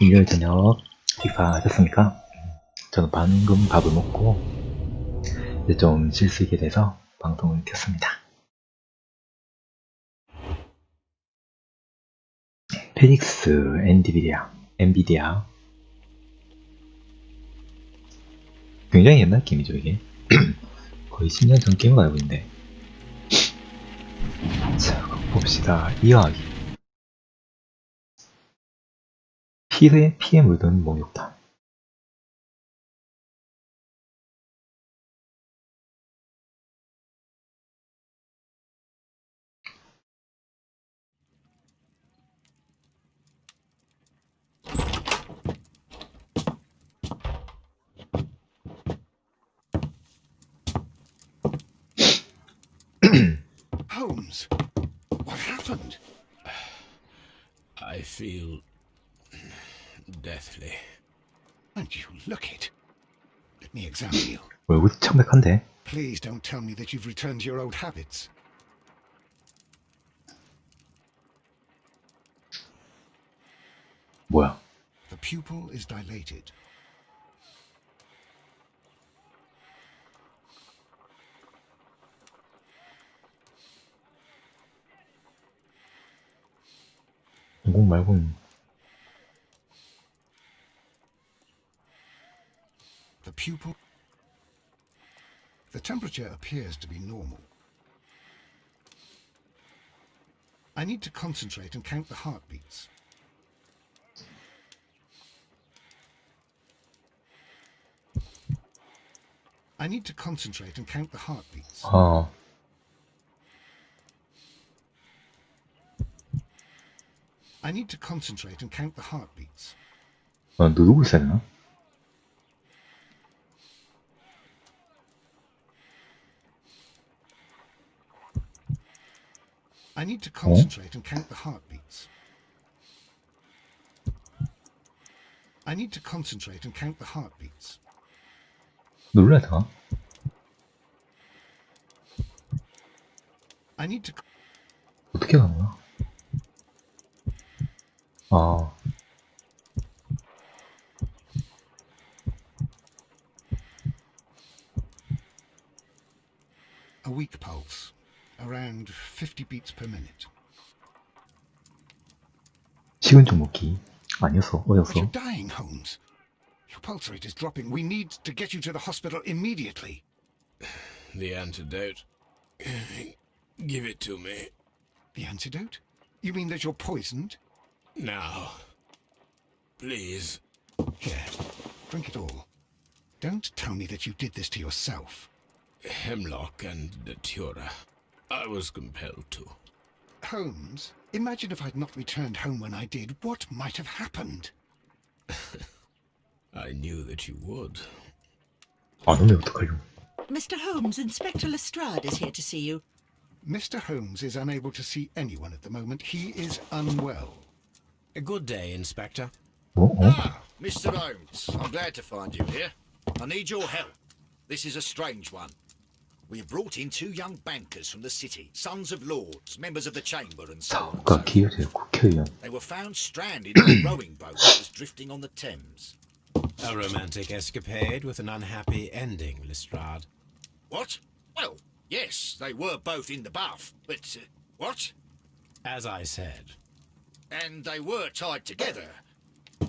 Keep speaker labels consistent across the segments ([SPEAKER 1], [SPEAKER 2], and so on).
[SPEAKER 1] 일요일 저녁 식사하셨습니까? 저는 방금 밥을 먹고 이제 좀 쉴 수 있게 돼서 방송을 켰습니다. 페닉스 엔비디아 굉장히 옛날 게임이죠 이게. 거의 10년 전 게임을 알고 있는데. 자, 봅시다. 이야기. 피에 묻은 목욕탕.
[SPEAKER 2] Holmes, what happened?
[SPEAKER 3] I feel deathly.
[SPEAKER 2] And you look it. Let me examine you.
[SPEAKER 1] 얼굴이 창백한데?
[SPEAKER 2] Please don't tell me that you've returned to your old habits.
[SPEAKER 1] 뭐야?
[SPEAKER 2] The pupil is dilated.
[SPEAKER 1] 공공 말고는.
[SPEAKER 2] The pupil... The temperature appears to be normal. I need to concentrate and count the heartbeats. I need to concentrate and count the heartbeats. I need to concentrate and count the heartbeats.
[SPEAKER 1] 누르고 있어야 되나?
[SPEAKER 2] I need to concentrate and count the heartbeats. I need to concentrate and count the heartbeats.
[SPEAKER 1] 눌러야 되나?
[SPEAKER 2] I need to...
[SPEAKER 1] 어떻게 가는 거야?
[SPEAKER 2] A weak pulse, around 50 beats per minute.
[SPEAKER 1] 식은 죽 먹기. 아니었어.
[SPEAKER 2] But
[SPEAKER 1] 어였어.
[SPEAKER 2] you're dying, Holmes. Your pulse rate is dropping. We need to get you to the hospital immediately.
[SPEAKER 3] The antidote. Give it to me.
[SPEAKER 2] The antidote? You mean that you're poisoned?
[SPEAKER 3] Now. Please.
[SPEAKER 2] Here, drink it all. Don't tell me that you did this to yourself.
[SPEAKER 3] Hemlock and datura. I was compelled to.
[SPEAKER 2] Holmes, imagine if I'd not returned home when I did. What might have happened?
[SPEAKER 3] I knew that you would.
[SPEAKER 1] 안 오면 어떡하려고.
[SPEAKER 4] Mr. Holmes, Inspector Lestrade is here to see you.
[SPEAKER 2] Mr. Holmes is unable to see anyone at the moment. He is unwell.
[SPEAKER 3] A good day, Inspector.
[SPEAKER 5] Ah, Mr. Holmes, I'm glad to find you here. I need your help. This is a strange one. We have brought in 2 young bankers from the city, sons of lords, members of the chamber and so on.
[SPEAKER 1] 사업가 기여제 국회의원.
[SPEAKER 5] They were found stranded on a rowing boat that was drifting on the Thames.
[SPEAKER 3] A romantic escapade with an unhappy ending, Lestrade.
[SPEAKER 5] What? Well, yes, they were both in the bath, but... what?
[SPEAKER 3] As I said,
[SPEAKER 5] And they were tied together.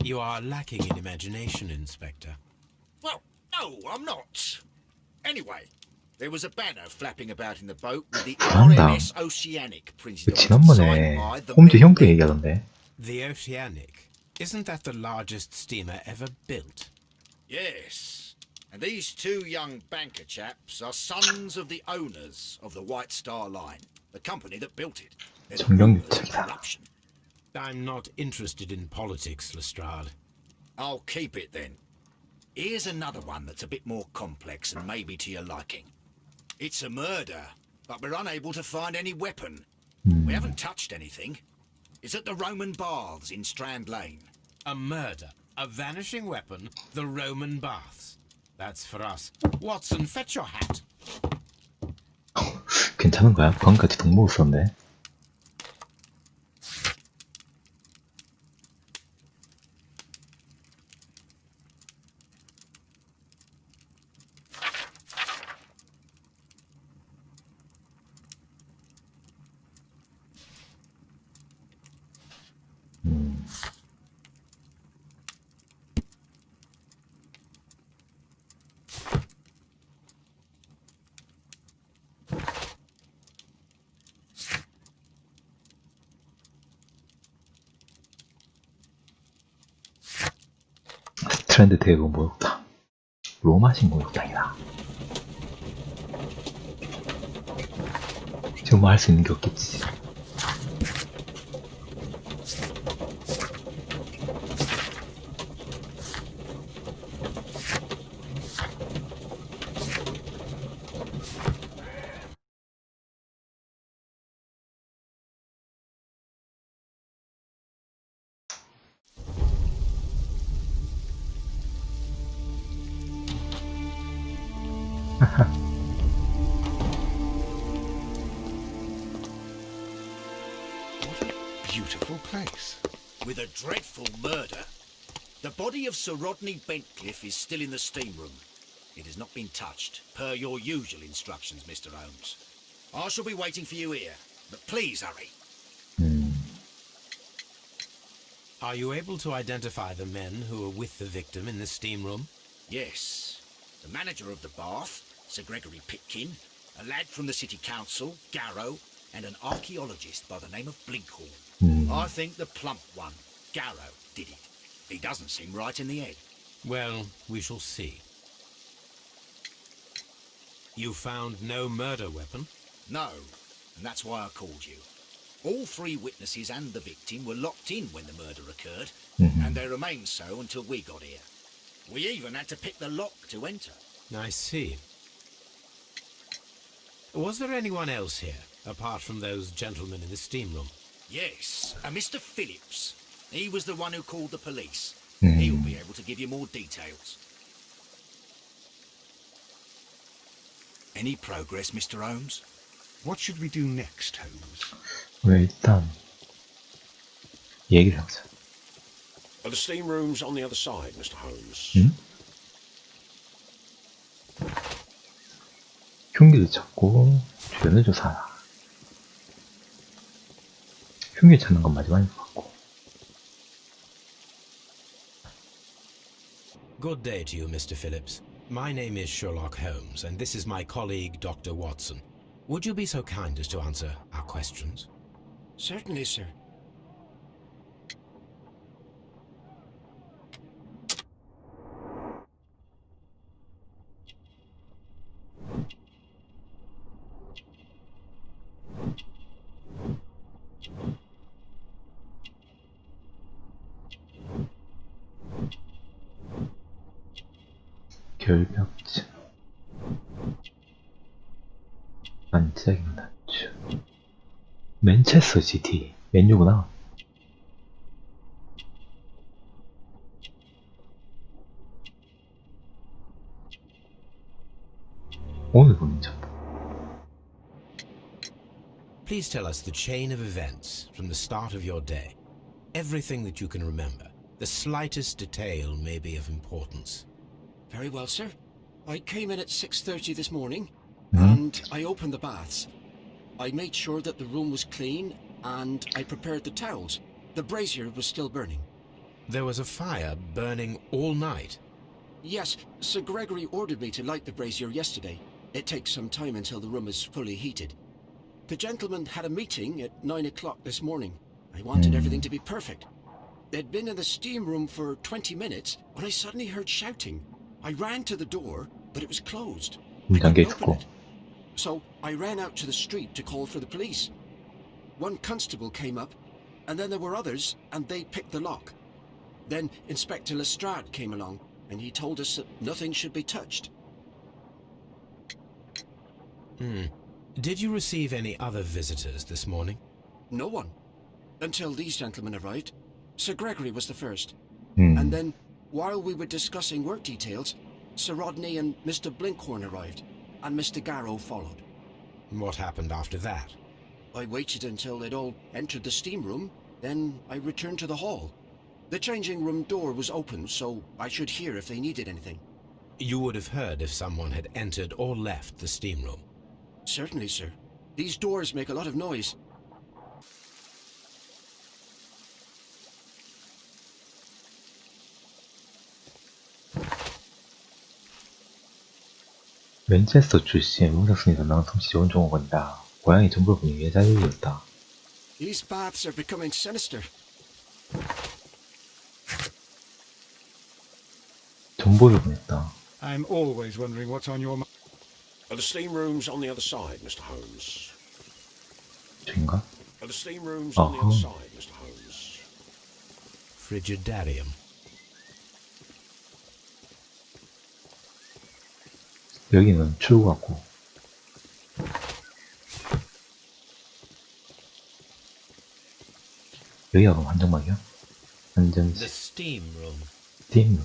[SPEAKER 3] you are lacking in imagination, Inspector.
[SPEAKER 5] Well, no, I'm not. Anyway, there was a banner flapping about in the boat with the
[SPEAKER 1] 잘한다.
[SPEAKER 5] RMS Oceanic printed on it,
[SPEAKER 1] 지난번에
[SPEAKER 5] signed by the
[SPEAKER 1] 홈즈
[SPEAKER 5] men
[SPEAKER 1] 형도 얘기하던데.
[SPEAKER 3] The Oceanic. Isn't that the largest steamer ever built?
[SPEAKER 5] Yes. And these 2 young banker chaps are sons of the owners of the White Star Line, the company that built it. They're the rulers of
[SPEAKER 1] 정경유착이다.
[SPEAKER 5] corruption.
[SPEAKER 3] I'm not interested in politics, Lestrade.
[SPEAKER 5] I'll keep it then. Here's another one that's a bit more complex and maybe to your liking. It's a murder, but we're unable to find any weapon. We haven't touched anything. It's at the Roman Baths in Strand Lane.
[SPEAKER 3] A murder, a vanishing weapon, the Roman baths. That's for us. Watson, fetch your hat.
[SPEAKER 1] 괜찮은 거야? 방금까지 동무 썼네. 트렌드 태그 목욕탕. 로마식 목욕탕이다. 지금 뭐 할 수 있는 게 없겠지.
[SPEAKER 2] What a beautiful place.
[SPEAKER 5] With a dreadful murder. The body of Sir Rodney Bentcliffe is still in the steam room. It has not been touched, per your usual instructions, Mr. Holmes. I shall be waiting for you here, but please hurry.
[SPEAKER 3] Are you able to identify the men who were with the victim in the steam room?
[SPEAKER 5] Yes. The manager of the bath, Sir Gregory Pitkin, a lad from the City Council, Garrow, and an archaeologist by the name of Blinkhorn. I think the plump one, Garrow, did it. He doesn't seem right in the head.
[SPEAKER 3] Well, we shall see. You found no murder weapon?
[SPEAKER 5] No, and that's why I called you. All three witnesses and the victim were locked in when the murder occurred, and they remained so until we got here. We even had to pick the lock to enter.
[SPEAKER 3] I see. Was there anyone else here, apart from those gentlemen in the steam room?
[SPEAKER 5] Yes, a Mr. Phillips. He was the one who called the police. He'll be able to give you more details. Any progress, Mr. Holmes?
[SPEAKER 2] What should we do next, Holmes?
[SPEAKER 1] 왜 일단 얘기를 해보자.
[SPEAKER 6] The steam room's on the other side, Mr. Holmes.
[SPEAKER 1] 흉기를 찾고 주변을 조사하라. 흉기 찾는 건 마지막인 것 같고.
[SPEAKER 3] Good day to you, Mr. Phillips. My name is Sherlock Holmes, and this is my colleague, Dr. Watson. Would you be so kind as to answer our questions?
[SPEAKER 7] Certainly, sir.
[SPEAKER 1] 결벽증, 반짝이는 단추. 맨체스터 시티, 맨유구나. 오늘 보는 점.
[SPEAKER 3] Please tell us the chain of events from the start of your day. Everything that you can remember. The slightest detail may be of importance.
[SPEAKER 7] Very well, sir. I came in at 6:30 this morning, and I opened the baths. I made sure that the room was clean, and I prepared the towels. The brazier was still burning.
[SPEAKER 3] There was a fire burning all night.
[SPEAKER 7] Yes, Sir Gregory ordered me to light the brazier yesterday. It takes some time until the room is fully heated. The gentlemen had a meeting at 9 o'clock this morning. I wanted everything to be perfect. They'd been in the steam room for 20 minutes when I suddenly heard shouting. I ran to the door, but it was closed. I couldn't open it. So I ran out to the street to call for the police. One constable came up, and then there were others, and they picked the lock. Then Inspector Lestrade came along, and he told us that nothing should be touched.
[SPEAKER 3] Did you receive any other visitors this morning?
[SPEAKER 7] No one. Until these gentlemen arrived. Sir Gregory was the first. And then, while we were discussing work details, Sir Rodney and Mr. Blinkhorn arrived, and Mr. Garrow followed.
[SPEAKER 3] What happened after that?
[SPEAKER 7] I waited until they'd all entered the steam room, then I returned to the hall. The changing room door was open, so I should hear if they needed anything.
[SPEAKER 3] You would have heard if someone had entered or left the steam room.
[SPEAKER 7] Certainly, sir. These doors make a lot of noise.
[SPEAKER 1] 맨체스터 출신 문학승이 전당한 솜씨 좋은 종업원이다. 고향이 정부를 보니 외자들이었다.
[SPEAKER 7] These baths are becoming sinister.
[SPEAKER 1] 정보를 보냈다.
[SPEAKER 2] I'm always wondering what's on your mind.
[SPEAKER 6] Are the steam rooms on the other side, Mr. Holmes?
[SPEAKER 1] 저인가?
[SPEAKER 6] Are the steam rooms on the other side, Mr. Holmes?
[SPEAKER 3] Frigidarium.
[SPEAKER 1] 여기는 출구 같고. 여기가 그럼 한정막이야? 완전
[SPEAKER 3] The steam room.
[SPEAKER 1] 스팀.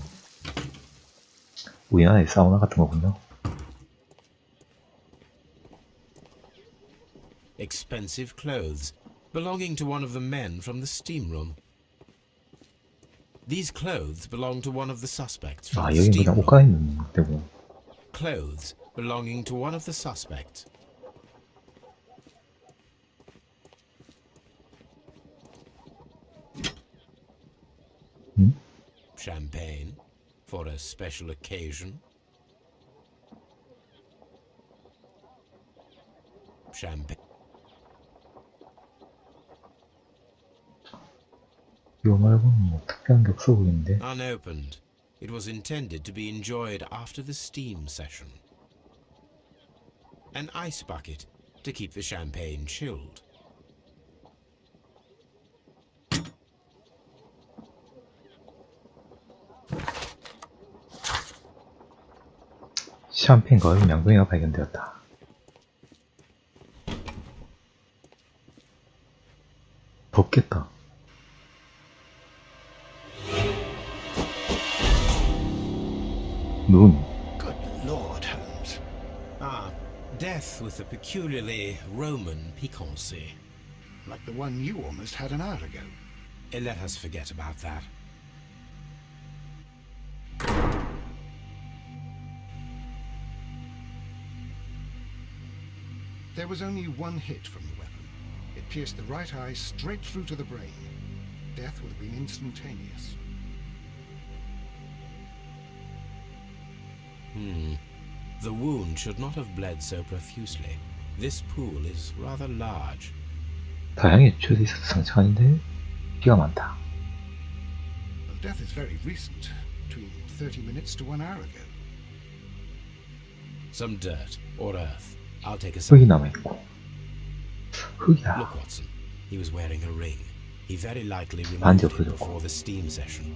[SPEAKER 1] 우리나라의 사우나 같은 거군요.
[SPEAKER 3] Expensive clothes belonging to one of the men from the steam room. These clothes belong to one of the suspects from
[SPEAKER 1] 아,
[SPEAKER 3] the
[SPEAKER 1] 여긴
[SPEAKER 3] steam
[SPEAKER 1] 그냥 옷
[SPEAKER 3] room.
[SPEAKER 1] 갈아입는 데고.
[SPEAKER 3] Clothes belonging to one of the suspects. Champagne for a special occasion. Champagne.
[SPEAKER 1] 이거 말고는 뭐 특별한 게 없어 보이는데.
[SPEAKER 3] Unopened. It was intended to be enjoyed after the steam session. An ice bucket to keep the champagne chilled.
[SPEAKER 1] 샴페인과 얼음 양동이가 발견되었다. 덥겠다. 눈.
[SPEAKER 2] Good Lord, Holmes.
[SPEAKER 3] Ah, death with a peculiarly Roman piquancy.
[SPEAKER 2] Like the one you almost had an hour ago.
[SPEAKER 3] Let us forget about that.
[SPEAKER 2] There was only one hit from the weapon. It pierced the right eye straight through to the brain. Death would have been instantaneous.
[SPEAKER 3] The wound should not have bled so profusely. This pool is rather large.
[SPEAKER 1] 다양히 주에 있어서 상처가 아닌데 피가 많다.
[SPEAKER 2] Well, death is very recent, between 30 minutes to 1 hour ago.
[SPEAKER 3] Some dirt or earth. I'll take a
[SPEAKER 1] 흙이
[SPEAKER 3] sample.
[SPEAKER 1] 남아있고. 흙이야.
[SPEAKER 3] Look, Watson. He was wearing a ring. He very likely removed
[SPEAKER 1] 반지
[SPEAKER 3] it
[SPEAKER 1] 없어졌고.
[SPEAKER 3] before the steam session.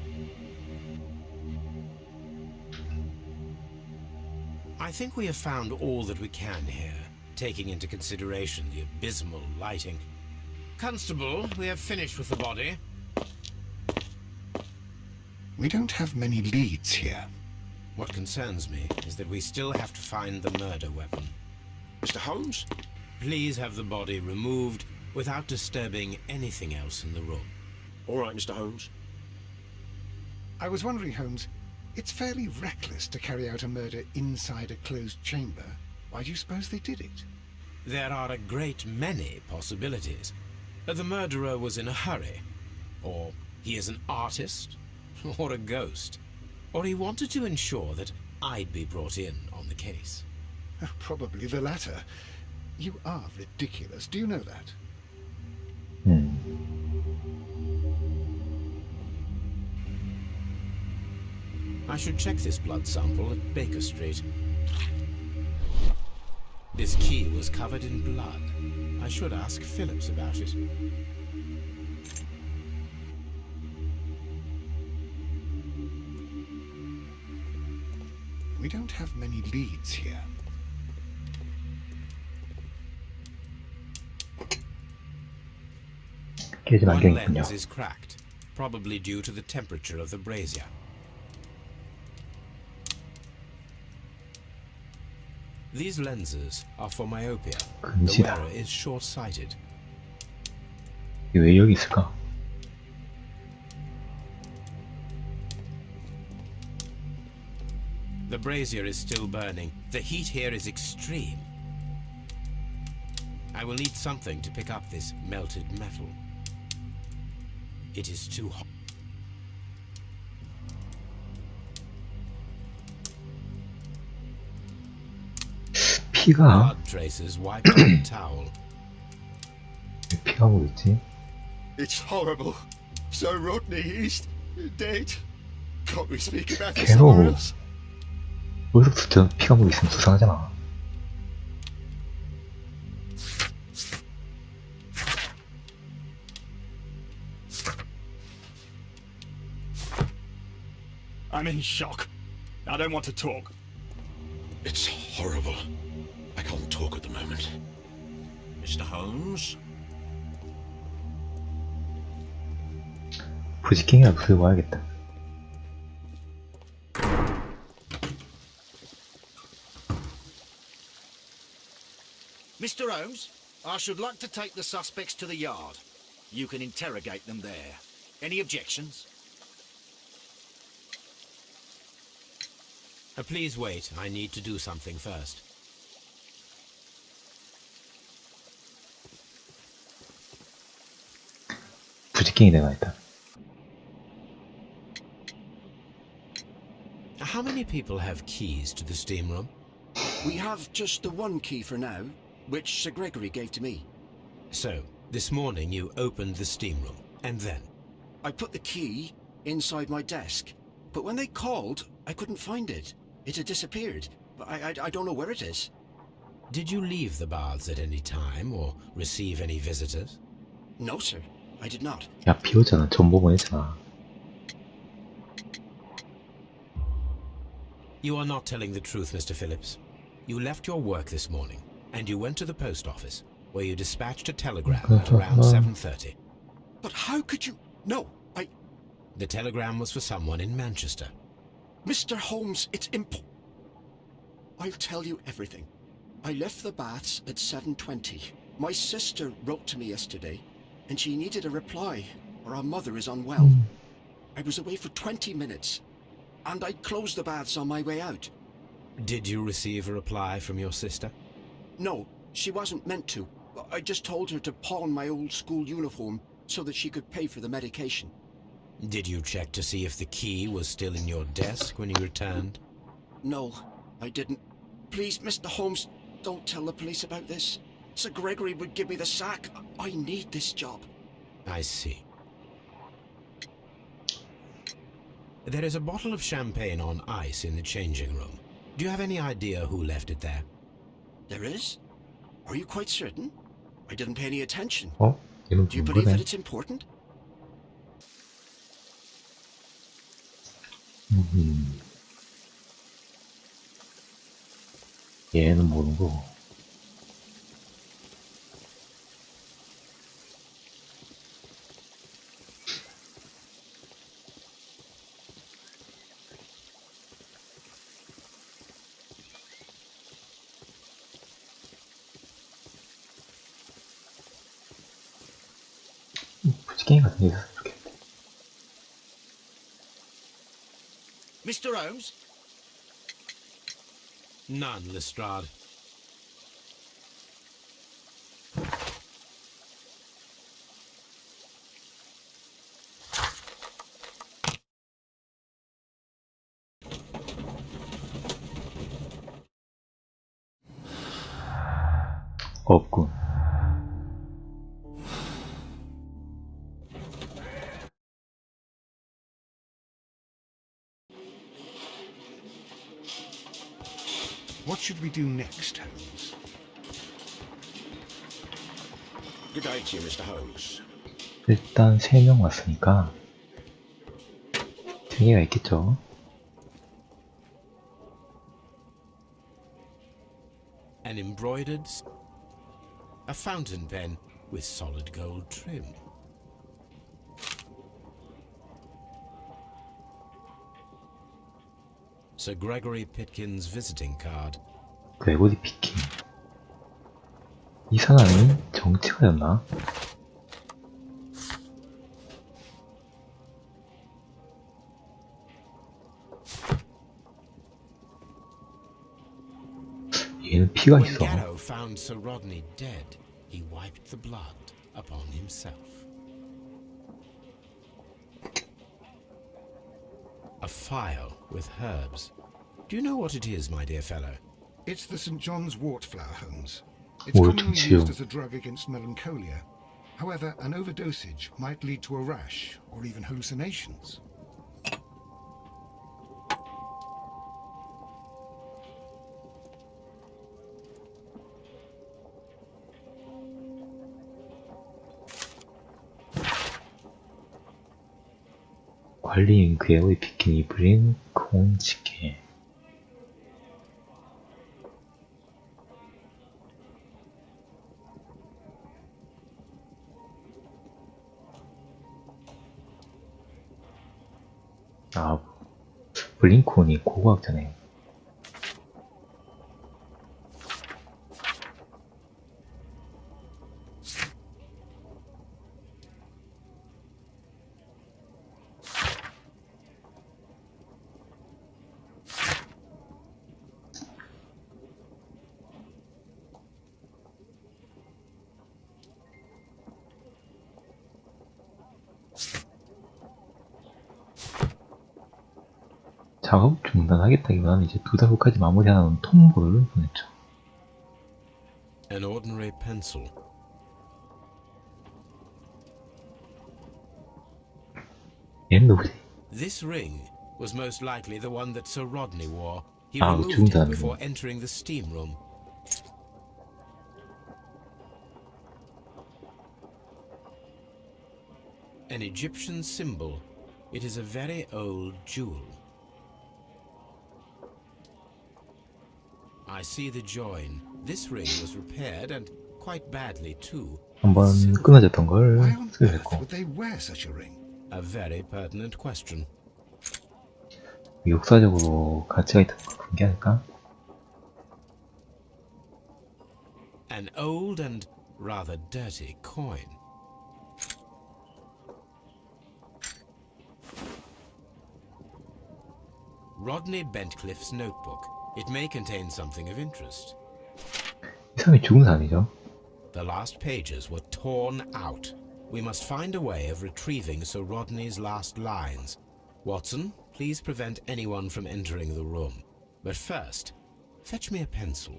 [SPEAKER 3] I think we have found all that we can here, taking into consideration the abysmal lighting. Constable, we have finished with the body.
[SPEAKER 2] We don't have many leads here.
[SPEAKER 3] What concerns me is that we still have to find the murder weapon.
[SPEAKER 6] Mr. Holmes?
[SPEAKER 3] Please have the body removed without disturbing anything else in the room.
[SPEAKER 6] All right, Mr. Holmes.
[SPEAKER 2] I was wondering, Holmes, it's fairly reckless to carry out a murder inside a closed chamber. Why do you suppose they did it?
[SPEAKER 3] There are a great many possibilities. The murderer was in a hurry, or he is an artist, or a ghost, or he wanted to ensure that I'd be brought in on the case.
[SPEAKER 2] Probably the latter. You are ridiculous. Do you know that?
[SPEAKER 3] I should check this blood sample at Baker Street. This key was covered in blood. I should ask Phillips about it.
[SPEAKER 2] We don't have many leads here.
[SPEAKER 1] 깨진
[SPEAKER 3] One
[SPEAKER 1] 안경이군요.
[SPEAKER 3] lens is cracked, probably due to the temperature of the brazier. These lenses are for myopia. The
[SPEAKER 1] 금지다.
[SPEAKER 3] wearer is short-sighted.
[SPEAKER 1] 이게 왜 여기 있을까?
[SPEAKER 3] The brazier is still burning. The heat here is extreme. I will need something to pick up this melted metal. It is too hot.
[SPEAKER 1] 피가
[SPEAKER 3] Blood traces wiped on the towel.
[SPEAKER 1] 왜 피가 보이지?
[SPEAKER 2] It's horrible. So Rodney, he's dead. Can't we speak about it
[SPEAKER 1] 괴로워.
[SPEAKER 2] somewhere else?
[SPEAKER 1] 여기서 저 피가 뭐 있으면 수상하잖아.
[SPEAKER 8] I'm in shock. I don't want to talk.
[SPEAKER 6] It's horrible. I can't talk at the moment.
[SPEAKER 5] Mr. Holmes?
[SPEAKER 1] 부지깽이라도 들고 와야겠다.
[SPEAKER 5] Mr. Holmes, I should like to take the suspects to the yard. You can interrogate them there. Any objections?
[SPEAKER 3] Please wait. I need to do something first.
[SPEAKER 1] 부지깽이 내가 있다.
[SPEAKER 3] How many people have keys to the steam room?
[SPEAKER 7] We have just the one key for now, which Sir Gregory gave to me.
[SPEAKER 3] So, this morning you opened the steam room, and then?
[SPEAKER 7] I put the key inside my desk, but when they called, I couldn't find it. It had disappeared. I don't know where it is.
[SPEAKER 3] Did you leave the baths at any time, or receive any visitors?
[SPEAKER 7] No, sir. I did not.
[SPEAKER 1] 야, 비 오잖아. 전보 보냈잖아.
[SPEAKER 3] You are not telling the truth, Mr. Phillips. You left your work this morning, and you went to the post office, where you dispatched a telegram at around 7:30.
[SPEAKER 7] But how could you... No,
[SPEAKER 3] The telegram was for someone in Manchester.
[SPEAKER 7] Mr. Holmes, it's I'll tell you everything. I left the baths at 7:20. My sister wrote to me yesterday, and she needed a reply, or our mother is unwell. I was away for 20 minutes, and I closed the baths on my way out.
[SPEAKER 3] Did you receive a reply from your sister?
[SPEAKER 7] No, she wasn't meant to. I just told her to pawn my old school uniform so that she could pay for the medication.
[SPEAKER 3] Did you check to see if the key was still in your desk when you returned?
[SPEAKER 7] No, I didn't. Please, Mr. Holmes, don't tell the police about this. Sir Gregory would give me the sack. I need this job.
[SPEAKER 3] I see. There is a bottle of champagne on ice in the changing room. Do you have any idea who left it there?
[SPEAKER 7] There is? Are you quite certain? I didn't pay any attention.
[SPEAKER 1] 어? 이런
[SPEAKER 7] Do you
[SPEAKER 1] 분
[SPEAKER 7] believe that
[SPEAKER 1] 거네.
[SPEAKER 7] it's important?
[SPEAKER 1] 얘는 모르는 거고. 부지깽이 같은 게 있었으면 좋겠다.
[SPEAKER 5] Mr. Holmes?
[SPEAKER 3] None, Lestrade.
[SPEAKER 1] 없군.
[SPEAKER 2] What should we do next, Holmes?
[SPEAKER 6] Good day to you, Mr. Holmes.
[SPEAKER 1] 일단 3명 왔으니까 3개가 있겠죠.
[SPEAKER 3] An embroidered... A fountain pen with solid gold trim. Sir Gregory Pitkin's visiting card.
[SPEAKER 1] 괴고리 피킹. 이 사람이 정치가였나? 얘는 피가
[SPEAKER 3] When
[SPEAKER 1] 있어.
[SPEAKER 3] Garrow found Sir Rodney dead, he wiped the blood upon himself. A phial with herbs. Do you know what it is, my dear fellow?
[SPEAKER 2] It's the St. John's wort flower, Holmes. It's
[SPEAKER 1] Wort
[SPEAKER 2] commonly
[SPEAKER 1] chill.
[SPEAKER 2] used as a drug against melancholia. However, an overdosage might lead to a rash or even hallucinations.
[SPEAKER 1] 관리인 그의 옷에 비키니 입은 콩치게. 아, 블링콘이 고고학자네. 작업 중단하겠다기보다는 이제 2달 후까지 마무리하는 통보를 보냈죠.
[SPEAKER 3] An ordinary pencil.
[SPEAKER 1] 얘는 누구지?
[SPEAKER 3] This ring was most likely the one that Sir Rodney wore. He
[SPEAKER 1] Ah,
[SPEAKER 3] removed it
[SPEAKER 1] 중단.
[SPEAKER 3] before entering the steam room. An Egyptian symbol. It is a very old jewel. I see the join. This ring was repaired and quite badly too.
[SPEAKER 1] 한번 끊어졌던 걸
[SPEAKER 2] Why on earth
[SPEAKER 1] 수리했고.
[SPEAKER 2] would they wear such a ring?
[SPEAKER 3] A very pertinent question.
[SPEAKER 1] 역사적으로 가치가 있다는 걸 본 게 아닐까?
[SPEAKER 3] An old and rather dirty coin. Rodney Bentcliffe's notebook. It may contain something of interest.
[SPEAKER 1] 이 사람이 죽은 사람이죠.
[SPEAKER 3] The last pages were torn out. We must find a way of retrieving Sir Rodney's last lines. Watson, please prevent anyone from entering the room. But first, fetch me a pencil.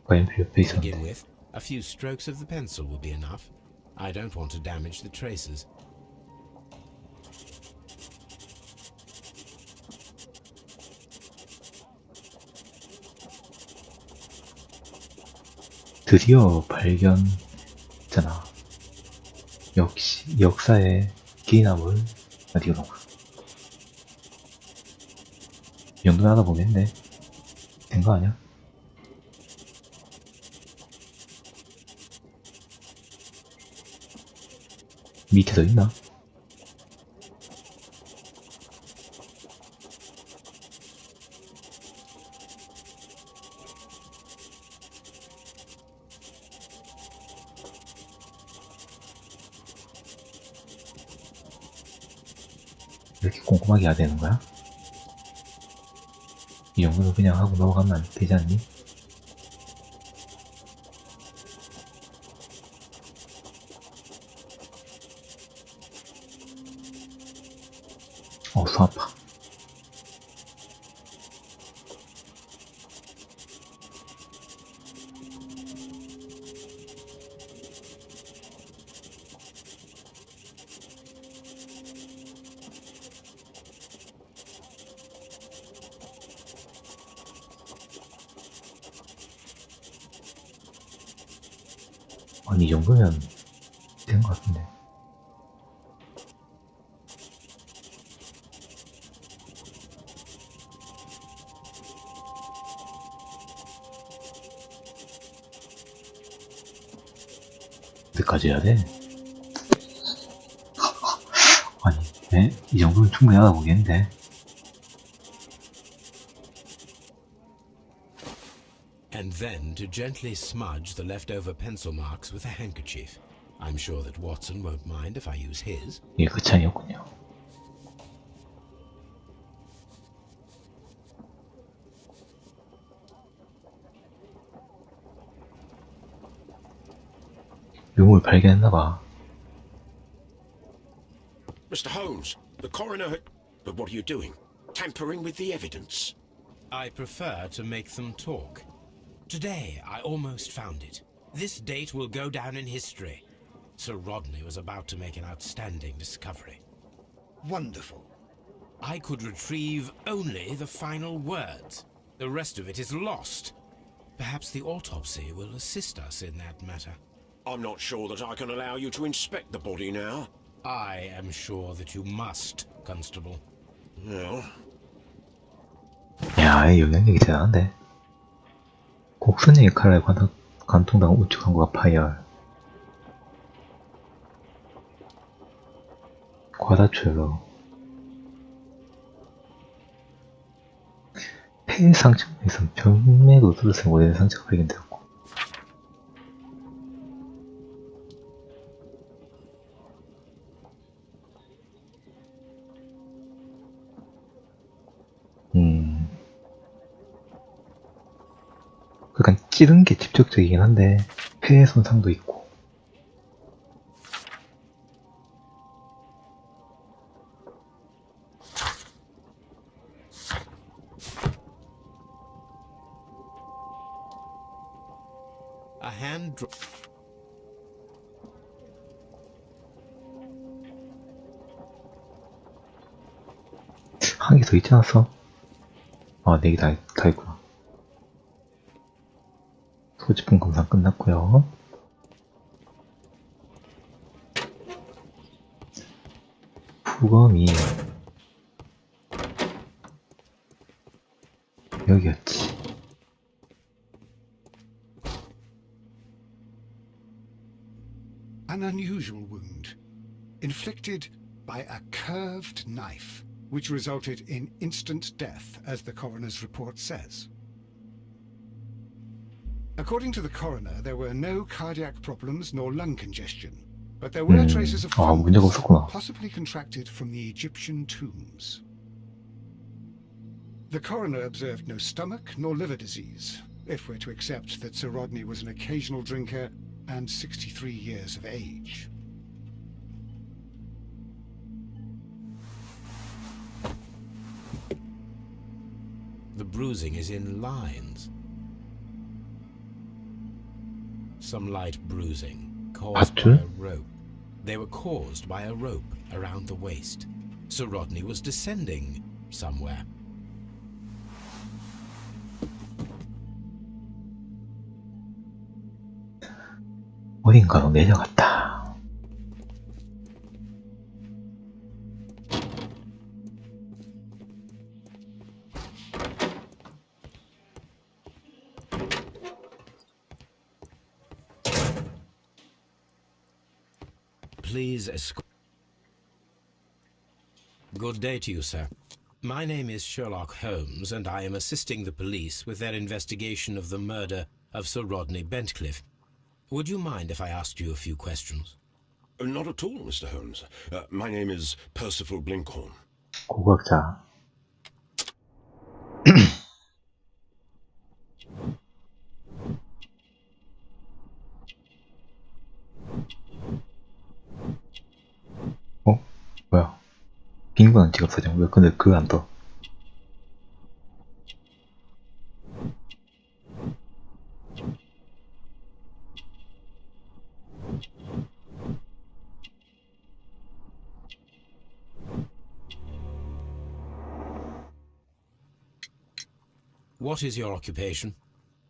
[SPEAKER 1] 과연 옆에
[SPEAKER 3] To
[SPEAKER 1] 있었는데.
[SPEAKER 3] begin with, a few strokes of the pencil will be enough. I don't want to damage the traces.
[SPEAKER 1] 드디어 발견했잖아. 역시 역사의 기인함을 어디로 놓고. 이 정도는 하다 보겠네. 된 거 아니야? 밑에 더 있나? 이렇게 꼼꼼하게 해야 되는 거야? 이 정도는 그냥 하고 넘어가면 안 되지 않니? 손 아파. 아니, 이 정도면 된 것 같은데. 어디까지 해야 돼? 아니, 네? 이 정도면 충분히 하다 보겠는데.
[SPEAKER 3] And then to gently smudge the leftover pencil marks with a handkerchief. I'm sure that Watson won't mind if I use his.
[SPEAKER 1] 이게 그 차이였군요. 유물 발견했나봐.
[SPEAKER 6] Mr. Holmes, the coroner had... But what are you doing? Tampering with the evidence?
[SPEAKER 3] I prefer to make them talk. Today, I almost found it. This date will go down in history. Sir Rodney was about to make an outstanding discovery.
[SPEAKER 2] Wonderful.
[SPEAKER 3] I could retrieve only the final words. The rest of it is lost. Perhaps the autopsy will assist us in that matter.
[SPEAKER 6] I'm not sure that I can allow you to inspect the body now.
[SPEAKER 3] I am sure that you must, Constable.
[SPEAKER 6] Well,
[SPEAKER 1] 야, 이 영향력이 대단한데. 곡선형의 칼날 관통당 우측 항구가 파열. 과다출로. 폐 상층에선 병맥으로 둘러싼 원인의 상처가 발견되었고. 약간 찌른 게 직접적이긴 한데 폐에 손상도 있고.
[SPEAKER 3] A hand dro-
[SPEAKER 1] 한 개 더 있지 않았어? 아, 4개 다 있구나. 소지품 검사 끝났고요. 부검이 여기였지.
[SPEAKER 2] An unusual wound, inflicted by a curved knife, which resulted in instant death, as the coroner's report says. According to the coroner, there were no cardiac problems nor lung congestion, but there were traces of
[SPEAKER 1] 문제가
[SPEAKER 2] fungus,
[SPEAKER 1] 없었구나.
[SPEAKER 2] possibly contracted from the Egyptian tombs. The coroner observed no stomach nor liver disease, if we're to accept that Sir Rodney was an occasional drinker and 63 years of age.
[SPEAKER 3] The bruising is in lines. Some light bruising caused by a rope. They were caused by a rope around the waist. Sir Rodney was descending somewhere.
[SPEAKER 1] 어딘가로 내려갔다.
[SPEAKER 3] Please escort. Good day to you, sir. My name is Sherlock Holmes, and I am assisting the police with their investigation of the murder of Sir Rodney Bentcliffe. Would you mind if I asked you a few questions?
[SPEAKER 6] not at all, Mr. Holmes. My name is Percival Blinkhorn.
[SPEAKER 1] 고각자. 어? 뭐야? 빈곤한 지갑 사정. 왜 근데 그거 안 떠?
[SPEAKER 3] What is your occupation?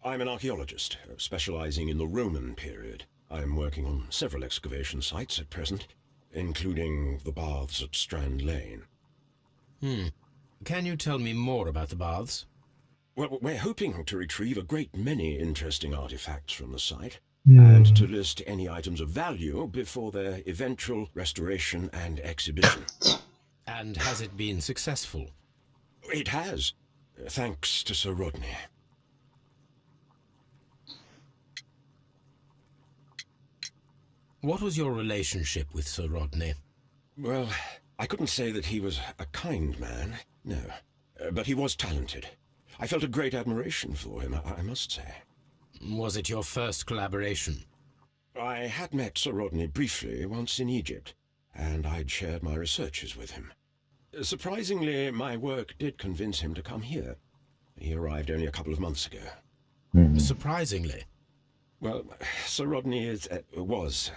[SPEAKER 6] I'm an archaeologist, specializing in the Roman period. I'm working on several excavation sites at present, including the baths at Strand Lane.
[SPEAKER 3] Can you tell me more about the baths?
[SPEAKER 6] Well, we're hoping to retrieve a great many interesting artifacts from the site, and to list any items of value before their eventual restoration and exhibition.
[SPEAKER 3] And has it been successful?
[SPEAKER 6] It has, thanks to Sir Rodney.
[SPEAKER 3] What was your relationship with Sir Rodney?
[SPEAKER 6] Well, I couldn't say that he was a kind man, no. But he was talented. I felt a great admiration for him, I must say.
[SPEAKER 3] Was it your first collaboration?
[SPEAKER 6] I had met Sir Rodney briefly once in Egypt, and I'd shared my researches with him. Surprisingly, my work did convince him to come here. He arrived only a couple of months ago.
[SPEAKER 3] Surprisingly.
[SPEAKER 6] Well, Sir Rodney was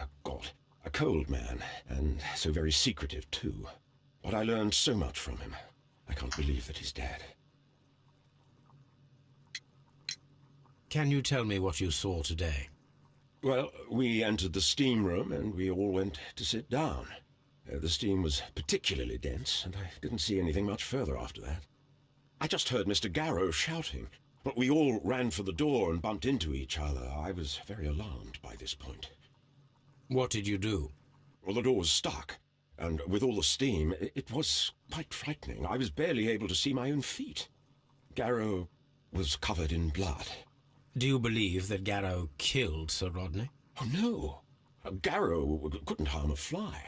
[SPEAKER 6] a cold man, and so very secretive too. But I learned so much from him. I can't believe that he's dead.
[SPEAKER 3] Can you tell me what you saw today?
[SPEAKER 6] Well, we entered the steam room and we all went to sit down. The steam was particularly dense, and I didn't see anything much further after that. I just heard Mr. Garrow shouting, but we all ran for the door and bumped into each other. I was very alarmed by this point.
[SPEAKER 3] What did you do?
[SPEAKER 6] Well, the door was stuck, and with all the steam, it was quite frightening. I was barely able to see my own feet. Garrow was covered in blood.
[SPEAKER 3] Do you believe that Garrow killed Sir Rodney?
[SPEAKER 6] Oh, no. Garrow couldn't harm a fly.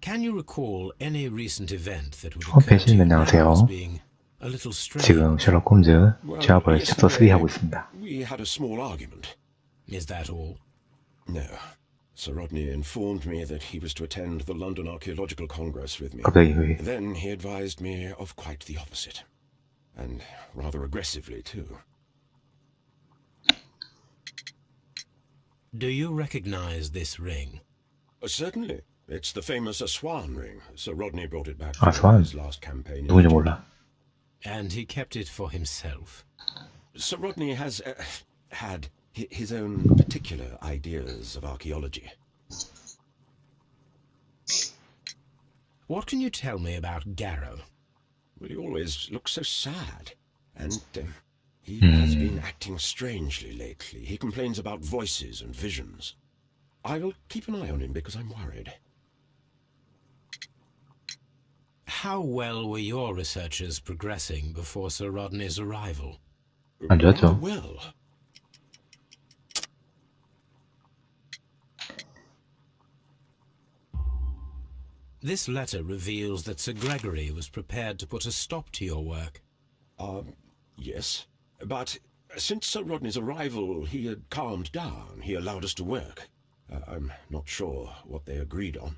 [SPEAKER 3] Can you recall any recent event that would occur to
[SPEAKER 1] 배신님
[SPEAKER 3] you now
[SPEAKER 1] 안녕하세요.
[SPEAKER 3] as being a little strange?
[SPEAKER 1] 지금 셜록 홈즈 죄와벌 챕터 3 하고 있습니다.
[SPEAKER 6] We had a small argument.
[SPEAKER 3] Is that all?
[SPEAKER 6] No. Sir Rodney informed me that he was to attend the London Archaeological Congress with me.
[SPEAKER 1] 갑자기 왜
[SPEAKER 6] Then he advised me of quite the opposite. And rather aggressively, too.
[SPEAKER 3] Do you recognize this ring?
[SPEAKER 6] Certainly. It's the famous Swan ring. Sir Rodney brought it back
[SPEAKER 1] 아,
[SPEAKER 6] from
[SPEAKER 1] 스완.
[SPEAKER 6] his last campaign. in
[SPEAKER 1] 누군지
[SPEAKER 6] Egypt.
[SPEAKER 1] 몰라.
[SPEAKER 3] And he kept it for himself.
[SPEAKER 6] Sir Rodney has had his own particular ideas of archaeology.
[SPEAKER 3] What can you tell me about Garrow?
[SPEAKER 6] Well, he always looks so sad. And he has been acting strangely lately. He complains about voices and visions. I will keep an eye on him because I'm worried.
[SPEAKER 3] How well were your researches progressing before Sir Rodney's arrival?
[SPEAKER 1] 안 좋았죠.
[SPEAKER 6] Rather well.
[SPEAKER 3] This letter reveals that Sir Gregory was prepared to put a stop to your work.
[SPEAKER 6] Yes. But since Sir Rodney's arrival, he had calmed down. He allowed us to work. I'm not sure what they agreed on.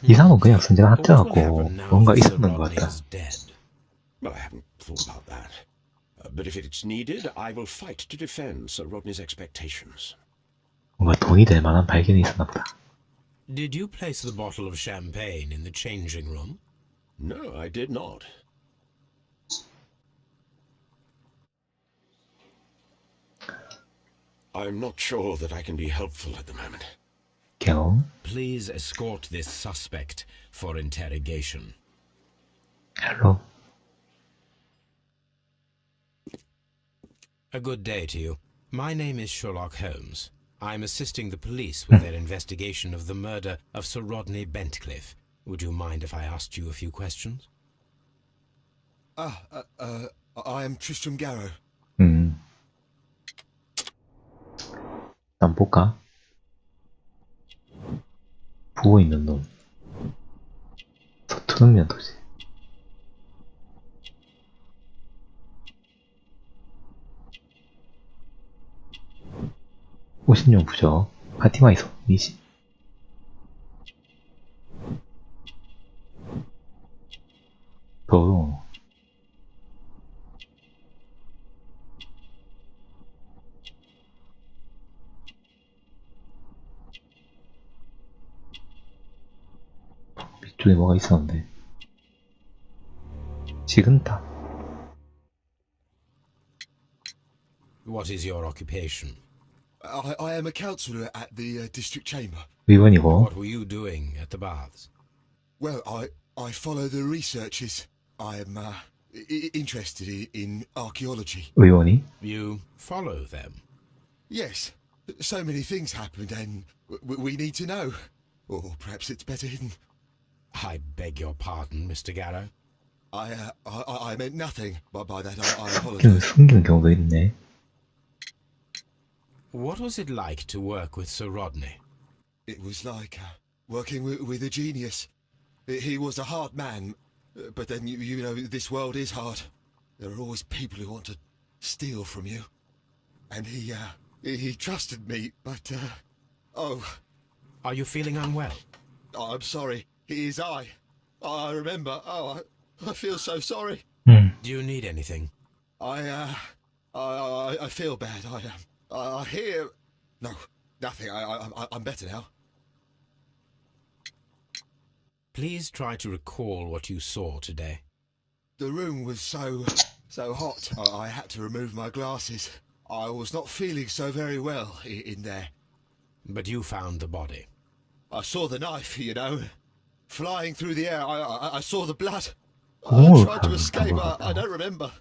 [SPEAKER 1] 이 사람은 그냥 순전한
[SPEAKER 3] What will
[SPEAKER 1] 합쳐갖고
[SPEAKER 3] happen now
[SPEAKER 1] 뭔가
[SPEAKER 3] that Sir
[SPEAKER 1] 있었는 것
[SPEAKER 3] Rodney
[SPEAKER 1] 같다.
[SPEAKER 3] is dead?
[SPEAKER 6] Well, I haven't thought about that. But if it's needed, I will fight to defend Sir Rodney's expectations.
[SPEAKER 1] 뭔가 돈이 될 만한 발견이 있었나 보다.
[SPEAKER 3] Did you place the bottle of champagne in the changing room?
[SPEAKER 6] No, I did not. I'm not sure that I can be helpful at the moment.
[SPEAKER 1] 경험.
[SPEAKER 3] Please escort this suspect for interrogation.
[SPEAKER 1] 헬로.
[SPEAKER 3] A good day to you. My name is Sherlock Holmes. I'm assisting the police with their investigation of the murder of Sir Rodney Bentcliffe. Would you mind if I asked you a few questions?
[SPEAKER 9] I am Tristram Garrow.
[SPEAKER 1] 한번 볼까? 부어 있는 놈. 서투른 면도지. 호신용 부적. 파티마이소. 니지. 더러워. 밑쪽에 뭐가 있었는데. 식은땀.
[SPEAKER 3] What is your occupation?
[SPEAKER 9] I am a councillor at the district chamber.
[SPEAKER 1] 의원이고.
[SPEAKER 3] What were you doing at the baths?
[SPEAKER 9] Well, I follow the researches. I am interested in archaeology.
[SPEAKER 1] 의원이.
[SPEAKER 3] You follow them.
[SPEAKER 9] Yes, so many things happened and we need to know. Or perhaps it's better hidden.
[SPEAKER 3] I beg your pardon, Mr. Garrow.
[SPEAKER 9] I meant nothing by that. I
[SPEAKER 1] 좀
[SPEAKER 9] apologize.
[SPEAKER 1] 숨기는 경우도 있네.
[SPEAKER 3] What was it like to work with Sir Rodney?
[SPEAKER 9] It was like working with a genius. He was a hard man, but then you know this world is hard. There are always people who want to steal from you. And he trusted me, but
[SPEAKER 3] Are you feeling unwell?
[SPEAKER 9] I'm sorry. It is I remember. I feel so sorry.
[SPEAKER 3] Do you need anything?
[SPEAKER 9] I feel bad. I hear. No, nothing. I'm better now.
[SPEAKER 3] Please try to recall what you saw today.
[SPEAKER 9] The room was so hot. I had to remove my glasses. I was not feeling so very well in there.
[SPEAKER 3] But you found the body.
[SPEAKER 9] I saw the knife, you know, flying through the air. I saw the blood.
[SPEAKER 1] Oh,
[SPEAKER 9] I tried to escape. I don't remember.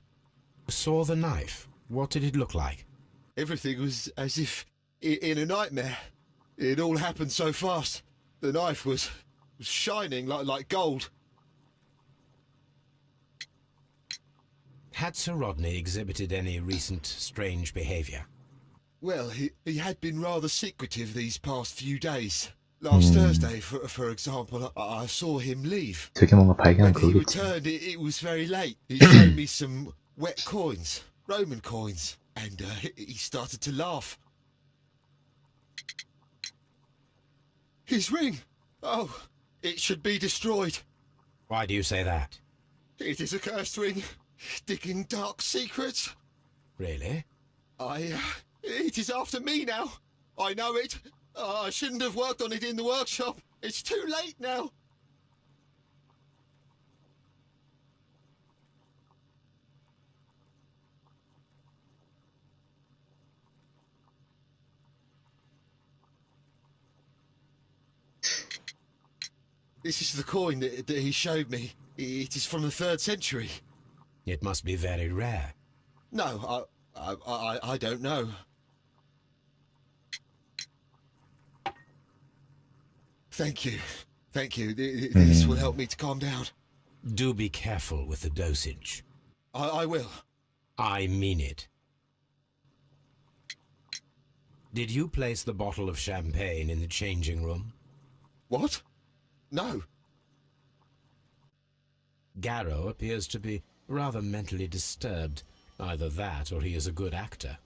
[SPEAKER 3] Saw the knife? What did it look like?
[SPEAKER 9] Everything was as if in a nightmare. It all happened so fast. The knife was shining like gold.
[SPEAKER 3] Had Sir Rodney exhibited any recent strange behaviour?
[SPEAKER 9] Well, he had been rather secretive these past few days. Last Thursday, for example, I saw him leave.
[SPEAKER 1] 되게 뭔가 발견한
[SPEAKER 9] When he
[SPEAKER 1] 그거겠지.
[SPEAKER 9] returned, it was very late. He showed me some wet coins, Roman coins, and he started to laugh. His ring! Oh, it should be destroyed.
[SPEAKER 3] Why do you say that?
[SPEAKER 9] It is a cursed ring, digging dark secrets.
[SPEAKER 3] Really?
[SPEAKER 9] It is after me now. I know it. I shouldn't have worked on it in the workshop. It's too late now. This is the coin that he showed me. It is from the 3rd century.
[SPEAKER 3] It must be very rare.
[SPEAKER 9] No, I don't know. Thank you. Thank you. This will help me to calm down.
[SPEAKER 3] Do be careful with the dosage.
[SPEAKER 9] I will.
[SPEAKER 3] I mean it. Did you place the bottle of champagne in the changing room?
[SPEAKER 9] What? No.
[SPEAKER 3] Garrow appears to be rather mentally disturbed. Either that or he is a good actor.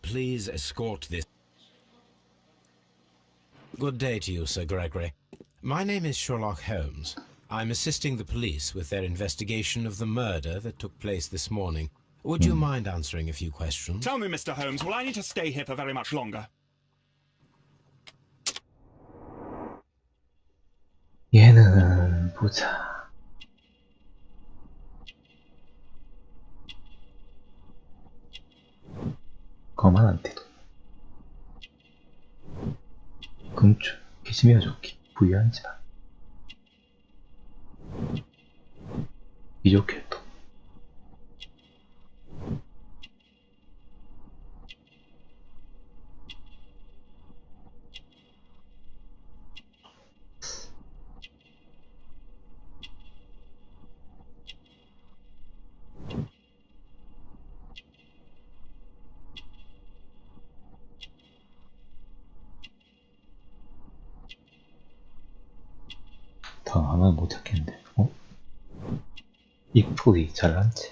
[SPEAKER 3] Please escort this. Good day to you, Sir Gregory. My name is Sherlock Holmes. I'm assisting the police with their investigation of the murder that took place this morning. Would you mind answering a few questions?
[SPEAKER 8] Tell me, Mr. Holmes, will I need to stay here for very much longer?
[SPEAKER 1] 얘는 보자. 거만한테도. 금주, 기심이어 좋기, 부유한 집안. 이족혈도. 더 하나는 못 찾겠는데. 어? 입꼬리 잘 앉지.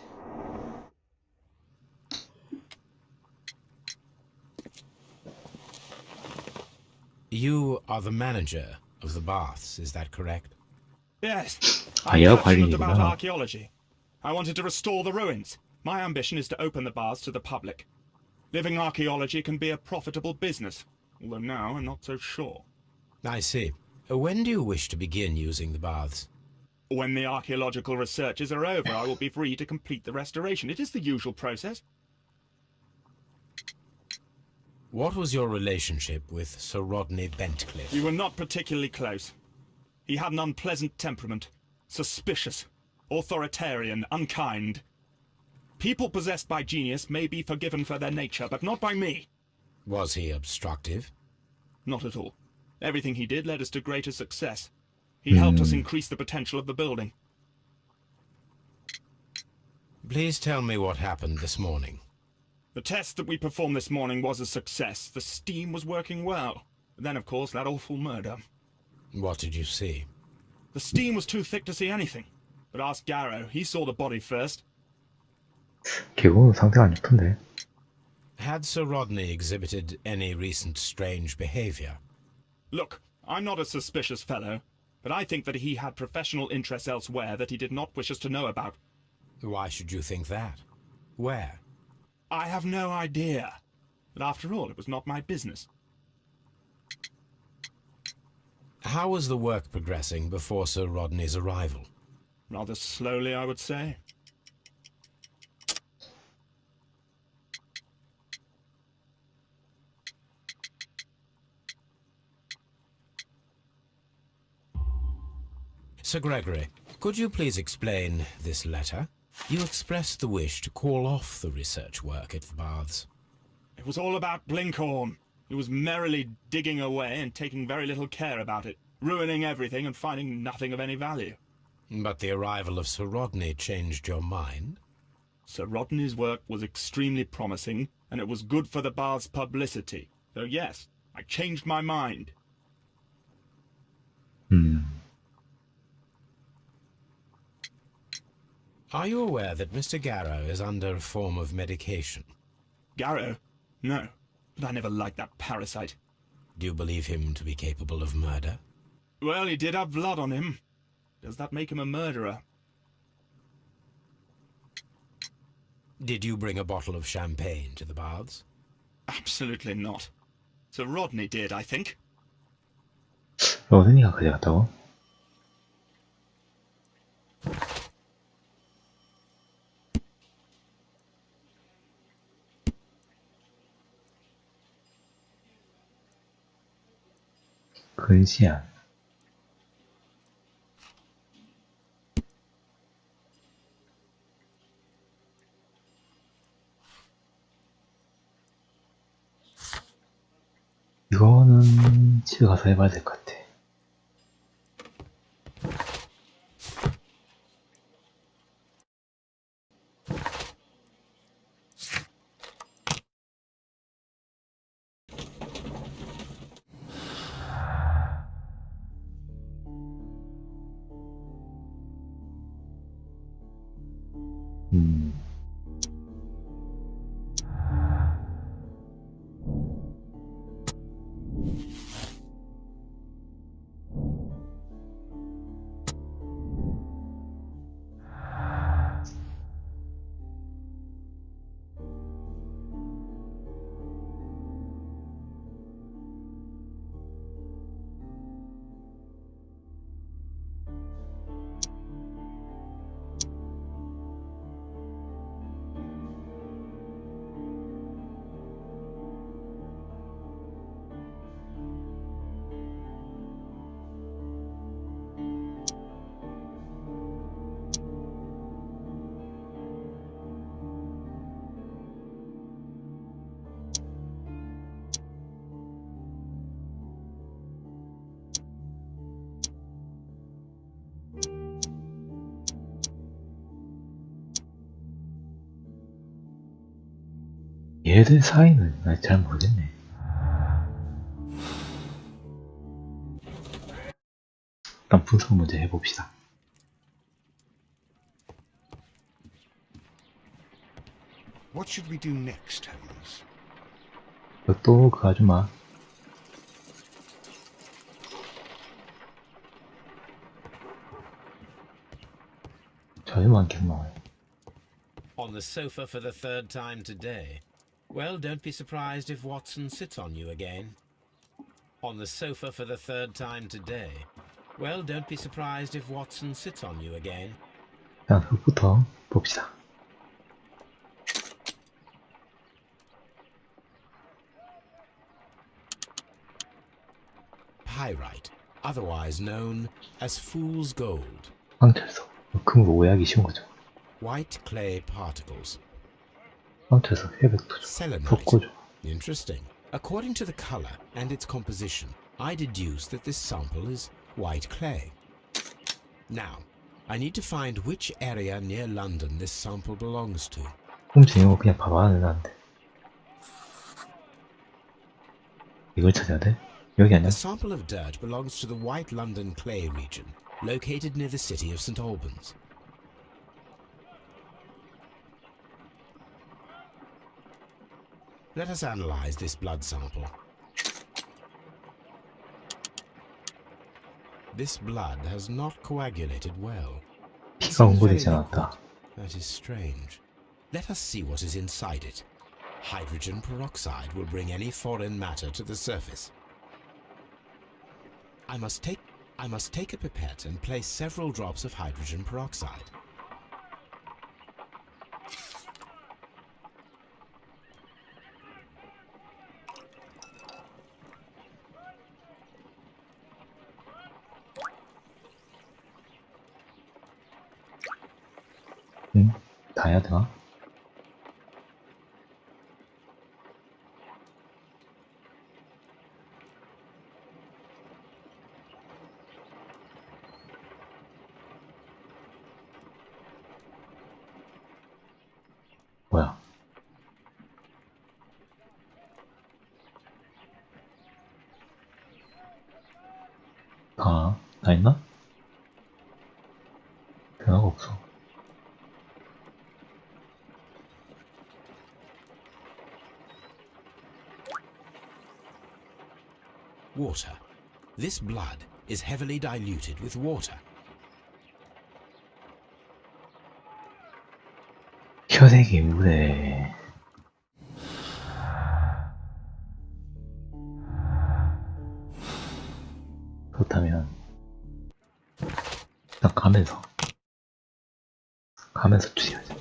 [SPEAKER 8] You are the manager of the baths, is that correct? Yes.
[SPEAKER 1] 아,
[SPEAKER 8] I'm
[SPEAKER 1] 얘가
[SPEAKER 8] passionate about
[SPEAKER 1] 관리인이구나.
[SPEAKER 8] archaeology. I wanted to restore the ruins. My ambition is to open the baths to the public. Living archaeology can be a profitable business, although now I'm not so sure.
[SPEAKER 3] I see. When do you wish to begin using the baths?
[SPEAKER 8] When the archaeological researches are over, I will be free to complete the restoration. It is the usual process.
[SPEAKER 3] What was your relationship with Sir Rodney Bentcliffe?
[SPEAKER 8] We were not particularly close. He had an unpleasant temperament, suspicious, authoritarian, unkind. People possessed by genius may be forgiven for their nature, but not by me.
[SPEAKER 3] Was he obstructive?
[SPEAKER 8] Not at all. Everything he did led us to greater success. He helped us increase the potential of the building.
[SPEAKER 3] Please tell me what happened this morning.
[SPEAKER 8] The test that we performed this morning was a success. The steam was working well. But then, of course, that awful murder.
[SPEAKER 3] What did you see?
[SPEAKER 8] The steam was too thick to see anything. But ask Garrow. He saw the body first.
[SPEAKER 1] 개고는 상태가 안 좋던데.
[SPEAKER 3] Had Sir Rodney exhibited any recent strange behaviour?
[SPEAKER 8] Look, I'm not a suspicious fellow, but I think that he had professional interests elsewhere that he did not wish us to know about.
[SPEAKER 3] Why should you think that? Where?
[SPEAKER 8] I have no idea. But after all, it was not my business.
[SPEAKER 3] How was the work progressing before Sir Rodney's arrival?
[SPEAKER 8] Rather slowly, I would say.
[SPEAKER 3] Sir Gregory, could you please explain this letter? You expressed the wish to call off the research work at the baths.
[SPEAKER 8] It was all about Blinkhorn. He was merrily digging away and taking very little care about it, ruining everything and finding nothing of any value.
[SPEAKER 3] But the arrival of Sir Rodney changed your mind?
[SPEAKER 8] Sir Rodney's work was extremely promising, and it was good for the bath's publicity. So yes, I changed my mind.
[SPEAKER 3] Are you aware that Mr. Garrow is under a form of medication?
[SPEAKER 8] Garrow? No, but I never liked that parasite.
[SPEAKER 3] Do you believe him to be capable of murder?
[SPEAKER 8] Well, he did have blood on him. Does that make him a murderer?
[SPEAKER 3] Did you bring a bottle of champagne to the baths?
[SPEAKER 8] Absolutely not. Sir Rodney did, I think.
[SPEAKER 1] 로드니가 가져갔다고? 근시안. 이거는 집에 가서 해봐야 될 것 같아. 얘들 사이는 나 잘 모르겠네. 일단 분석 문제 해봅시다.
[SPEAKER 2] What should we do next, Holmes?
[SPEAKER 1] 또 그 아줌마. 저 아줌마 계속 나와요.
[SPEAKER 3] On the sofa for the third time today. Well, don't be surprised if Watson sits on you again. On the sofa for the third time today. Well, don't be surprised if Watson sits on you again.
[SPEAKER 1] 일단 흙부터 봅시다.
[SPEAKER 3] Pyrite, otherwise known as fool's gold.
[SPEAKER 1] 황철석. 금으로 오해하기 쉬운 거죠.
[SPEAKER 3] White clay particles.
[SPEAKER 1] 황철석 회백토죠.
[SPEAKER 3] Selenite.
[SPEAKER 1] 석고죠.
[SPEAKER 3] Interesting. According to the color and its composition, I deduce that this sample is white clay. Now, I need to find which area near London this sample belongs to.
[SPEAKER 1] 훔치는 거 그냥 바로 하는 애인데. 이걸 찾아야 돼? 여기 아니야?
[SPEAKER 3] The sample of dirt belongs to the White London clay region, located near the city of St. Albans. Let us analyze this blood sample. This blood has not coagulated well.
[SPEAKER 1] 피가 응고되지 않았다.
[SPEAKER 3] That is strange. Let us see what is inside it. Hydrogen peroxide will bring any foreign matter to the surface. I must take a pipette and place several drops of hydrogen peroxide.
[SPEAKER 1] 다 해야 되나? 뭐야? 다 했나? 변화가 없어.
[SPEAKER 3] Water. This blood is heavily diluted with water.
[SPEAKER 1] 혈액이 물에 그렇다면 일단 가면서 줄여야지.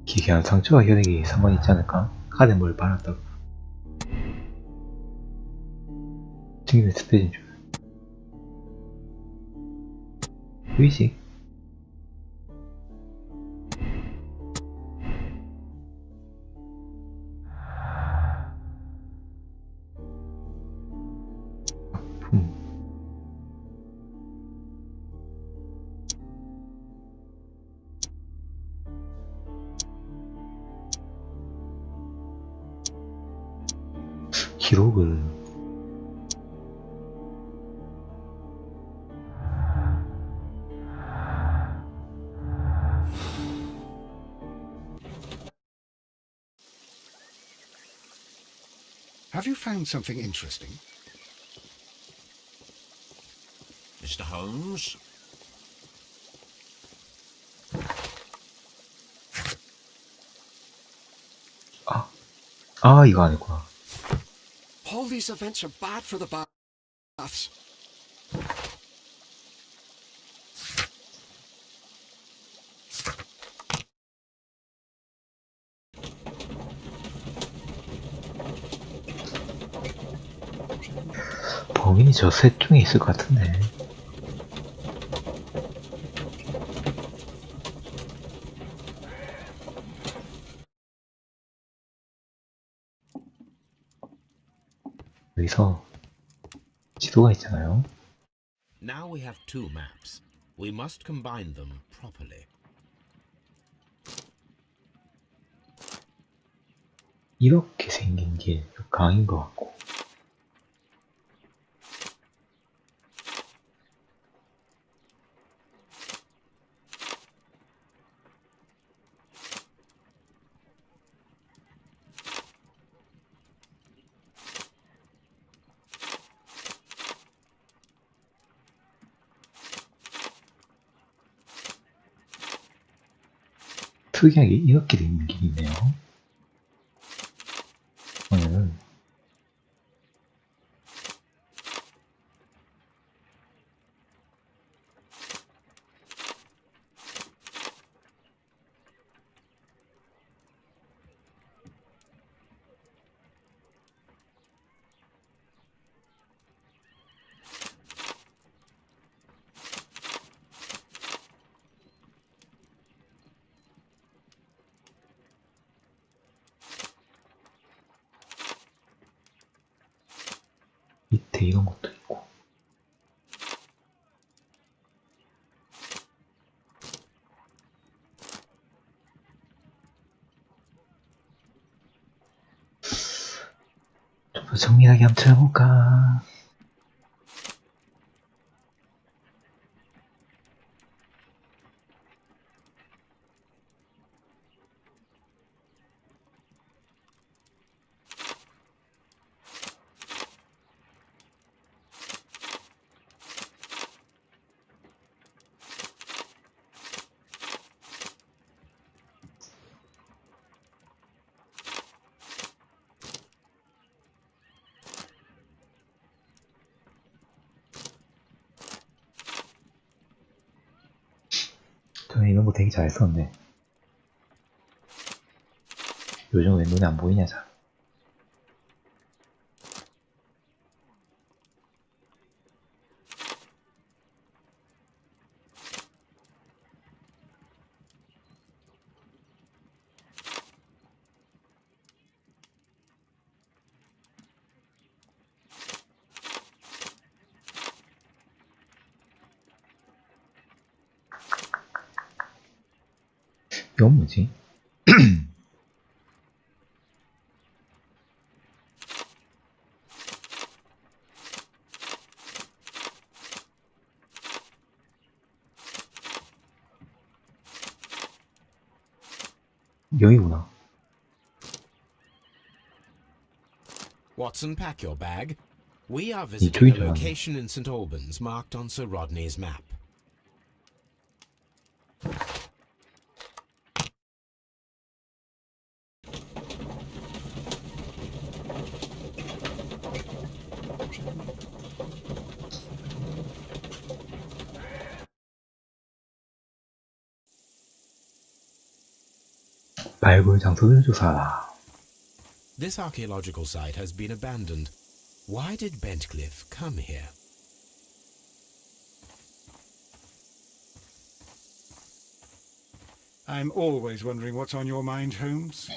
[SPEAKER 1] 기괴한 상처와 혈액이 상관이 있지 않을까? 칼에 뭘 발랐다고 증인의 스테이지 줄 의식 기록을
[SPEAKER 2] Have you found something interesting?
[SPEAKER 5] Mr. Holmes?
[SPEAKER 1] 이거 아니구나.
[SPEAKER 7] All these events are bad for the baths.
[SPEAKER 1] 범인이 저 셋 중에 있을 것 같은데. 여기서 지도가 있잖아요.
[SPEAKER 3] Now we have two maps. We must combine them properly.
[SPEAKER 1] 이렇게 생긴 게 강인 것 같고, 특이하게 이렇게 된 길이네요. 오늘은 밑에 이런 것도 있고, 좀 더 정밀하게 한번 찾아볼까. 거 되게 잘 썼네. 요즘 왜 눈에 안 보이냐, 잘. 이건 뭐지? 여기구나.
[SPEAKER 3] Watson, pack your bag. We are
[SPEAKER 1] 이쪽이
[SPEAKER 3] visiting a
[SPEAKER 1] 좋아하네.
[SPEAKER 3] location in St. Albans marked on Sir Rodney's map.
[SPEAKER 1] 발굴 장소를 조사하라.
[SPEAKER 3] This archaeological site has been abandoned. Why did Bentcliffe come here?
[SPEAKER 2] I'm always wondering what's on your mind, Holmes.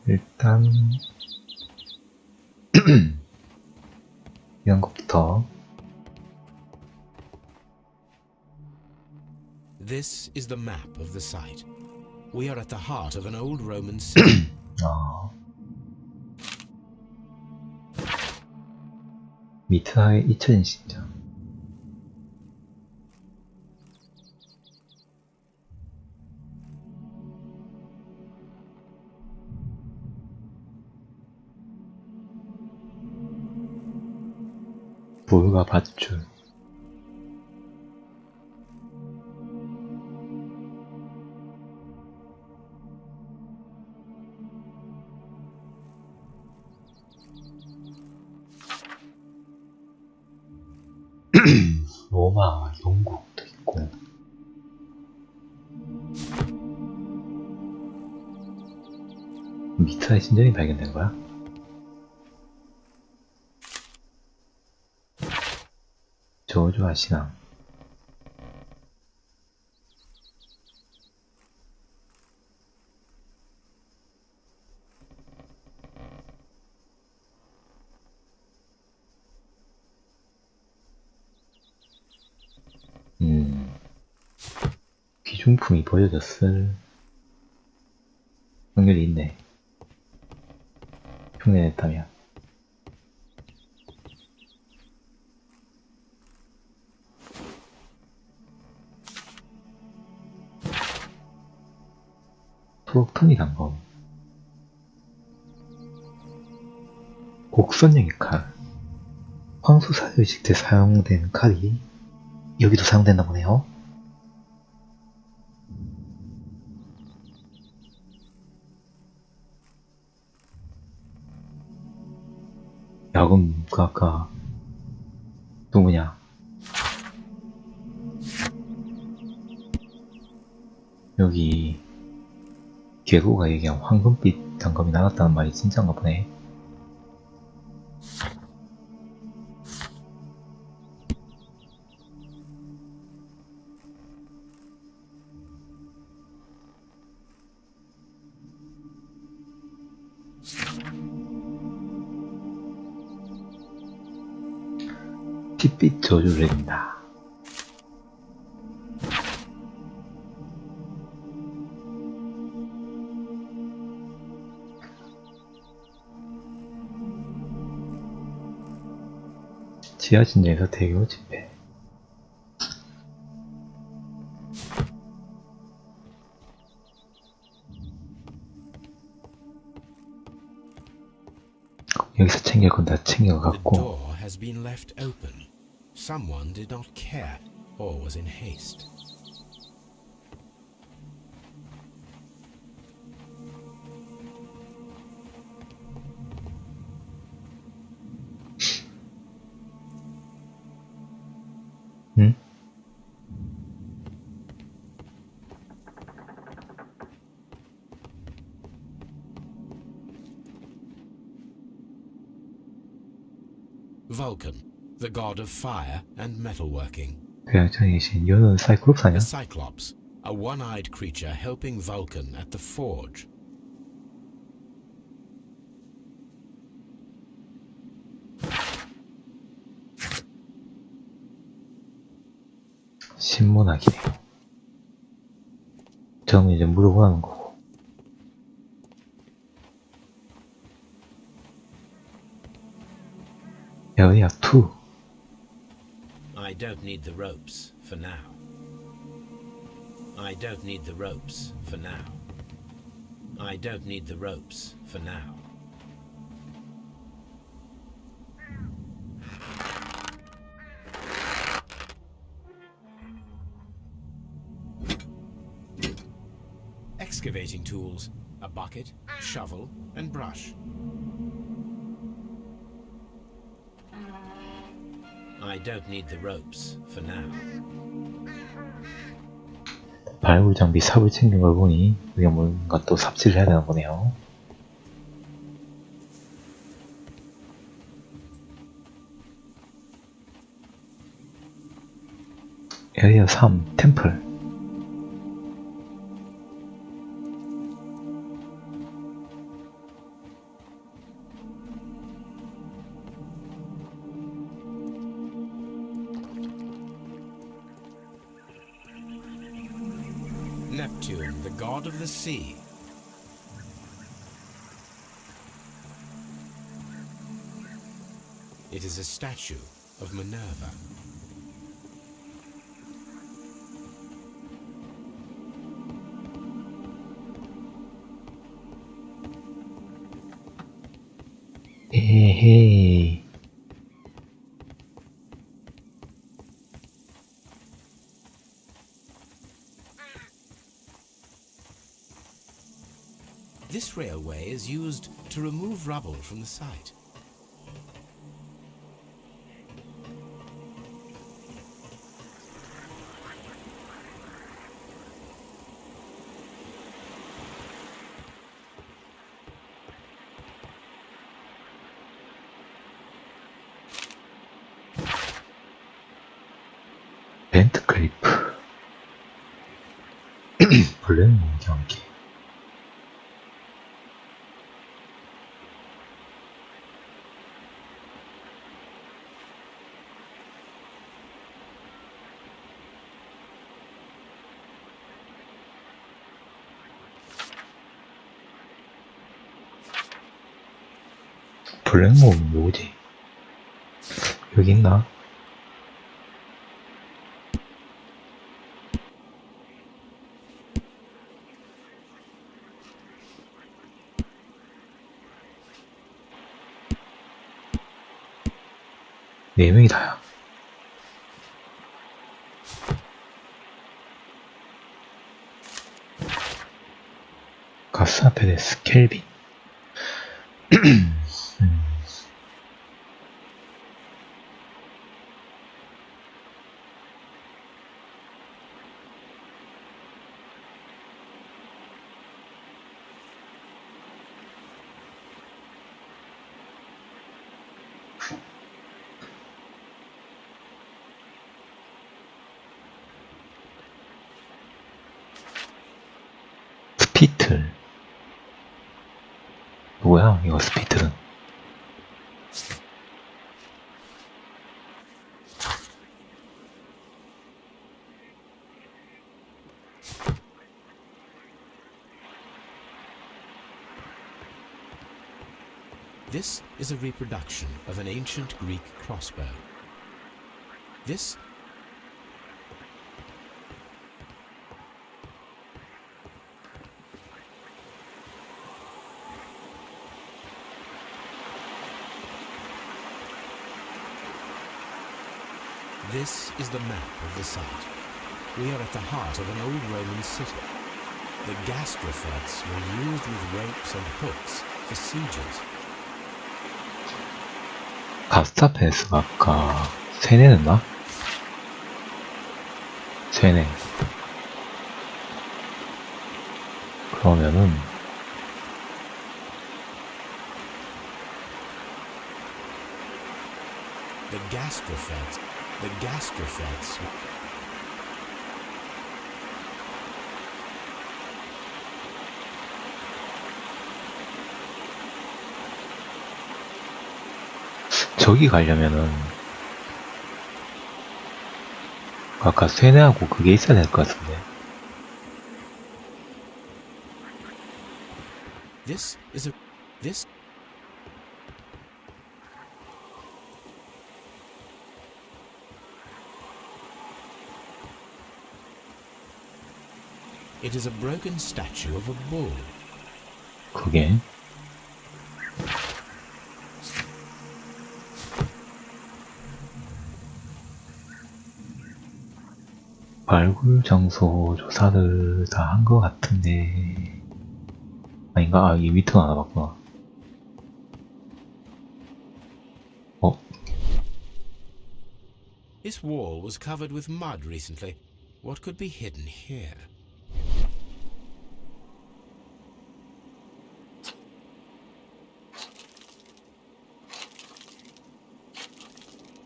[SPEAKER 1] 일단 이런 것부터.
[SPEAKER 3] This is the map of the site. We are at the heart of an old Roman city.
[SPEAKER 1] 미트하의 잊혀진 심장. 불과 밧줄. 로마, 영국도 있고. 미트하의 신전이 발견된 거야? 저주와 신앙. 귀중품이 버려졌을 확률이 있네. 흉내냈다면. 소록턴이 단검. 곡선형의 칼. 황소사유식 때 사용된 칼이 여기도 사용됐나 보네요. 야금 그 아까 누구냐? 여기 계로가 얘기한 황금빛 단검이 나갔다는 말이 진짜인가 보네. 핏빛 저주를 내린다. 지하 진영에서 대교 집회. 여기서 챙길 건 다
[SPEAKER 3] The
[SPEAKER 1] 챙겨갖고.
[SPEAKER 3] door has been left open. Someone did not care or was in haste.
[SPEAKER 1] 응?
[SPEAKER 3] Vulcan, the god of fire and metalworking.
[SPEAKER 1] 그냥 저기 계신 이거는 사이클롭스 아니야?
[SPEAKER 3] The Cyclops, a one-eyed creature helping Vulcan at the forge.
[SPEAKER 1] 신문학이네요. 저는 이제 물어보는 거고. 에어리아 2.
[SPEAKER 3] I don't need the ropes for now. I don't need the ropes for now. I don't need the ropes for now. Excavating tools, a bucket, shovel, and brush. I don't need the ropes for now.
[SPEAKER 1] 발굴 장비 삽을 챙긴 걸 보니 우리가 뭔가 또 삽질을 해야 되나 보네요. 에리어 3 템플.
[SPEAKER 3] Neptune, the god of the sea. It is a statue of Minerva.
[SPEAKER 1] 에헤이.
[SPEAKER 3] This railway is used to remove rubble from the site.
[SPEAKER 1] 벤트 클리프. 블랙 경기. 블랙몬 누구지? 여기 있나? 네 명이 다야. 가스아페데스 켈빈. 스피틀. 뭐야 이거 스피틀은?
[SPEAKER 3] This is a reproduction of an ancient Greek crossbow. This is the map of the site. We are at the heart of an old Roman city. The gastrophets were used with ropes and hooks for sieges.
[SPEAKER 1] 가스타페스가 아까 세뇌했나? 쇠네. 그러면은
[SPEAKER 3] The gastrophetes. The gastrophetes.
[SPEAKER 1] 저기 가려면은 아까 쇠뇌하고 그게 있어야 될 것 같은데.
[SPEAKER 3] This is a. This. It is a broken statue of a bull.
[SPEAKER 1] 그게 발굴 장소 조사를 다 한 것 같은데 아닌가? 아, 이 밑으로 안 와봤구나.
[SPEAKER 3] This wall was covered with mud recently. What could be hidden here?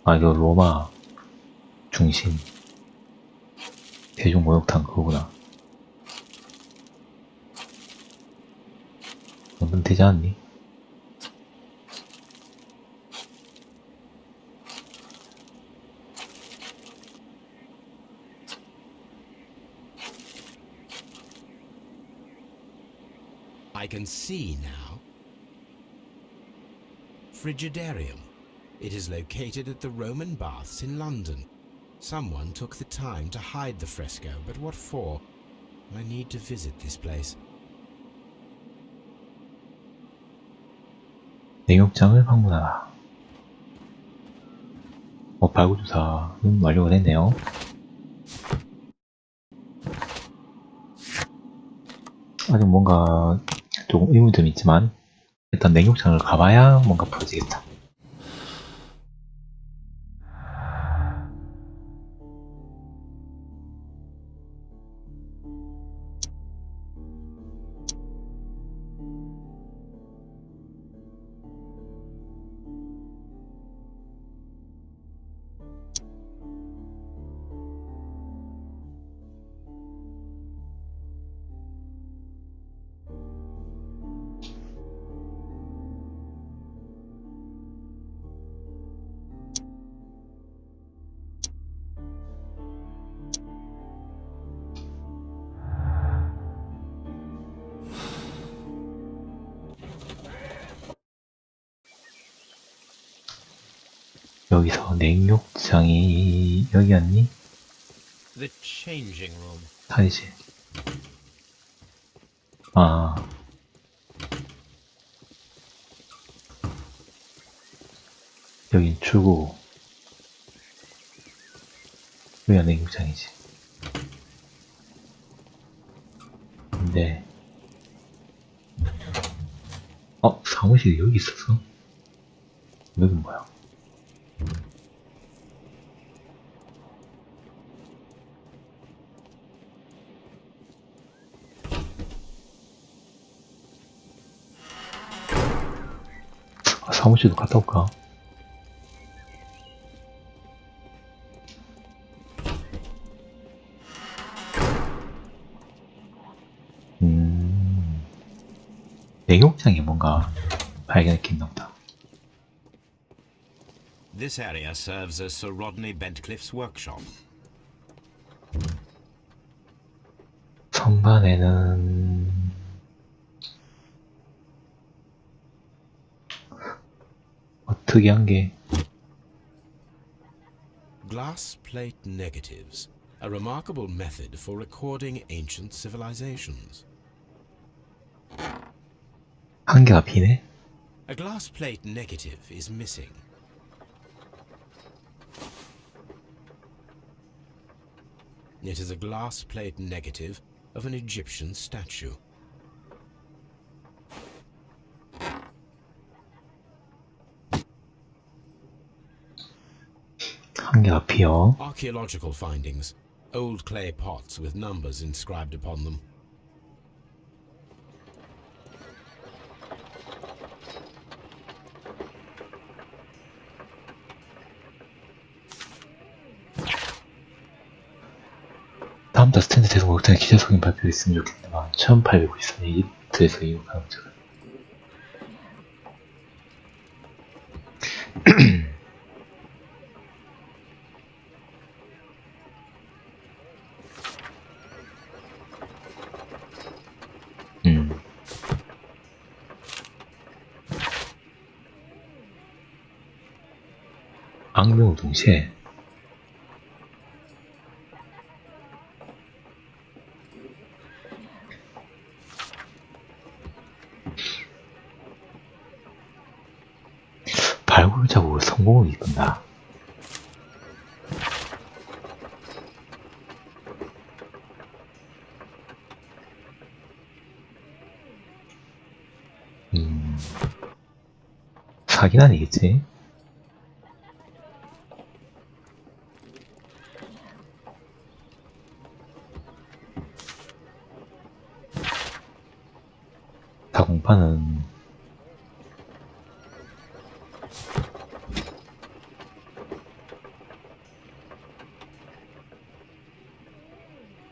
[SPEAKER 1] 아, 이거 로마 중심 대중 목욕탕 그거구나. 정도면 되지 않니?
[SPEAKER 3] I can see now. Frigidarium. It is located at the Roman baths in London. Someone took the time to hide the fresco, but what for? I need to visit this place.
[SPEAKER 1] 냉욕장을 방문하라. 발굴조사는 완료가 됐네요. 아직 뭔가 조금 의문이 좀 있지만 일단 냉욕장을 가봐야 뭔가 풀어지겠다. 여기서 냉욕장이 여기였니?
[SPEAKER 3] The changing room.
[SPEAKER 1] 탈실. 아. 여긴 출구고. 여기가 냉욕장이지. 근데 사무실이 여기 있었어? 여긴 뭐야? 사무실도 갔다 올까? 냉욕장에 뭔가 발견할 게 있나 보다.
[SPEAKER 3] This area serves as Sir Rodney Bentcliffe's workshop.
[SPEAKER 1] 선반에는 특이한 게
[SPEAKER 3] Glass plate negatives, a remarkable method for recording ancient civilizations.
[SPEAKER 1] 한 개가 비네?
[SPEAKER 3] A glass plate negative is missing. It is a glass plate negative of an Egyptian statue.
[SPEAKER 1] 한 개가 비어.
[SPEAKER 3] Archaeological findings. old clay pots with numbers inscribed upon them.
[SPEAKER 1] 다음 달 스탠드 대성 목장에 기자 소개 발표가 있으면 좋겠지만 1894년 이집트에서 이용하는 적 악명 동시에 발굴 작업을 성공을 이끈다. 사기는 아니겠지? 다공파는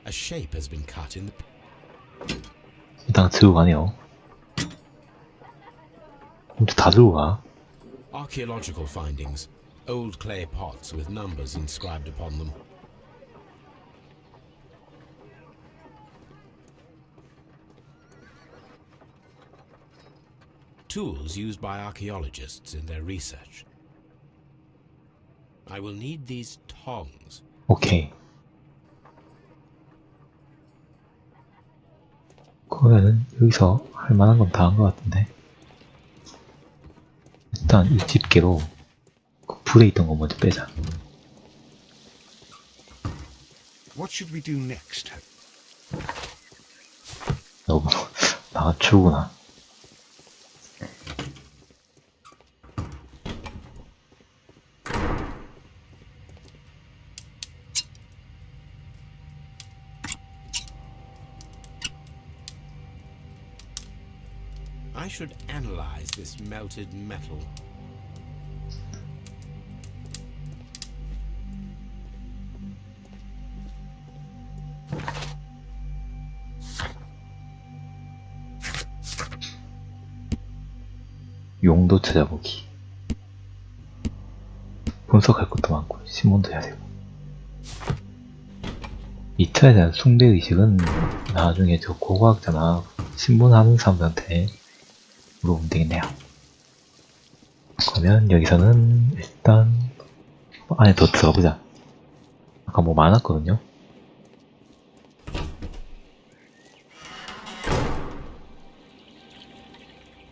[SPEAKER 3] A shape has been cut in the...
[SPEAKER 1] 일단 들고 가네요. 근데 다 들고 가.
[SPEAKER 3] Archaeological findings. Old clay pots with numbers inscribed upon them. Tools used by archaeologists in their research. I will need these tongs.
[SPEAKER 1] 오케이. 그러면은 여기서 할 만한 건 다 한 것 같은데. 일단 이 집게로 그 불에 있던 거 먼저 빼자.
[SPEAKER 2] What should we do next?
[SPEAKER 1] 너무 나가추구나.
[SPEAKER 3] I should analyze this melted metal.
[SPEAKER 1] 용도 찾아보기. 분석할 것도 많고 신문도 해야 되고. 2차에 대한 숭배의식은 나중에 저 고고학자나 신문하는 사람들한테 물어보면 되겠네요. 그러면 여기서는 일단 안에 더 들어가보자. 아까 뭐 많았거든요.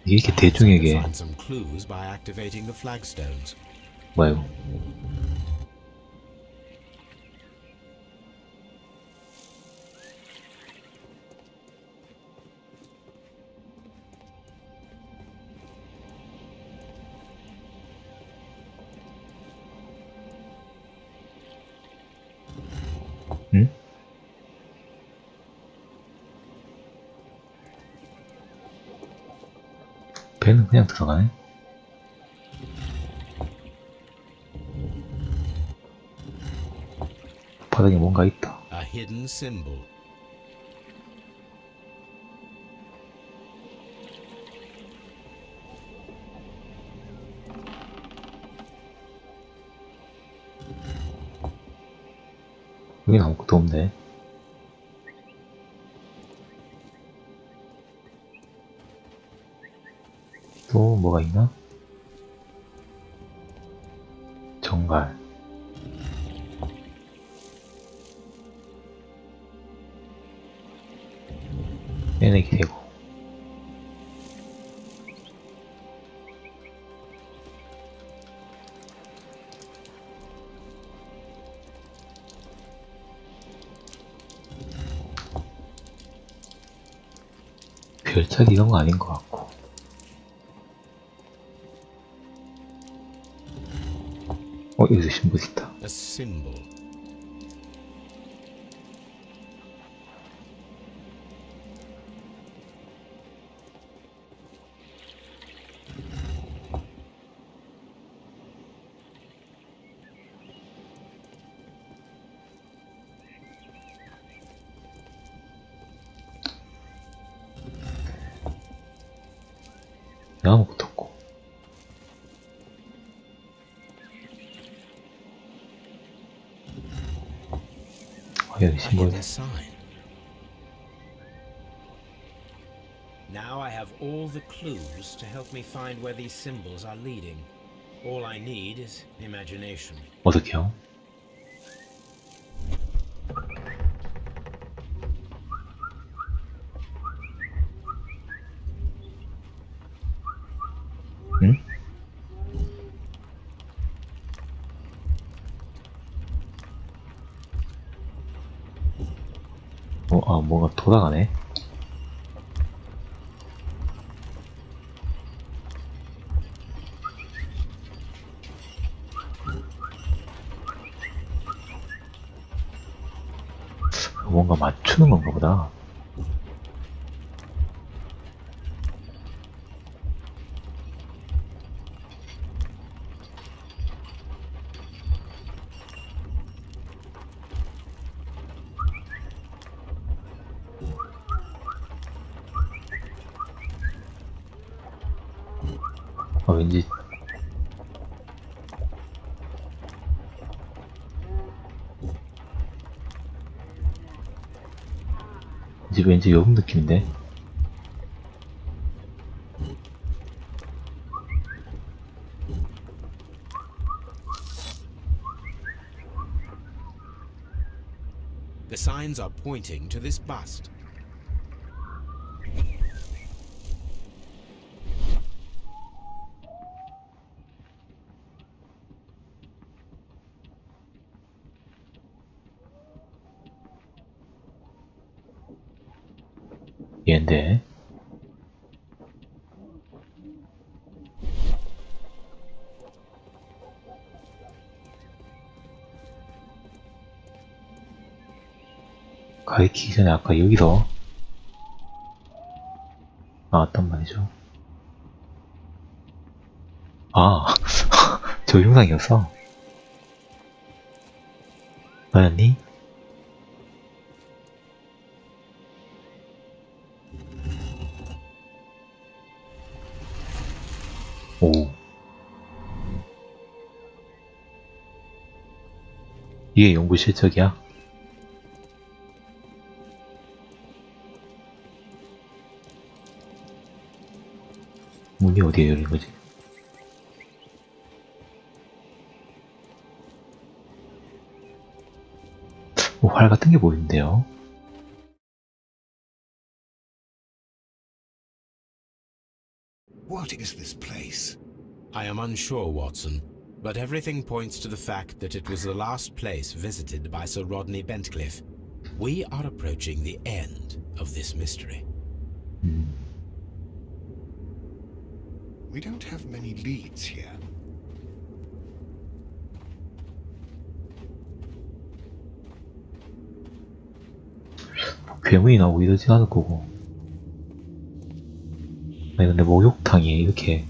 [SPEAKER 1] 이게 이렇게 대중에게
[SPEAKER 3] Find some clues by activating the flagstones.
[SPEAKER 1] 뭐야 이거. 응? 배는 그냥 들어가네? 바닥에 뭔가 있다.
[SPEAKER 3] A hidden symbol.
[SPEAKER 1] 여긴 아무것도 없네. 또 뭐가 있나? 정갈. 빼내기 되고. 별착 이런 거 아닌 것 같고. 여기서 신부 있다.
[SPEAKER 3] A symbol.
[SPEAKER 1] 아무것도 없고. 여기
[SPEAKER 3] A
[SPEAKER 1] 신고해.
[SPEAKER 3] hidden sign. Now I have all the clues to help me find where these symbols are leading. All I need is imagination.
[SPEAKER 1] 어떻게요? 응? 뭔가 돌아가네. 뭔가 맞추는 건가 보다. 왠지 왠지 여름 느낌인데.
[SPEAKER 3] The signs are pointing to this bust.
[SPEAKER 1] 얘인데. 가리키기 전에 아까 여기서 나왔단 말이죠. 아, 저 영상이었어. 너였니? 오. 이게 연구 실적이야? 문이 어디에 열린 거지? 활 같은 게 보이는데요?
[SPEAKER 2] What is this place?
[SPEAKER 3] I am unsure, Watson, but everything points to the fact that it was the last place visited by Sir Rodney Bentcliffe. We are approaching the end of this mystery.
[SPEAKER 2] We don't have many leads here.
[SPEAKER 1] 괴물이 나오고 이러진 않을 거고. 아니 근데 목욕탕이 이렇게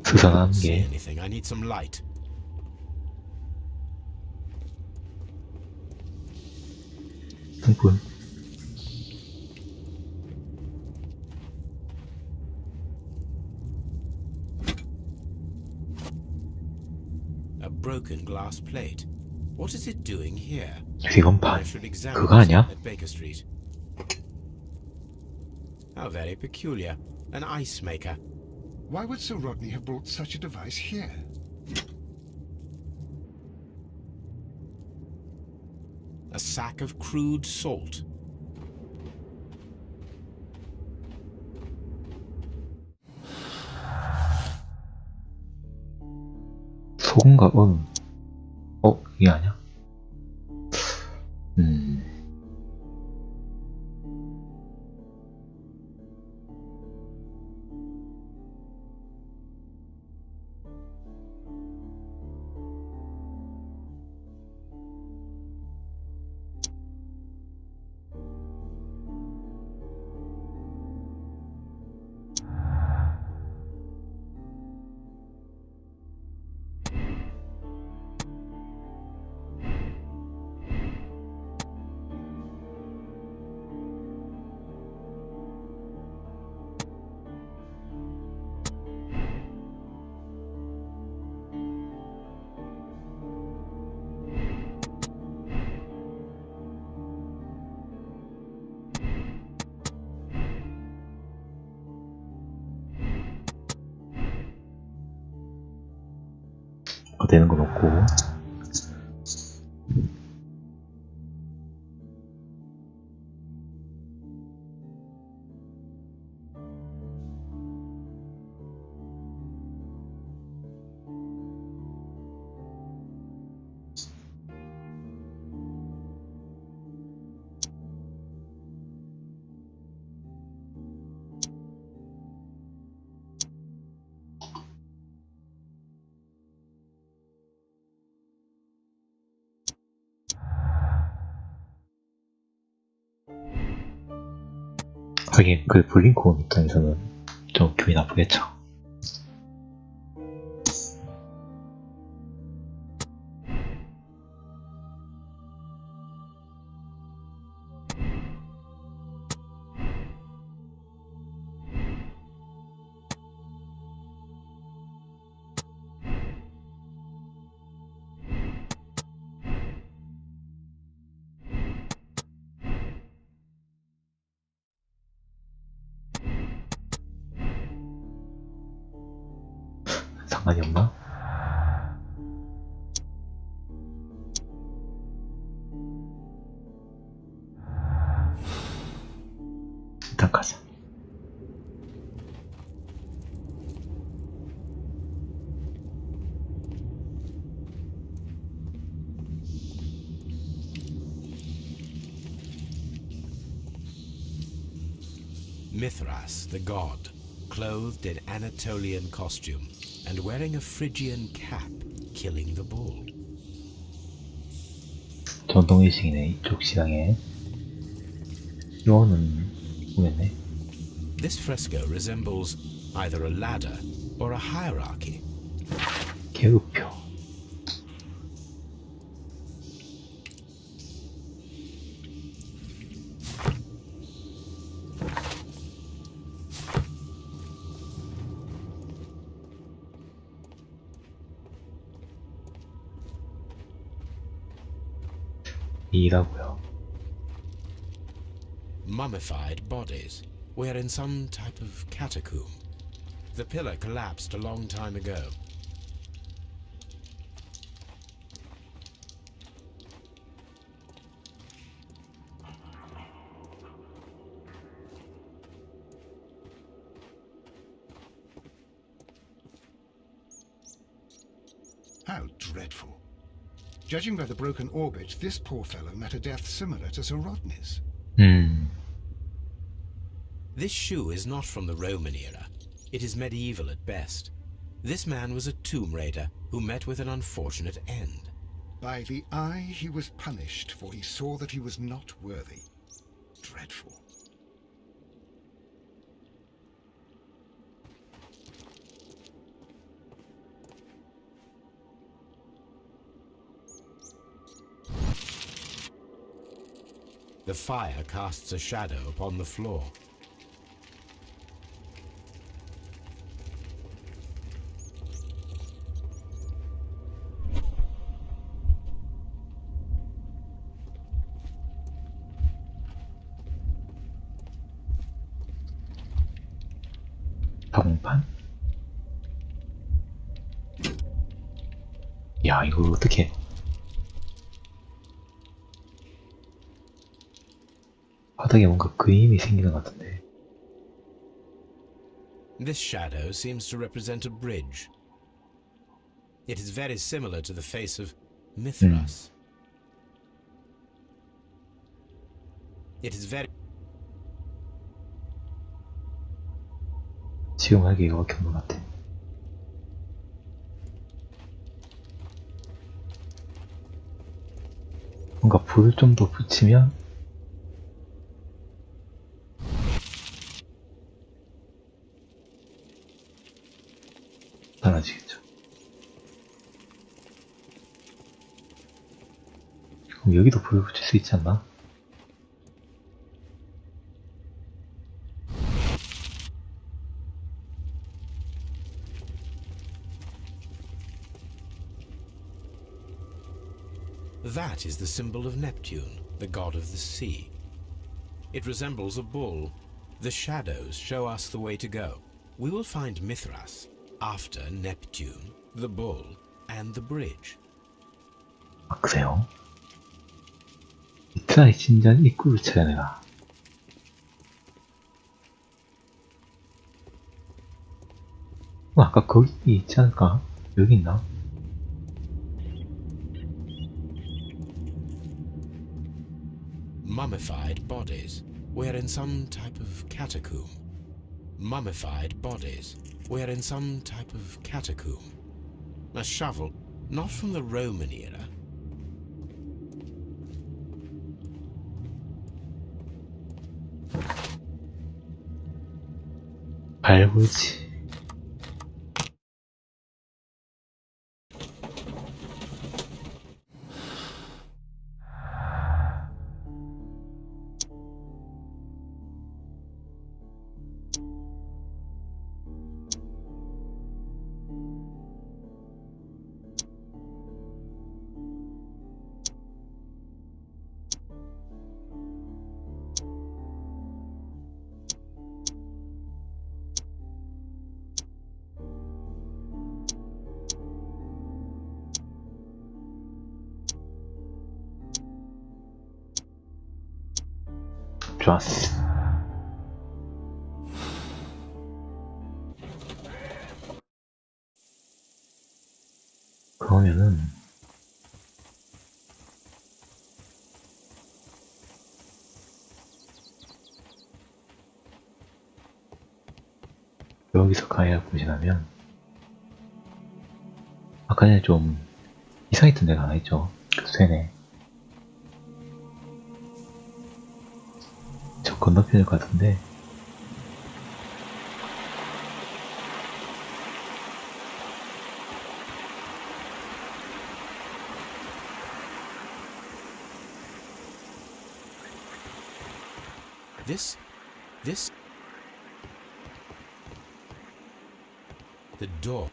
[SPEAKER 1] 스산한
[SPEAKER 3] See
[SPEAKER 1] 게
[SPEAKER 3] anything? I need some light.
[SPEAKER 1] 등분.
[SPEAKER 3] A broken glass plate. What is it doing here?
[SPEAKER 1] 이건
[SPEAKER 3] I should examine
[SPEAKER 1] 그거
[SPEAKER 3] it
[SPEAKER 1] 아니야?
[SPEAKER 3] at Baker Street. How very peculiar. An ice maker.
[SPEAKER 2] Why would Sir Rodney have brought such a device here?
[SPEAKER 3] A sack of crude salt.
[SPEAKER 1] 소금과 이게 아니야? 되는 건 없고. 하긴 그 블링크온 입장에서는 좀 기분이 나쁘겠죠. 상관이 없나? 일단 가자.
[SPEAKER 3] Mithras, the god, clothed in Anatolian costume and wearing a Phrygian cap, killing the bull.
[SPEAKER 1] 전통의식이네, 이쪽 시장에. 이거는 모르겠네.
[SPEAKER 3] This fresco resembles either a ladder or a hierarchy.
[SPEAKER 1] 계급표. 이라고요.
[SPEAKER 3] Mummified bodies. We're in some type of catacomb. The pillar collapsed a long time ago.
[SPEAKER 2] How dreadful. Judging by the broken orbit, this poor fellow met a death similar to Sir Rodney's.
[SPEAKER 3] This shoe is not from the Roman era. It is medieval at best. This man was a tomb raider who met with an unfortunate end.
[SPEAKER 2] By the eye he was punished, for he saw that he was not worthy. Dreadful.
[SPEAKER 3] The fire casts a shadow upon the floor.
[SPEAKER 1] 방판? 야, 이거 어떻게? 바닥에 뭔가 그림이 생기는 것 같은데.
[SPEAKER 3] This shadow seems to represent a bridge. It is very similar to the face of Mithras. It is very...
[SPEAKER 1] 지금 하기가 어려운 것 같아. 뭔가 불을 좀 더 붙이면 달라지겠죠. 그럼 여기도 불을 붙일 수 있지 않나?
[SPEAKER 3] That is the symbol of Neptune, the god of the sea. It resembles a bull. The shadows show us the way to go. We will find Mithras after Neptune, the bull, and the bridge.
[SPEAKER 1] 아, 그래요? 이트라이 진전 입구를 찾아내라. 아까 거기 있지 않을까? 여기 있나?
[SPEAKER 3] Mummified bodies. We're in some type of catacomb. Mummified bodies. We're in some type of catacomb. A shovel, not from the Roman era.
[SPEAKER 1] 발굴지. 좋았어. 그러면은 여기서 가야 할 곳이라면 아까 전에 좀 이상했던 데가 하나 있죠. 그 쇠네. 저 건너편일 것 같은데
[SPEAKER 3] This. The door.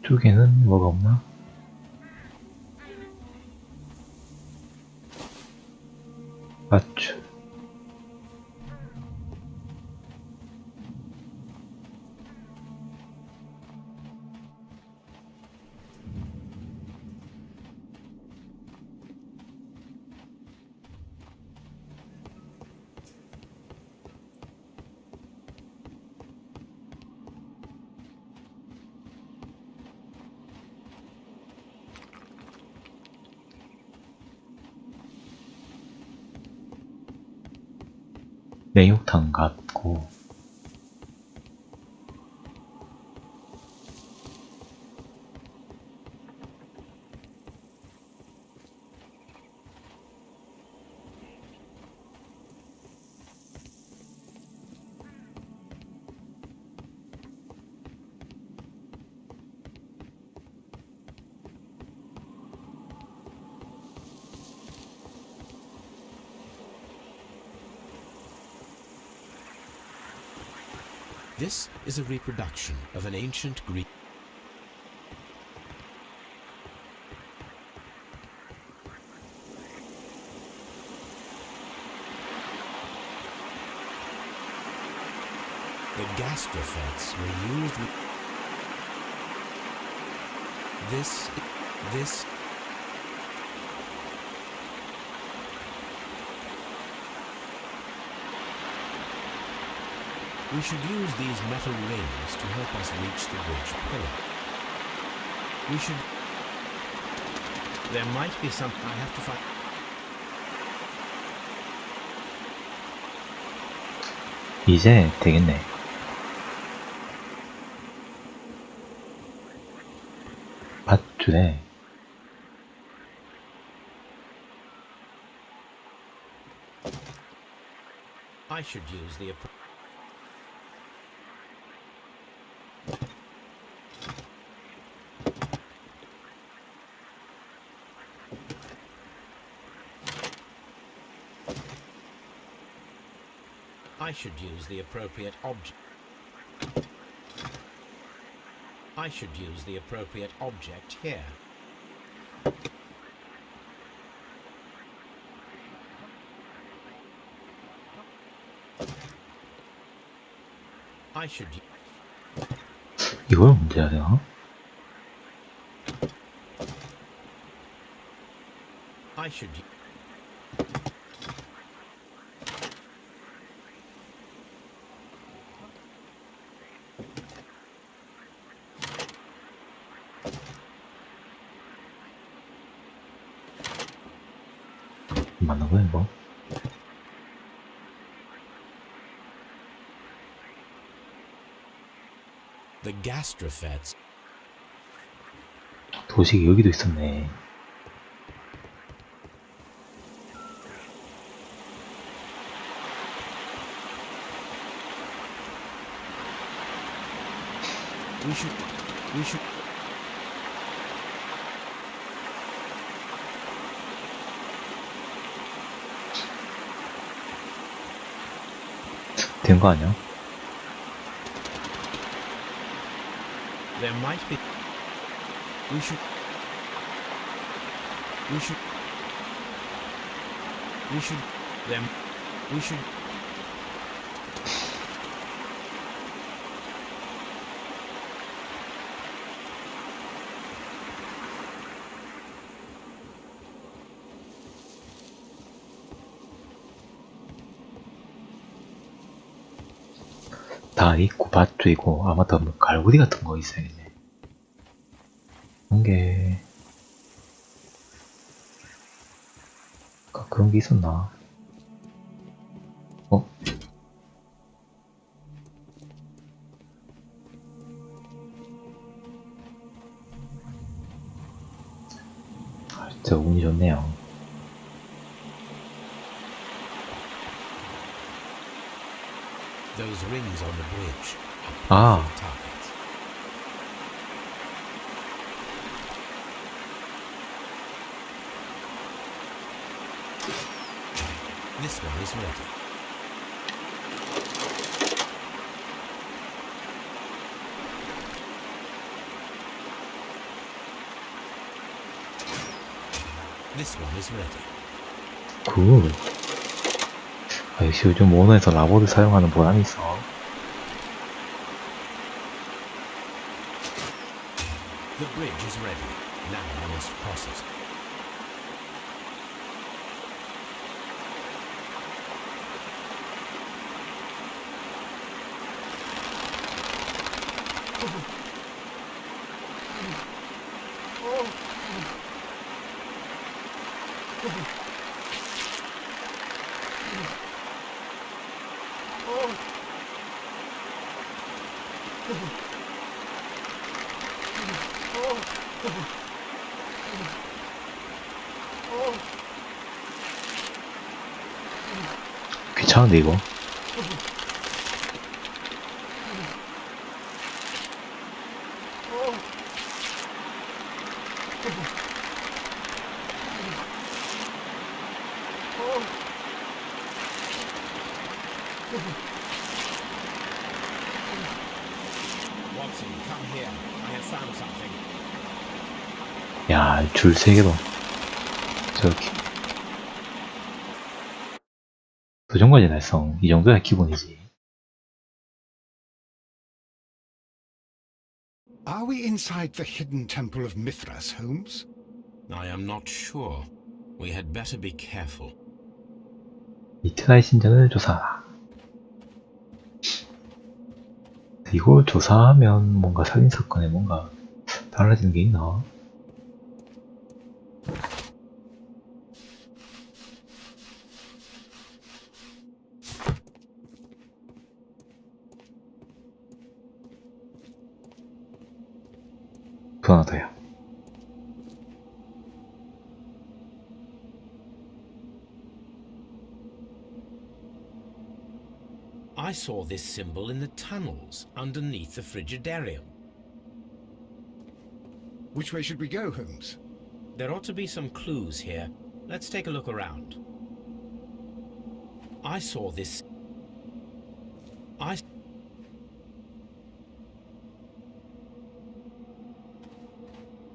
[SPEAKER 1] 쪽에는 뭐가 없나? 맞추. 매육탕 같고
[SPEAKER 3] This is a reproduction of an ancient Greek. The gastrofettes were used with this. We should use these metal rings to help us reach the bridge pillar. We should... There might be some... I have to find...
[SPEAKER 1] 이제 되겠네. 밧줄에
[SPEAKER 3] I should use the... I should use the appropriate object. I should use the appropriate object here. I should.
[SPEAKER 1] 이걸 언제 해야 되나?
[SPEAKER 3] I should.
[SPEAKER 1] 맞는 거야 이거?
[SPEAKER 3] The gastrophets.
[SPEAKER 1] 도식이 여기도 있었네.
[SPEAKER 3] We should.
[SPEAKER 1] 된 거 아니야?
[SPEAKER 3] There might be. We should. Them. We should.
[SPEAKER 1] 다 있고 밭도 있고 아마 더 뭐 갈고리 같은 거 있어야겠네. 그런 게 아까 그런 게 있었나? 어? 아, 진짜 운이 좋네요.
[SPEAKER 3] Those rings on the bridge.
[SPEAKER 1] Ah.
[SPEAKER 3] Targets. This one is ready. This one is ready.
[SPEAKER 1] 굿. 아, 역시 요즘 모노에서 라보를 사용하는 보람이 있어.
[SPEAKER 3] The bridge is ready. Now I must cross it.
[SPEAKER 1] 귀찮은데 이거?
[SPEAKER 3] Watson, come here. I have found something.
[SPEAKER 1] 야, 줄 3개도 저렇게 도전과제 달성. 이 정도야 기본이지.
[SPEAKER 2] Are we inside the hidden temple of Mithras, Holmes?
[SPEAKER 3] I am not sure. We had better be careful.
[SPEAKER 1] 이테나의 신전을 조사하라. 이걸 조사하면 뭔가 살인사건에 뭔가 달라지는 게 있나? 불안하다야.
[SPEAKER 3] I saw this symbol in the tunnels underneath the Frigidarium.
[SPEAKER 2] Which way should we go, Holmes?
[SPEAKER 3] There ought to be some clues here. Let's take a look around. I saw this. I...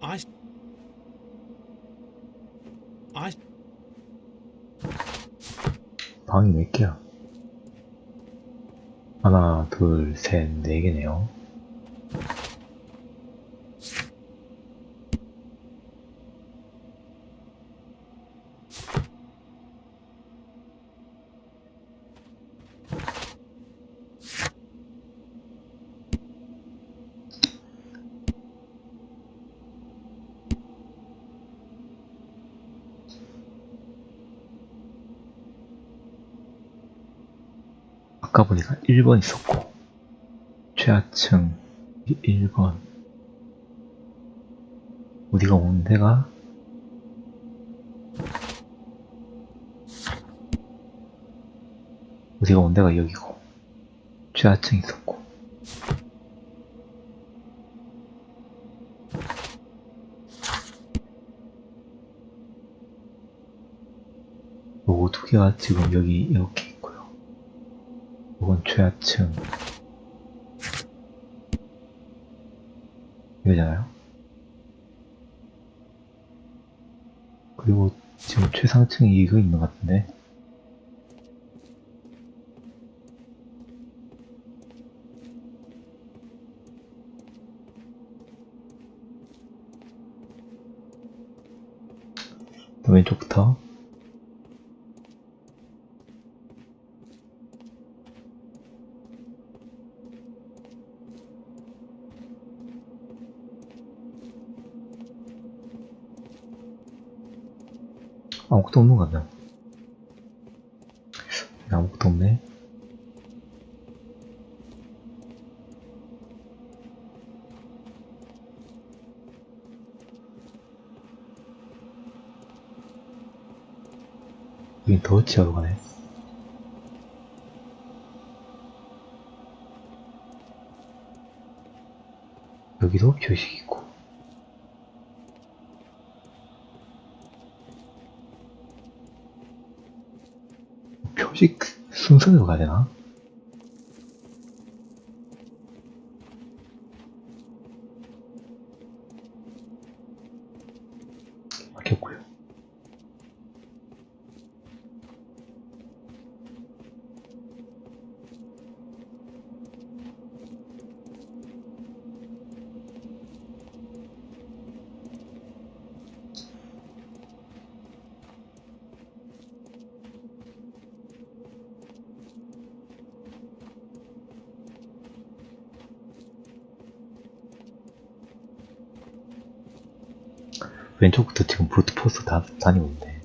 [SPEAKER 3] I... I...
[SPEAKER 1] 방이 몇 개야? 하나, 둘, 셋, 네 개네요. 아까 보니까 1번 있었고, 최하층 1번. 우리가 온 데가 여기고, 최하층 있었고. 요거 두 개가 지금 여기 이렇게 있고요. 이건 최하층. 이거잖아요. 그리고 지금 최상층이 이거 있는 것 같은데. 왼쪽부터. 아무것도 없는 것 같네. 아무것도 없네. 여긴 더 지하로 가네. 여기도 표식 있고. 표식 순서대로 가야 되나? 막혔고요. 왼쪽부터 지금 브루트포스 다 다니고 있네.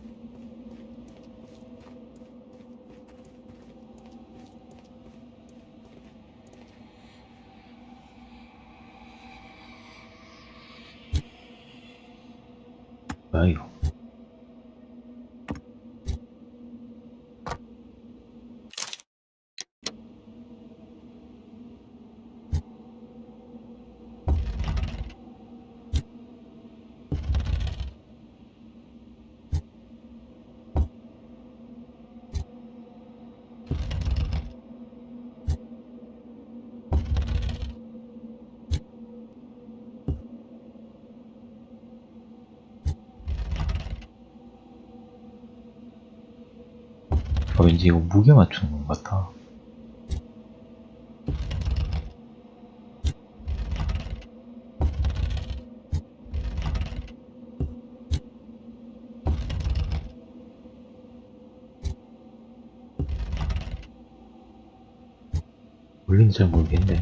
[SPEAKER 1] 뭐야 이거? 왠지 이거 무게 맞추는 것 같아. 원리는 잘 모르겠네.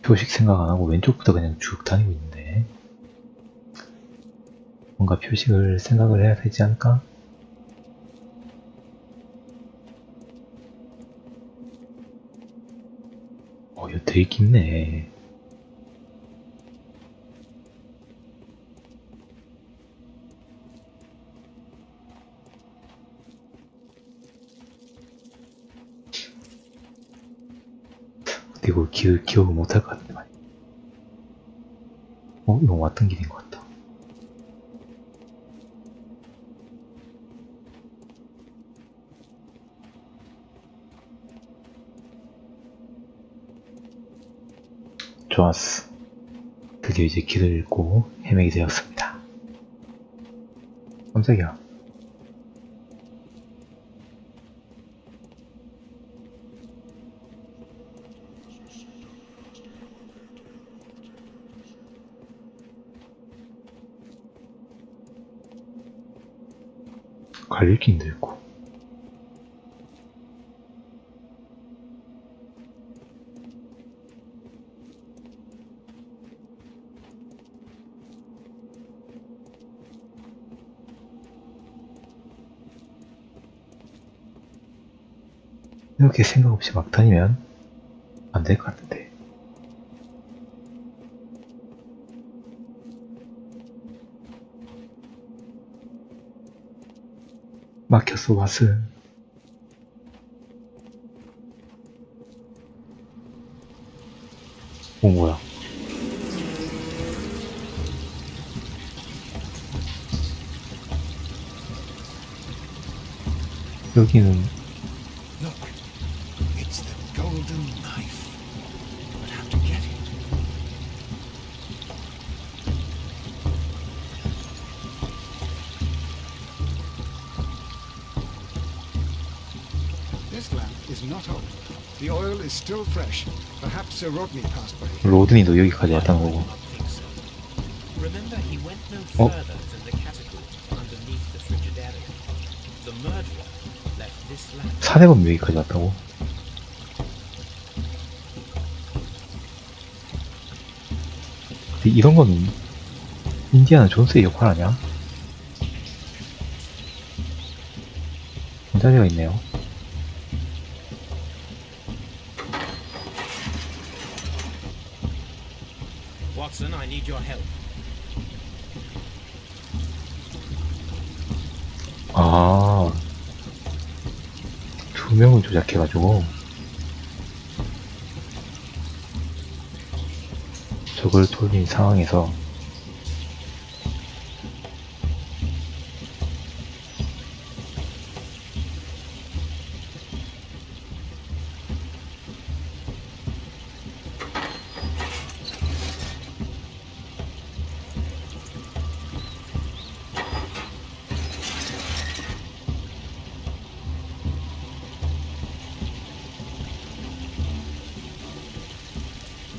[SPEAKER 1] 표식 생각 안 하고 왼쪽부터 그냥 쭉 다니고 있는데 뭔가 표식을 생각을 해야 되지 않을까? 이거 되게 깊네. 근데 이거 기억을 못할 것 같은데 말이야. 이거 왔던 길인 것 같다. 좋았어. 드디어 이제 길을 잃고 헤매게 되었습니다. 깜짝이야. 갈릴길도 있고. 이렇게 생각 없이 막 다니면 안 될 것 같은데. 막혔어, 왓슨. 뭐야. 여기는
[SPEAKER 2] Look, it's the golden knife. But how to get it? This lamp is not old. The oil is still fresh. Perhaps Sir Rodney passed by.
[SPEAKER 1] 로드니도 여기까지 왔다는 거고.
[SPEAKER 3] Remember, he went no
[SPEAKER 1] Oh.
[SPEAKER 3] further than the catacombs underneath the Frigidarium. The murderer left this lamp.
[SPEAKER 1] 사내범 여기까지 왔다고. 근데 이런 거는 인디아나 존스의 역할 아니야? 자리가 있네요.
[SPEAKER 3] Watson, I need your help.
[SPEAKER 1] 아, 두 명을 조작해가지고 저걸 돌린 상황에서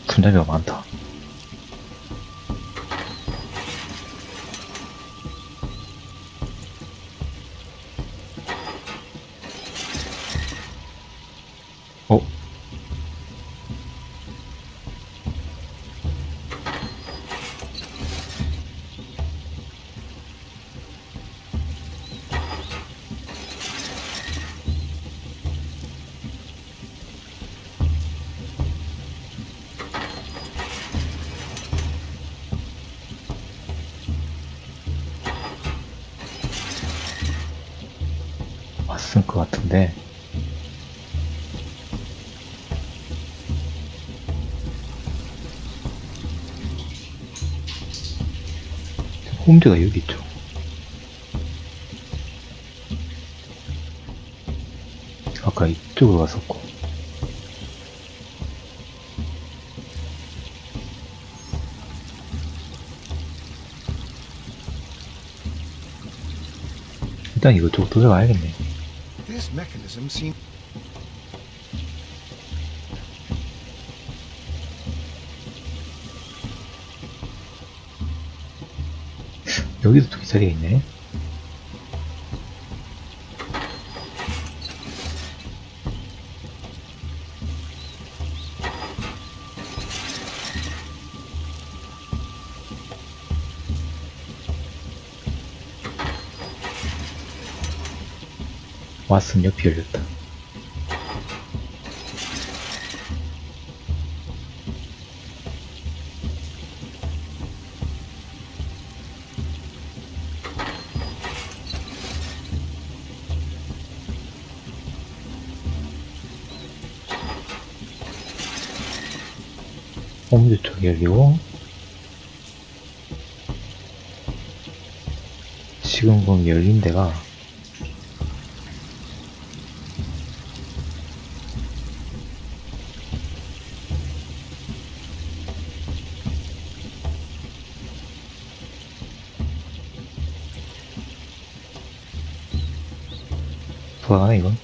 [SPEAKER 1] 손잡이가 많다. 어? 왔을 것 같은데. 홈즈가 여기 있죠. 아까 이쪽으로 갔었고. 일단 이것저것 들어가야겠네.
[SPEAKER 2] This mechanism seems.
[SPEAKER 1] 여기도 두 자리가 있네. 왓슨 옆이 열렸다. 홈즈 쪽 열리고, 지금 보면 열린 데가 돌아가네 이건.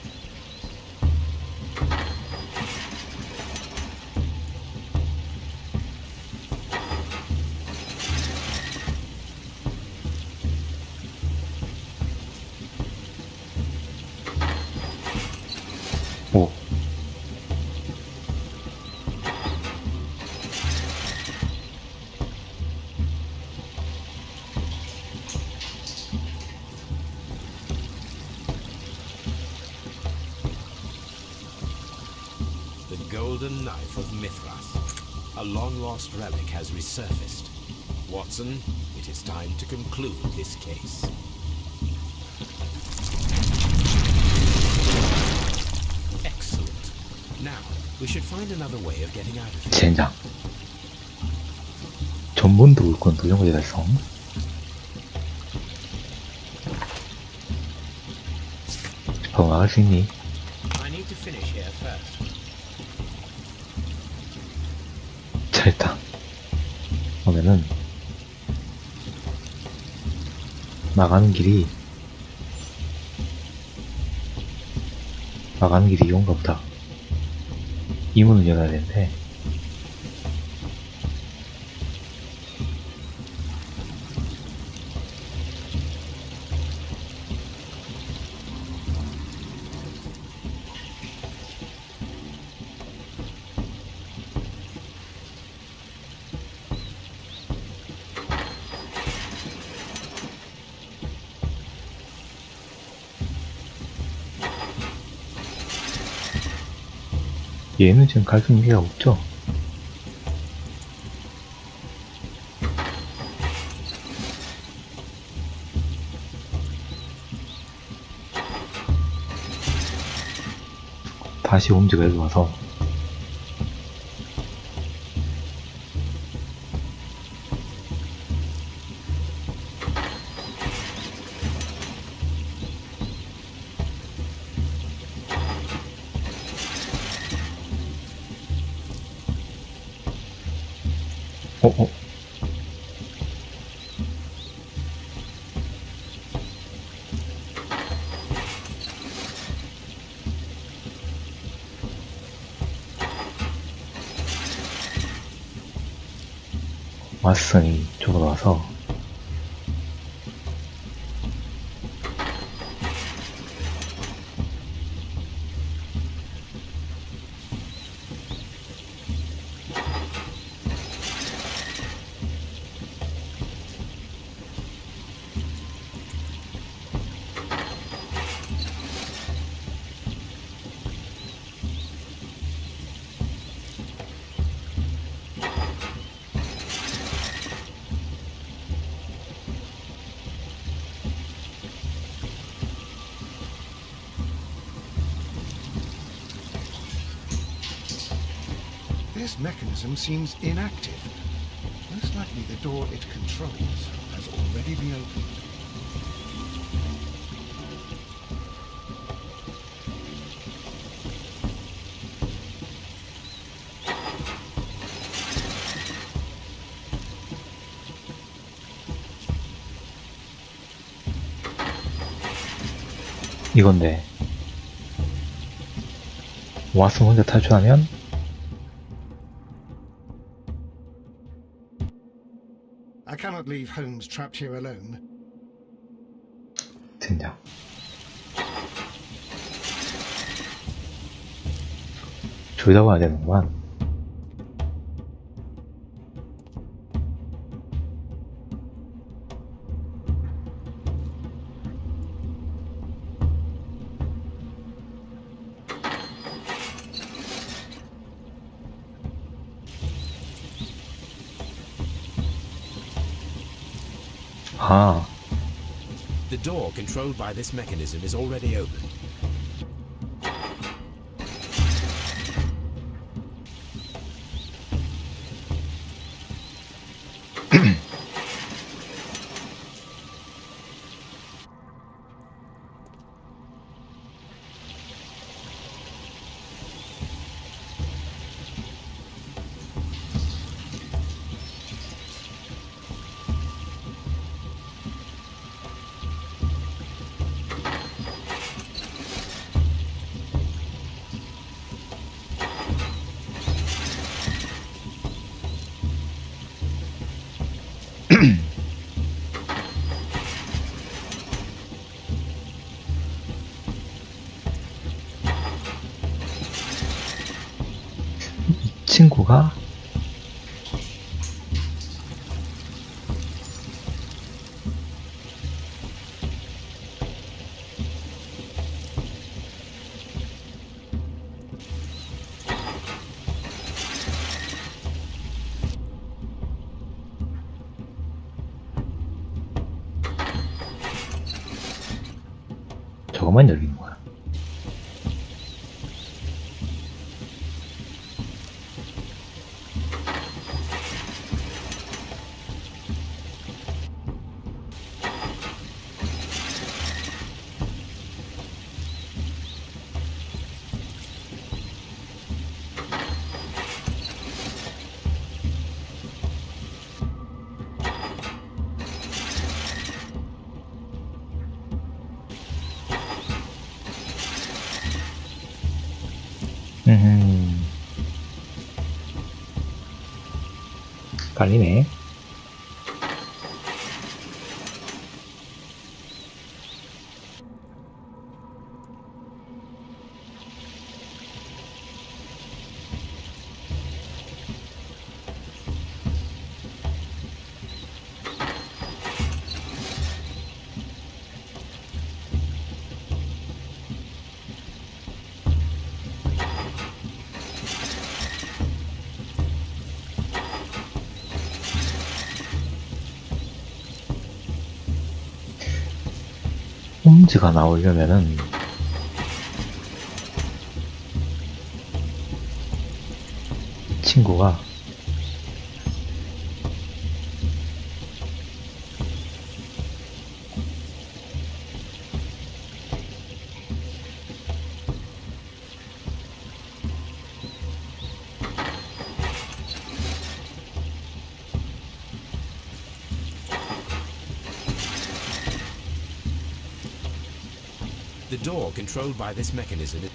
[SPEAKER 1] 오.
[SPEAKER 3] The golden knife of Mithras. A long-lost relic has resurfaced. Watson, it is time to conclude this case. Excellent. Now, we should find another way of getting out of here.
[SPEAKER 1] 젠장. 전본도 울건 도전거리 달성. 바로 나갈 수 있니?
[SPEAKER 3] I need to finish here first.
[SPEAKER 1] 자, 일단 보면은 나가는 길이 이건가 보다. 이 문을 열어야 되는데 얘는 지금 갈 수 있는 게 없죠? 다시 홈즈가 일로 와서 왓슨이 이쪽으로 와서
[SPEAKER 2] This mechanism seems inactive. Most likely the door it controls has already been opened.
[SPEAKER 1] 이건데 왓슨 혼자 탈출하면
[SPEAKER 2] I cannot leave Holmes trapped here alone.
[SPEAKER 1] 된장. 둘 다 와야 되는구만. 아,
[SPEAKER 3] The door controlled by this mechanism is already opened.
[SPEAKER 1] 친구가 저것만 열리는 거야. 깔리네. 홈즈가 나오려면은 친구가
[SPEAKER 3] The door controlled by this mechanism is...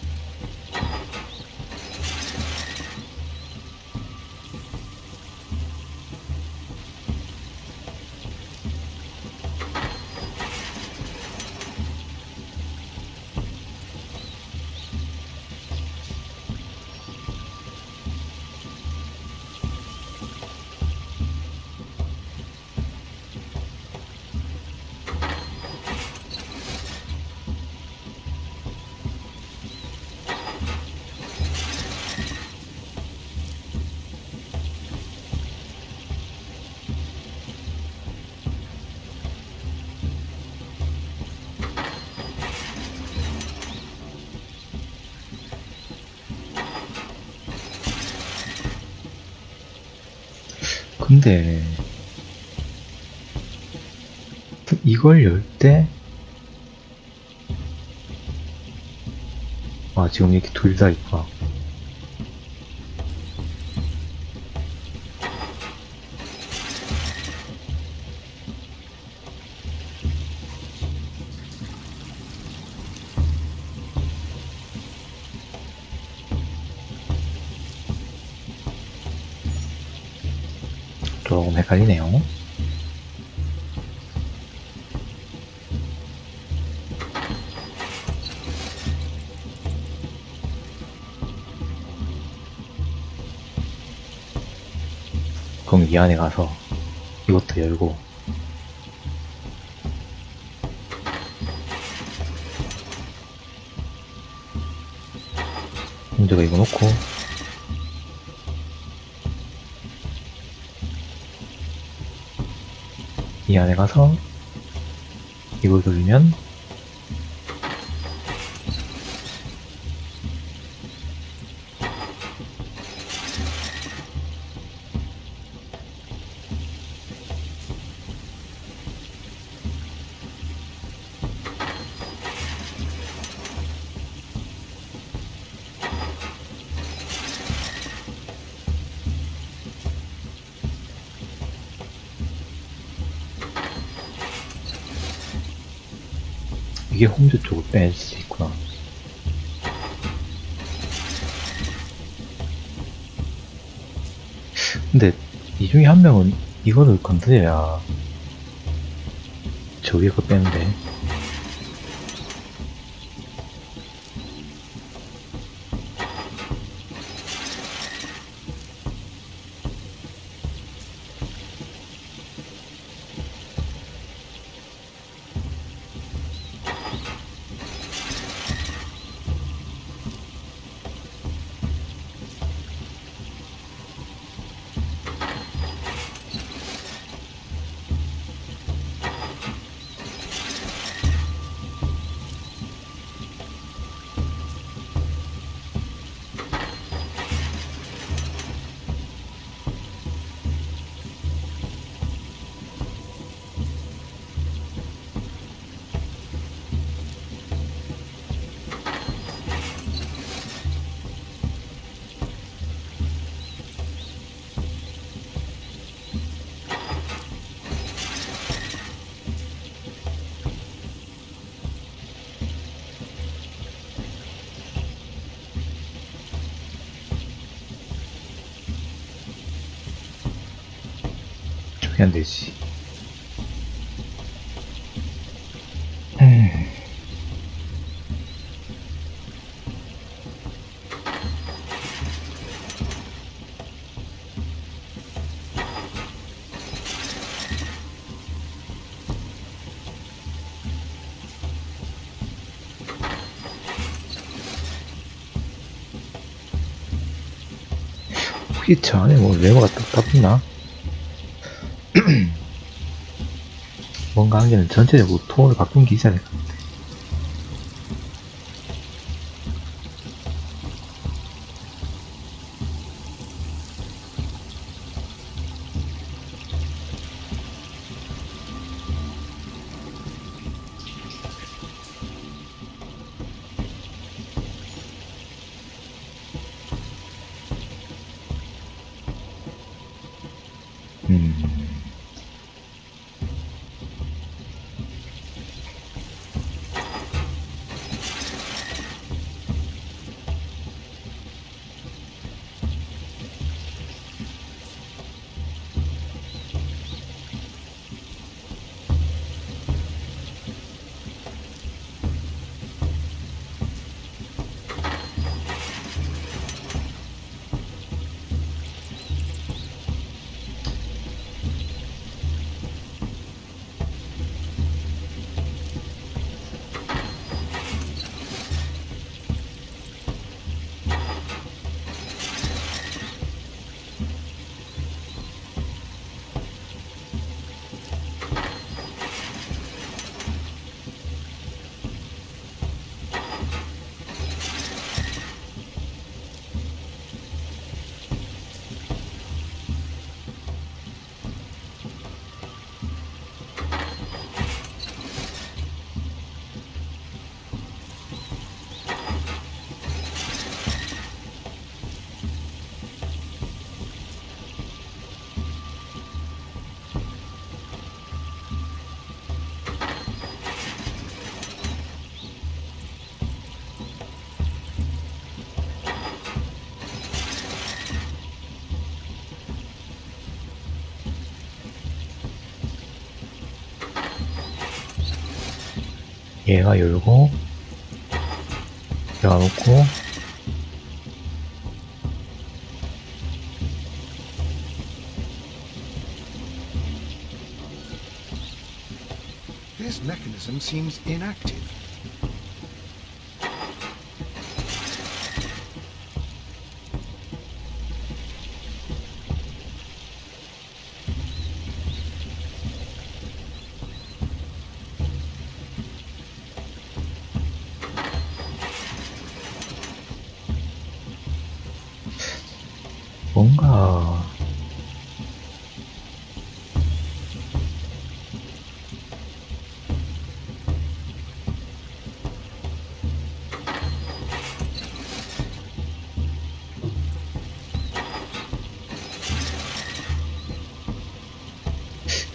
[SPEAKER 1] 근데 이걸 열 때 지금 이렇게 둘 다 있구나. 조금 헷갈리네요. 그럼 이 안에 가서 이것도 열고 먼저가 이거 놓고 이 안에 가서 이걸 돌리면 이게 홈즈 쪽을 뺄 수 있구나. 근데 이 중에 한 명은 이거를 건드려야 저 위에 거 빼는데. 저기 안 되지. 혹시 저 안에 뭐 레버가 딱 붙나? 뭔가 한 개는 전체적으로 톤을 바꾼 게 있어야 될 것 같아. 얘가 열고 열어놓고
[SPEAKER 2] This mechanism seems inactive.
[SPEAKER 1] 뭔가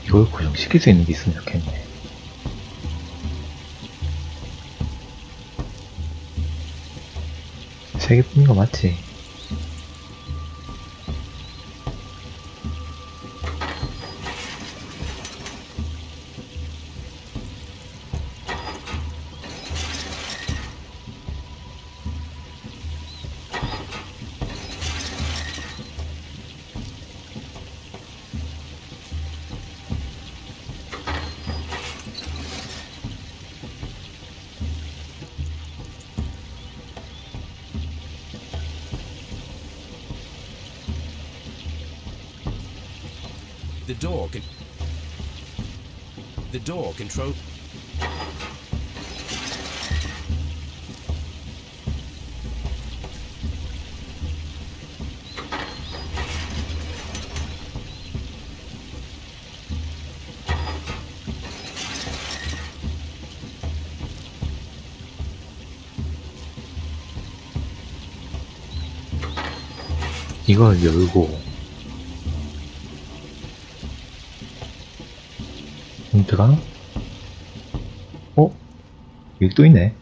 [SPEAKER 1] 이걸 고정시킬 수 있는 게 있으면 좋겠네. 세 개뿐인 거 맞지?
[SPEAKER 3] The door control.
[SPEAKER 1] 이걸 열고 힌트가? 어? 여기 또 있네.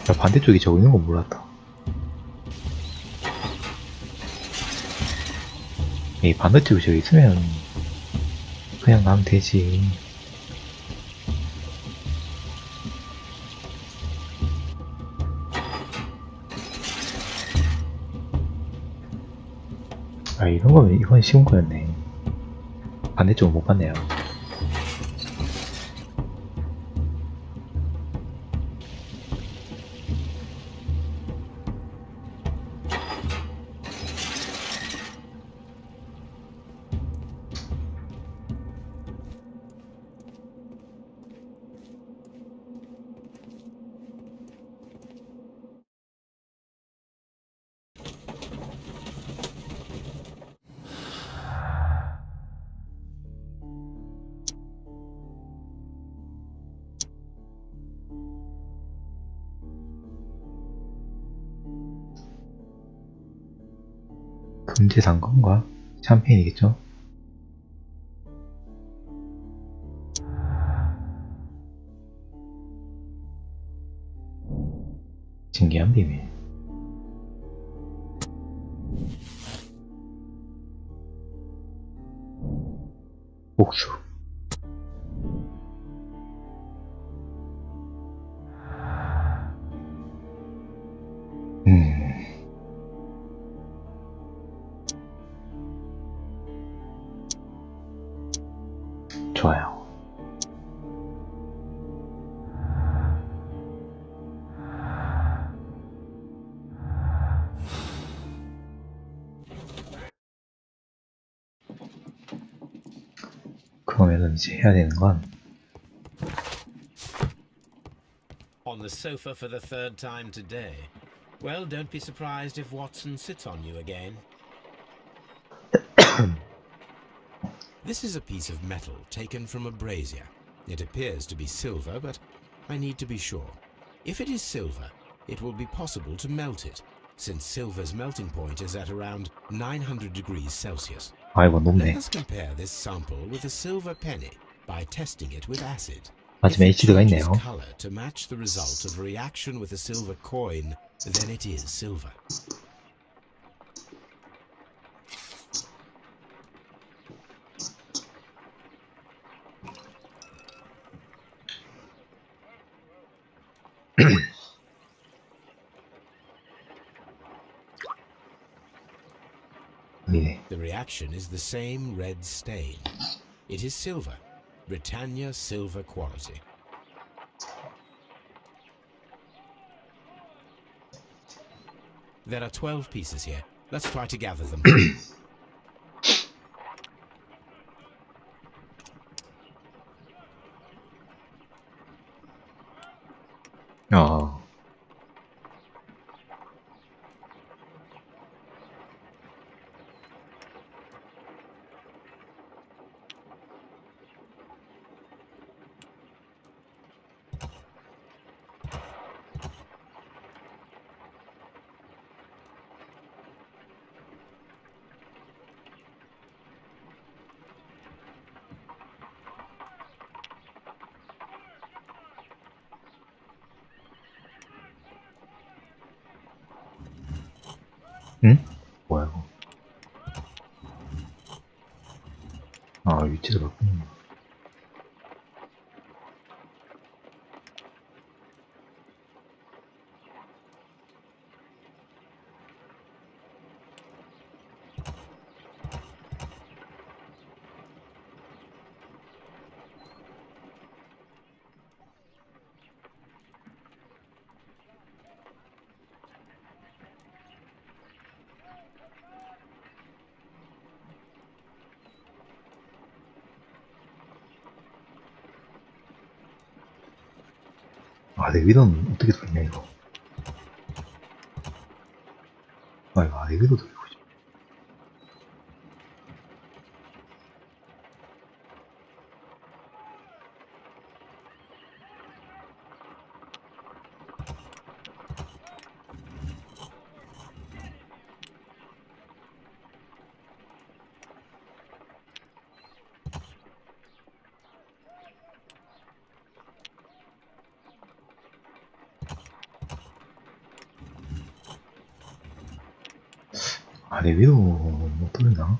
[SPEAKER 1] 나 반대쪽에 저거 있는 거 몰랐다. 이 반대쪽에 저기 있으면 그냥 가면 되지. 아, 이런 거면 이건 쉬운 거였네. 반대쪽은 못 봤네요. 금지 상건가? 샴페인이겠죠? 신기한 비밀. 복수. 좋아요. 그러면은 이제 해야 되는 건
[SPEAKER 3] On the sofa for the third time today. Well, don't be surprised if Watson sits on you again. This is a piece of metal taken from a brazier. It appears to be silver, but I need to be sure. If it is silver, it will be possible to melt it, since silver's melting point is at around 900 degrees Celsius.
[SPEAKER 1] 아이고
[SPEAKER 3] Let
[SPEAKER 1] 높네.
[SPEAKER 3] us compare this sample with a silver penny by testing it with acid.
[SPEAKER 1] 마침에
[SPEAKER 3] If it
[SPEAKER 1] HD가
[SPEAKER 3] changes
[SPEAKER 1] 있네요.
[SPEAKER 3] color to match the result of a reaction with a silver coin, then it is silver.
[SPEAKER 1] 네.
[SPEAKER 3] The reaction is the same red stain. It is silver, Britannia silver quality. There are 12 pieces here. Let's try to gather them.
[SPEAKER 1] 어. 응? 뭐야 이거? 아 위치를 바꾸는. 아, 내 위도는 어떻게 돌리냐, 이거. 아, 이거 내 위도 돌리고 싶어. 아, 내 위도 못 돌리나?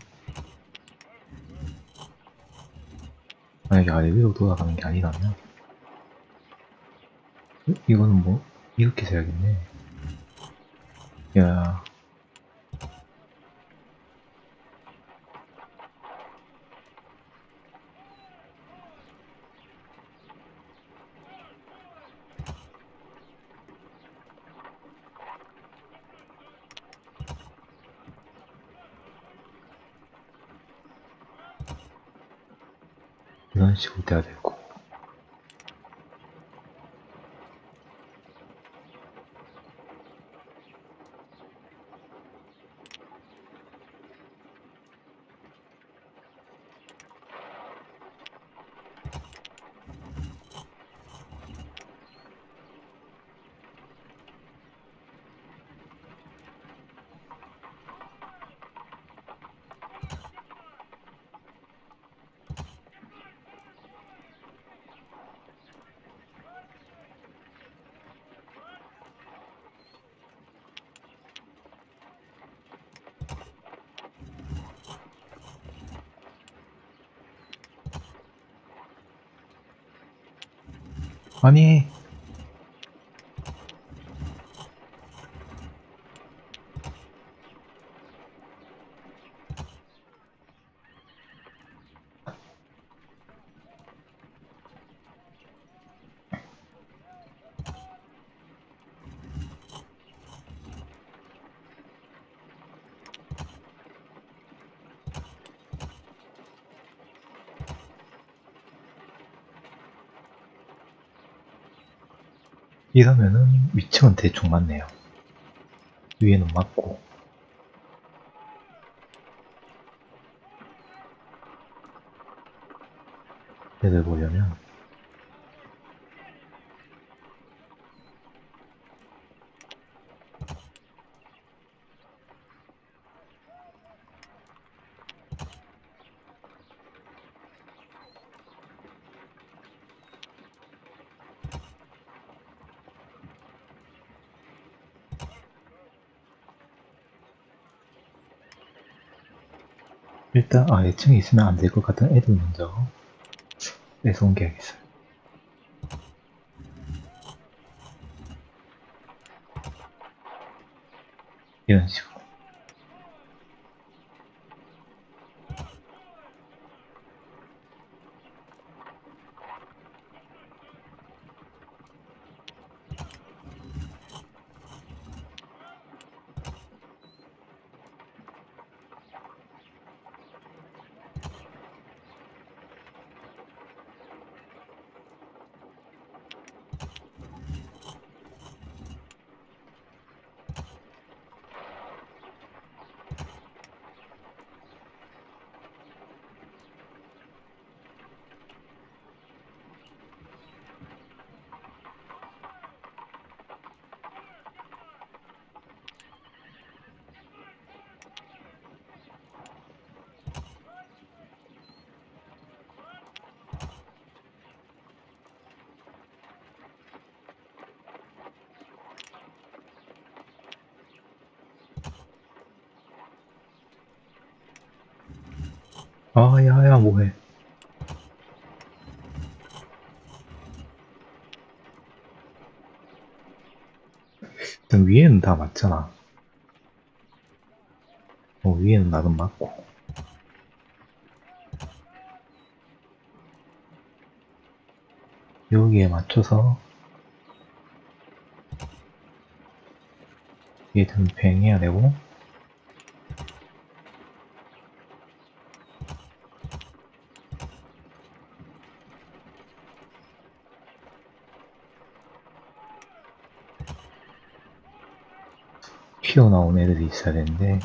[SPEAKER 1] 만약에 아래 위로 돌아가는 게 아니라면, 이거는 뭐, 이렇게 해야겠네. 야, 이런 식으로 돼야 되고. 아니, 이러면은 위층은 대충 맞네요. 위에는 맞고. 얘를 보려면, 일단, 아, 2층에 있으면 안 될 것 같은 애들 먼저 뺏어 옮겨야겠어요. 이런 식으로. 아, 야야, 뭐해. 일단 위에는 다 맞잖아. 위에는 나도 맞고. 여기에 맞춰서 얘들은 뱅해야 되고. 튀어나온 애들이 있어야 되는데.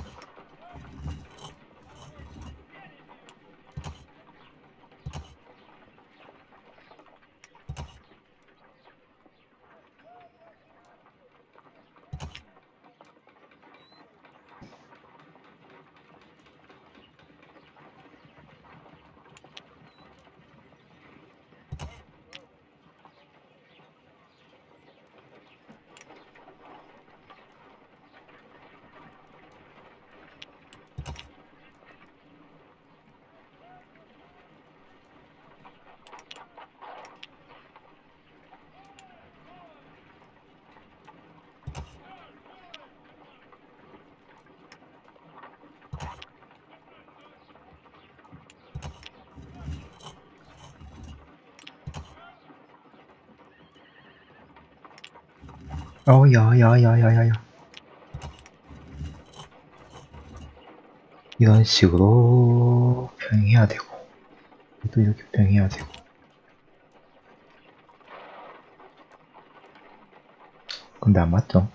[SPEAKER 1] 야야야야야야. 이런 식으로 병해야 되고, 또 이렇게 병해야 되고. 근데 안 맞죠?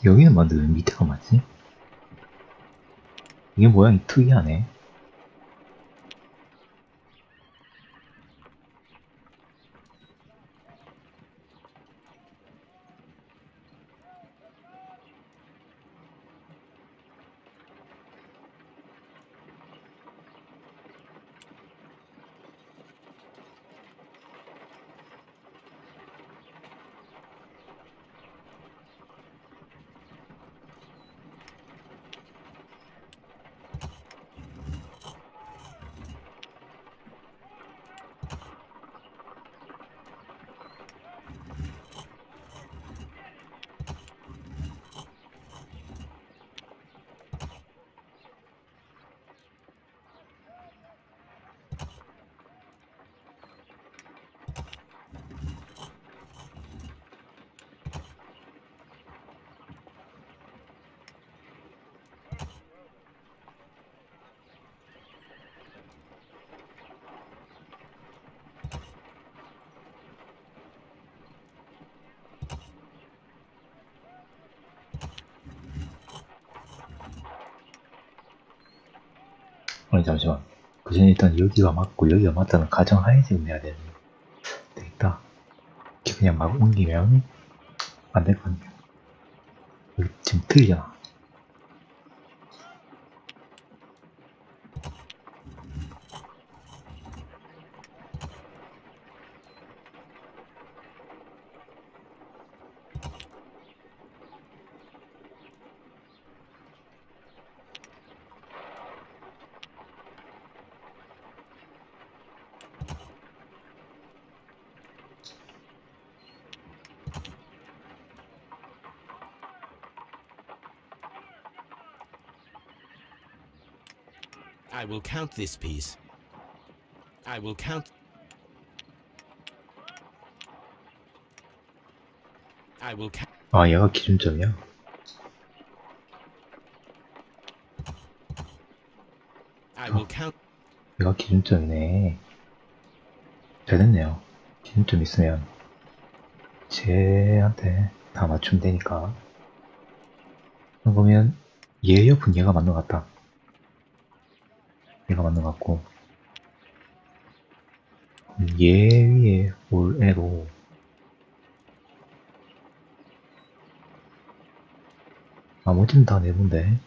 [SPEAKER 1] 여기는 맞는데 왜 밑에가 맞지? 이게 모양이 특이하네. 아니 잠시만. 그 전에 일단 여기가 맞고 여기가 맞다는 가정하에 지금 해야 되는 거. 되겠다. 그냥 막 옮기면 안 될 것 같네요. 여기 지금 틀리잖아.
[SPEAKER 3] I will count this piece. I will count. I will count.
[SPEAKER 1] 아, 얘가 기준점이야.
[SPEAKER 3] I will count.
[SPEAKER 1] 얘가 기준점이네. 잘 됐네요. 기준점 있으면 쟤한테 다 맞추면 되니까. 그러면 얘 옆은 얘가 맞는 것 같다. 얘가 맞는 것 같고, 얘 위에 올 애로 나머지는 다 내본데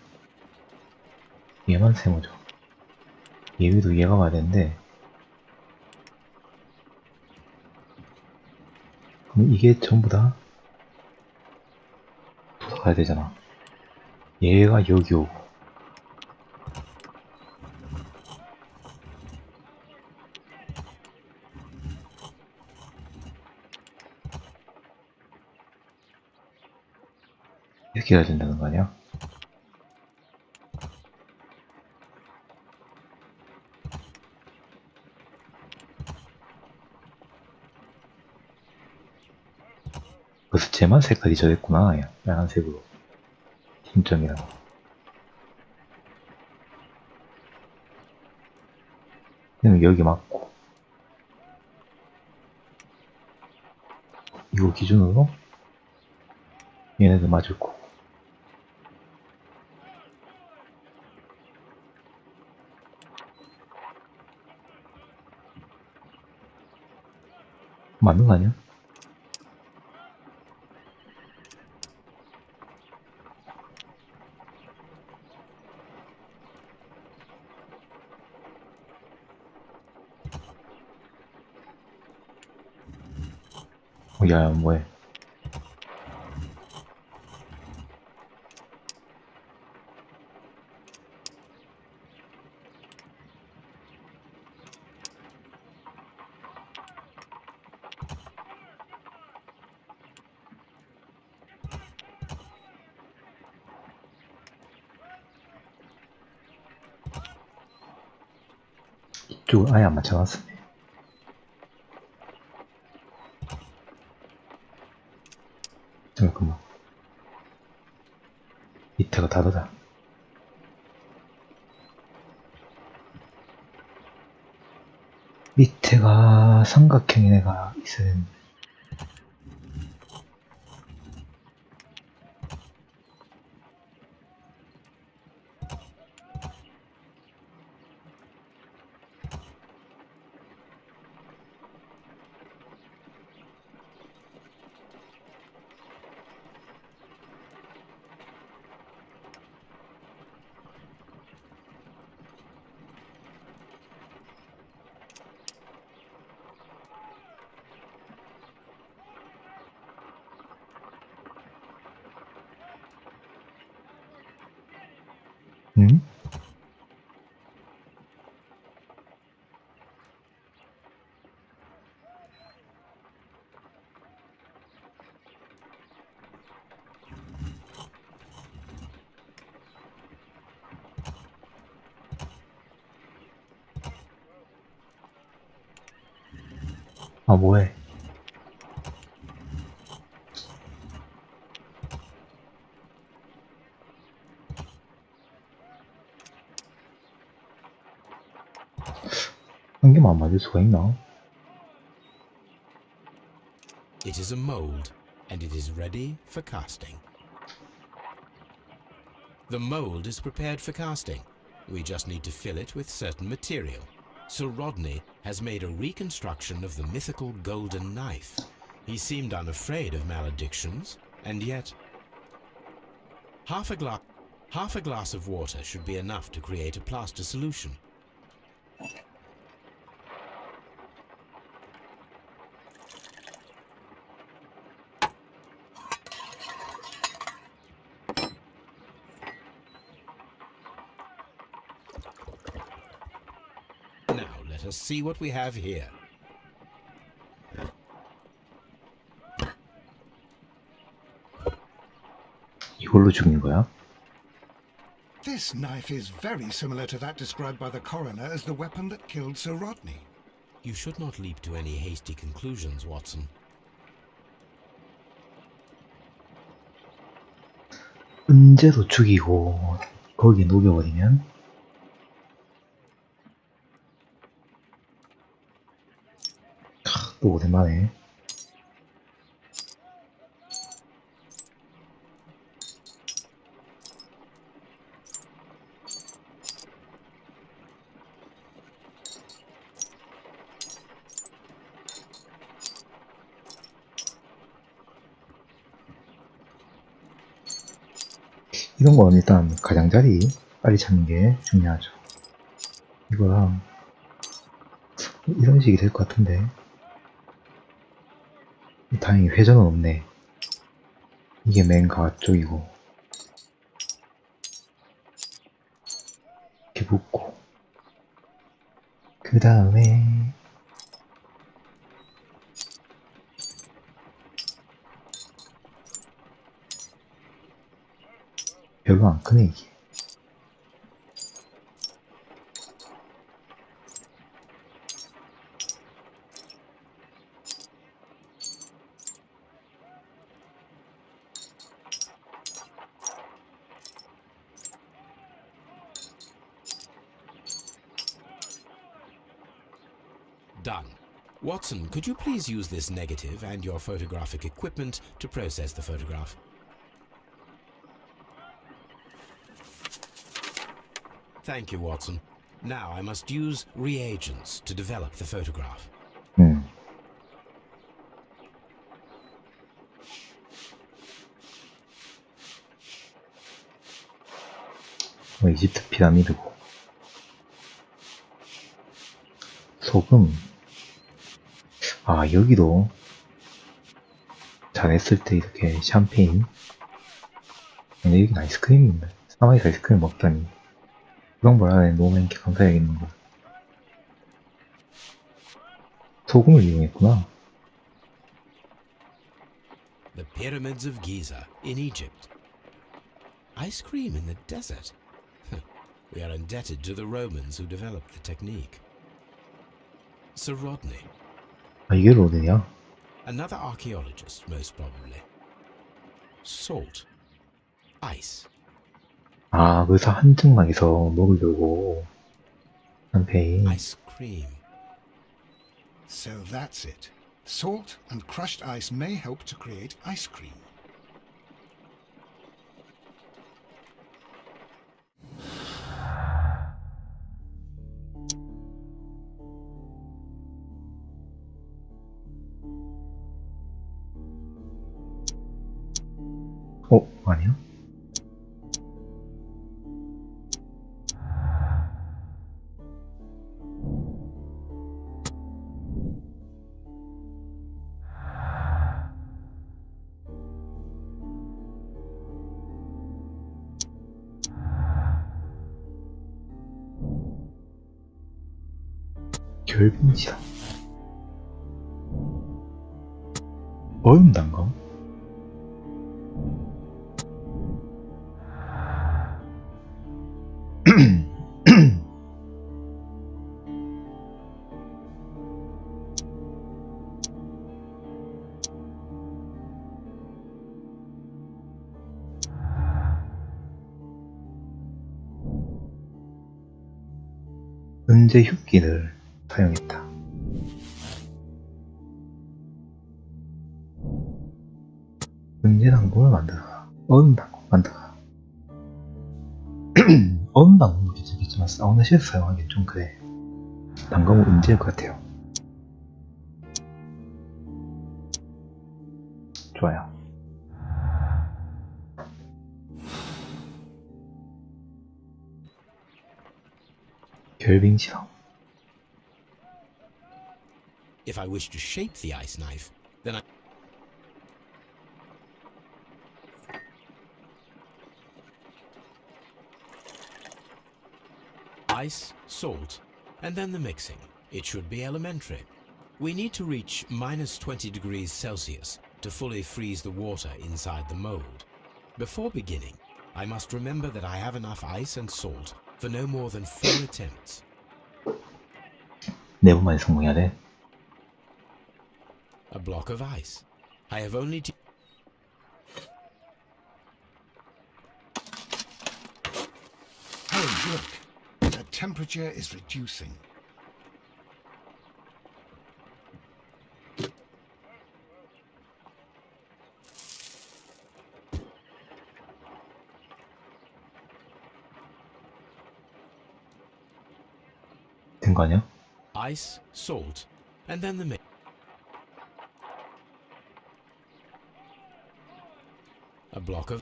[SPEAKER 1] 얘만 세모죠. 얘 위도 얘가 와야 되는데, 그럼 이게 전부 다 가야 되잖아. 얘가 여기 오고, 이렇게 해야 된다는 거 아니야? 그래서 쟤만 색깔이 저랬구나. 빨간색으로 힘점이랑. 그럼 여기 맞고, 이거 기준으로 얘네들 맞을 거고, 맞는 거 아니야? 야, 뭐해. 이쪽을 아예 안 맞춰놨었네. 잠깐만. 밑에가 다르다. 밑에가 삼각형인 애가 있어야 되는데. 응? 아, 뭐해. 한 개만 안 맞을 수가 있나?
[SPEAKER 3] It is a mold, and it is ready for casting. The mold is prepared for casting. We just need to fill it with certain material. Sir Rodney has made a reconstruction of the mythical golden knife. He seemed unafraid of maledictions, and yet half a glass of water should be enough to create a plaster solution. Now let us see what we have here.
[SPEAKER 1] 이걸로 죽인 거야?
[SPEAKER 2] This knife is very similar to that described by the coroner as the weapon that killed Sir Rodney.
[SPEAKER 3] You should not leap to any hasty conclusions, Watson.
[SPEAKER 1] 은재도 죽이고 거기 녹여버리면 또 오랜만에 이런 건 일단 가장자리 빨리 찾는 게 중요하죠. 이거랑 이런 식이 될 것 같은데. 다행히 회전은 없네. 이게 맨 가쪽이고 이렇게 붙고 그 다음에 별로 안 크네 이게.
[SPEAKER 3] Done. Watson, could you please use this negative and your photographic equipment to process the photograph? Thank you, Watson. Now I must use reagents to develop the photograph.
[SPEAKER 1] 이집트 피라미드고 소금. 아 여기도 잘했을 때 이렇게 샴페인. 근데 여긴 아이스크림인데 사막에서 아이스크림 먹다니. 그런 걸 안에 놓으면 이렇게 감사해야겠는 거. 소금을 이용했구나.
[SPEAKER 3] The pyramids of Giza in Egypt. Ice cream in the desert. We are indebted to the Romans who developed the technique. Sir Rodney.
[SPEAKER 1] 아 이게 로드냐?
[SPEAKER 3] Another archaeologist, most probably. Salt. Ice.
[SPEAKER 1] 아 그래서 한증막에서 먹으려고 샴페인.
[SPEAKER 3] Ice cream.
[SPEAKER 2] So that's it. Salt and crushed ice may help to create ice cream.
[SPEAKER 1] 아니야? 결빙지다. 얼음단가? 은재 흉기를 사용했다. 은재 당금을 만들어라. 얼음 당금 만들어라. 얼음 당금도 괜찮겠지만 사우나실에서 사용하기엔 좀 그래. 당금은 은재일 것 같아요. 좋아요. 결빙지성.
[SPEAKER 3] If I wish to shape the ice knife, then I... Ice, salt, and then the mixing. It should be elementary. We need to reach minus 20 degrees Celsius to fully freeze the water inside the mold. Before beginning, I must remember that I have enough ice and salt for no more than 4 attempts.
[SPEAKER 1] 네 번만에 성공해야 돼.
[SPEAKER 3] A block of ice. I have only to...
[SPEAKER 2] Holmes, look. The temperature is reducing.
[SPEAKER 1] 된 거 아니야?
[SPEAKER 3] Ice, salt, and then the mix. A block of...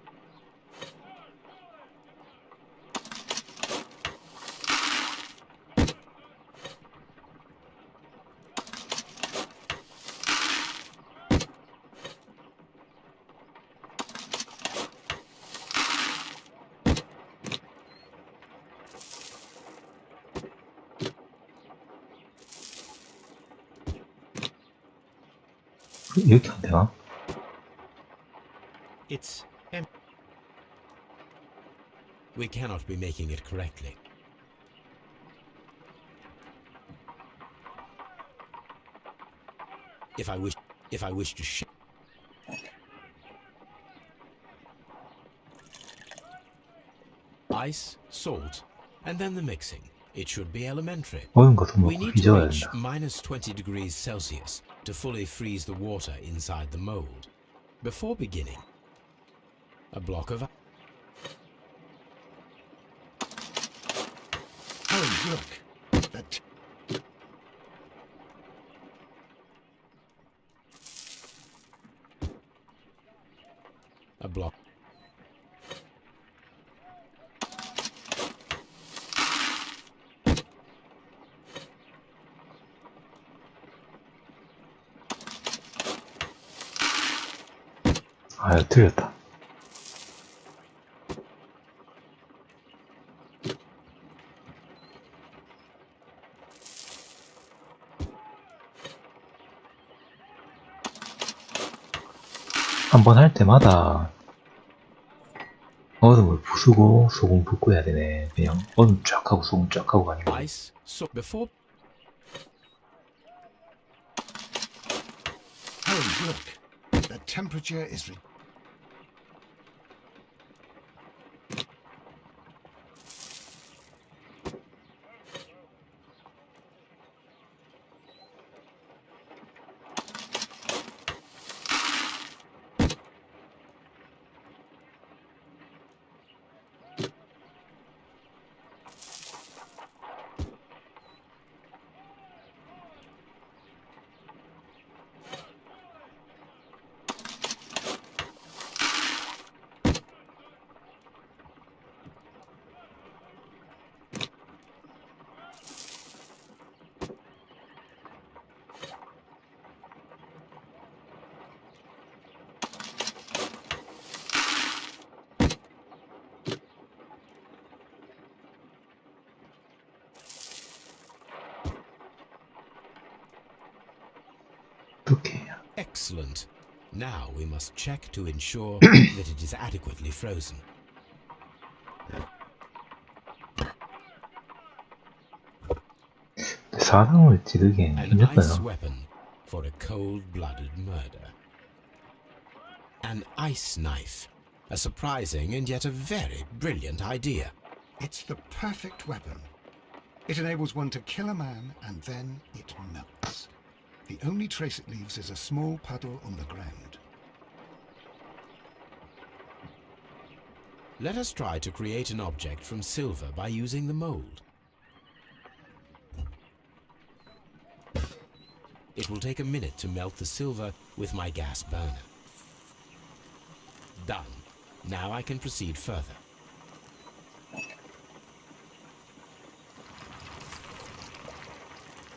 [SPEAKER 1] 이렇게 안 되나?
[SPEAKER 3] It's empty. We cannot be making it correctly. If I wish to ice, salt, and then the mixing. It should be elementary.
[SPEAKER 1] 모든 것은
[SPEAKER 3] We
[SPEAKER 1] 먹고
[SPEAKER 3] need to
[SPEAKER 1] 뒤져야
[SPEAKER 3] reach
[SPEAKER 1] 된다.
[SPEAKER 3] minus 20 degrees Celsius to fully freeze the water inside the mold. Before beginning, a block of
[SPEAKER 2] Holmes, look. That
[SPEAKER 3] a block.
[SPEAKER 1] 아, 틀렸다. 한 번 할 때마다 얼음을 부수고 소금 붓고 해야 되네. 그냥 얼음 쫙 하고 소금 쫙 하고 가는 거.
[SPEAKER 3] Ice, so before
[SPEAKER 2] Holmes, look. The temperature is
[SPEAKER 1] 어떻게 해야?
[SPEAKER 3] excellent. Now we must check to ensure that it is adequately frozen.
[SPEAKER 1] 사람을 찌르기엔
[SPEAKER 3] An ice
[SPEAKER 1] 힘들어요.
[SPEAKER 3] weapon for a cold-blooded murder. An ice knife. A surprising and yet a very brilliant idea.
[SPEAKER 2] It's the perfect weapon. It enables one to kill a man and then it melts. The only trace it leaves is a small puddle on the ground.
[SPEAKER 3] Let us try to create an object from silver by using the mold. It will take a minute to melt the silver with my gas burner. Done. Now I can proceed further.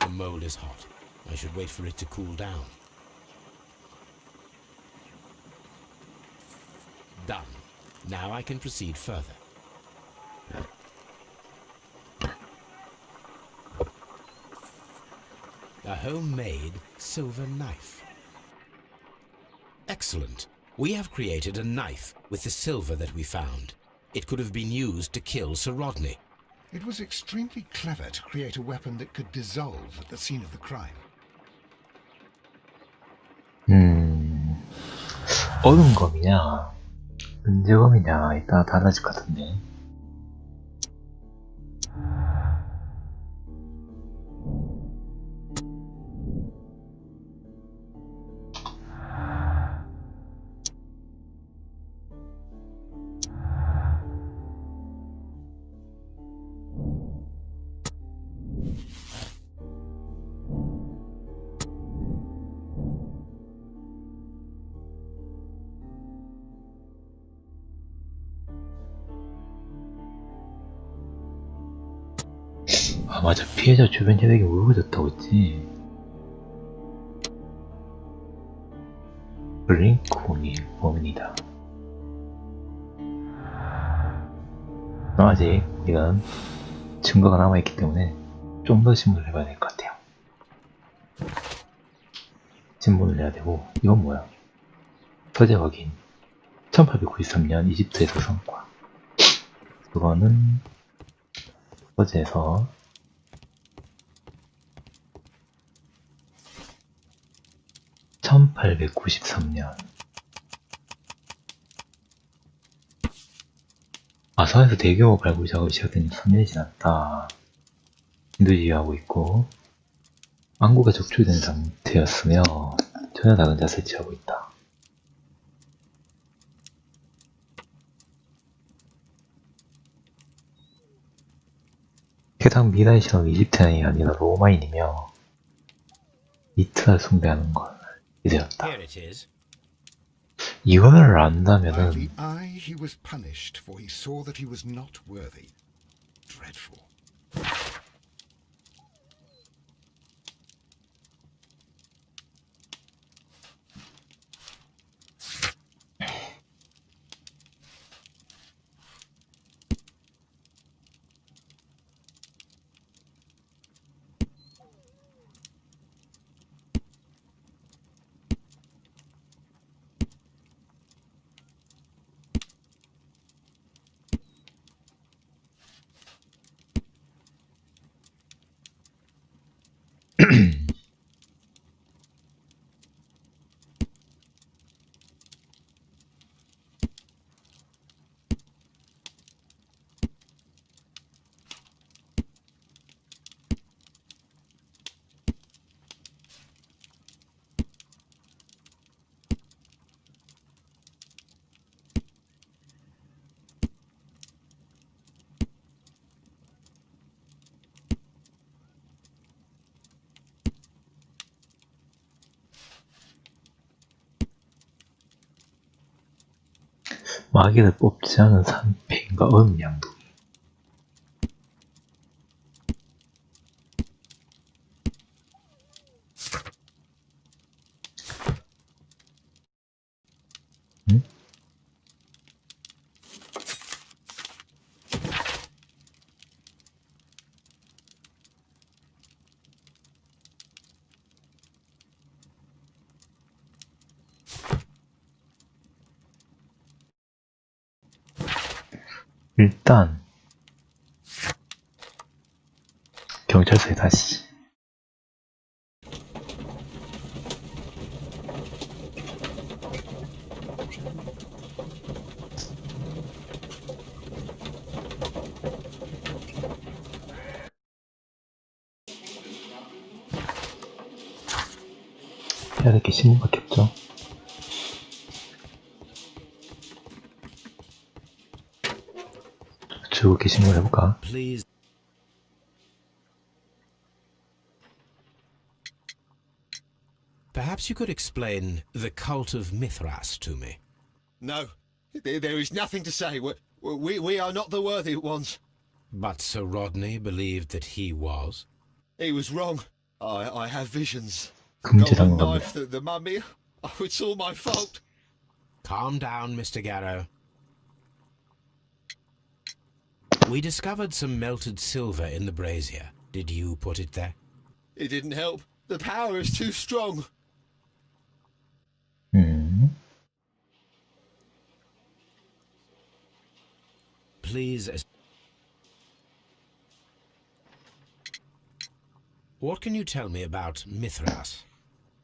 [SPEAKER 3] The mold is hot. I should wait for it to cool down. Done. Now I can proceed further. A homemade silver knife. Excellent. We have created a knife with the silver that we found. It could have been used to kill Sir Rodney.
[SPEAKER 2] It was extremely clever to create a weapon that could dissolve at the scene of the crime.
[SPEAKER 1] 얼음검이냐 은재검이냐 이따 달라질 것 같은데. 아 맞아, 피해자 주변 혈액이 울고졌다고 했지. 블링크홈이 범인이다. 아직 이건 증거가 남아있기 때문에 좀 더 신문을 해봐야 될 것 같아요. 진본을 내야 되고, 이건 뭐야? 서재 확인. 1893년 이집트에서 성과. 그거는 서재에서 1893년. 아서에서 대규모 발굴 작업이 시작된 지 3년이 지났다. 인도지휘하고 있고, 안구가 적출된 상태였으며 전혀 다른 자세를 취하고 있다. 해당 미나의 신은 이집트인이 아니라 로마인이며 미트를 숭배하는 걸 이제였다.
[SPEAKER 3] Here it is.
[SPEAKER 1] 이거를
[SPEAKER 2] By
[SPEAKER 1] 안다면은
[SPEAKER 2] the eye he was punished, for he saw that he was not worthy. Dreadful.
[SPEAKER 1] 마개를 뽑지 않은 산패인가 음양도. 응? 일단 경찰서에 다시. 해야 될 게 신문밖에 없죠. 쭉 이렇게 신문을 해볼까?
[SPEAKER 3] Please. Perhaps you could explain the cult of Mithras to me.
[SPEAKER 9] No, there is nothing to say. We are not the worthy ones.
[SPEAKER 3] But Sir Rodney believed that he was.
[SPEAKER 9] He was wrong. I have visions.
[SPEAKER 1] 금지당한
[SPEAKER 9] Golden
[SPEAKER 1] 겁니다.
[SPEAKER 9] knife, the mummy. Oh, it's all my fault.
[SPEAKER 3] Calm down, Mr. Garrow. We discovered some melted silver in the brazier. Did you put it there?
[SPEAKER 9] It didn't help. The power is too strong.
[SPEAKER 3] Please. What can you tell me about Mithras?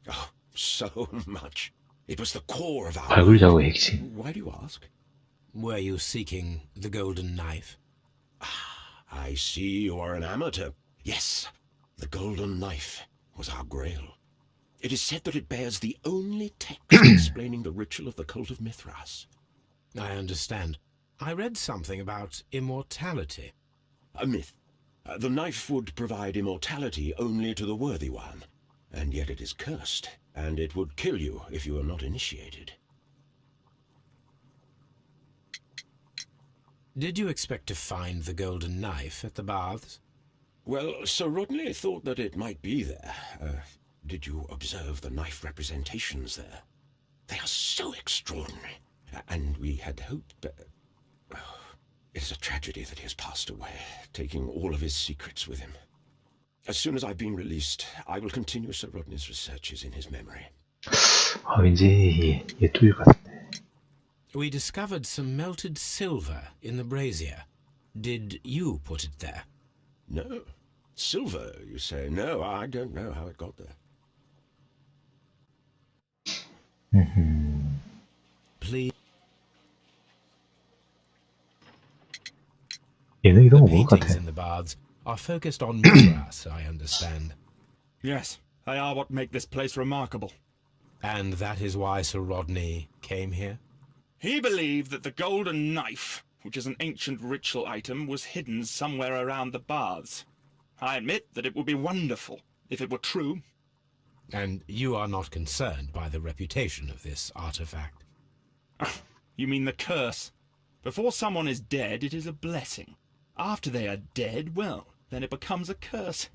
[SPEAKER 6] Oh, so much. It was the core of our...
[SPEAKER 1] 발굴 작업의 핵심.
[SPEAKER 6] Why do you ask?
[SPEAKER 3] Were you seeking the golden knife?
[SPEAKER 6] I see you are an amateur. Yes, the golden knife was our grail. It is said that it bears the only text explaining the ritual of the cult of Mithras.
[SPEAKER 3] I understand. I read something about immortality.
[SPEAKER 6] A myth. The knife would provide immortality only to the worthy one, and yet it is cursed, and it would kill you if you were not initiated.
[SPEAKER 3] Did you expect to find the golden knife at the baths?
[SPEAKER 6] Well, Sir Rodney thought that it might be there. Did you observe the knife representations there? They are so extraordinary, and we had hoped... It is a tragedy that he has passed away, taking all of his secrets with him. As soon as I've been released, I will continue Sir Rodney's researches in his memory.
[SPEAKER 1] 아, 왠지 얘 뚫릴 것 같은데.
[SPEAKER 3] We discovered some melted silver in the brazier. Did you put it there?
[SPEAKER 6] No. Silver, you say? No, I don't know how it got there.
[SPEAKER 3] Please.
[SPEAKER 1] 얘는
[SPEAKER 3] The
[SPEAKER 1] 이런 거 모를 것
[SPEAKER 3] paintings
[SPEAKER 1] 같아.
[SPEAKER 3] in the baths are focused on Mithras, I understand.
[SPEAKER 8] Yes, they are what make this place remarkable.
[SPEAKER 3] And that is why Sir Rodney came here?
[SPEAKER 8] He believed that the golden knife, which is an ancient ritual item, was hidden somewhere around the baths. I admit that it would be wonderful if it were true.
[SPEAKER 3] And you are not concerned by the reputation of this artifact?
[SPEAKER 8] You mean the curse? Before someone is dead, it is a blessing. After they are dead, well, then it becomes a curse.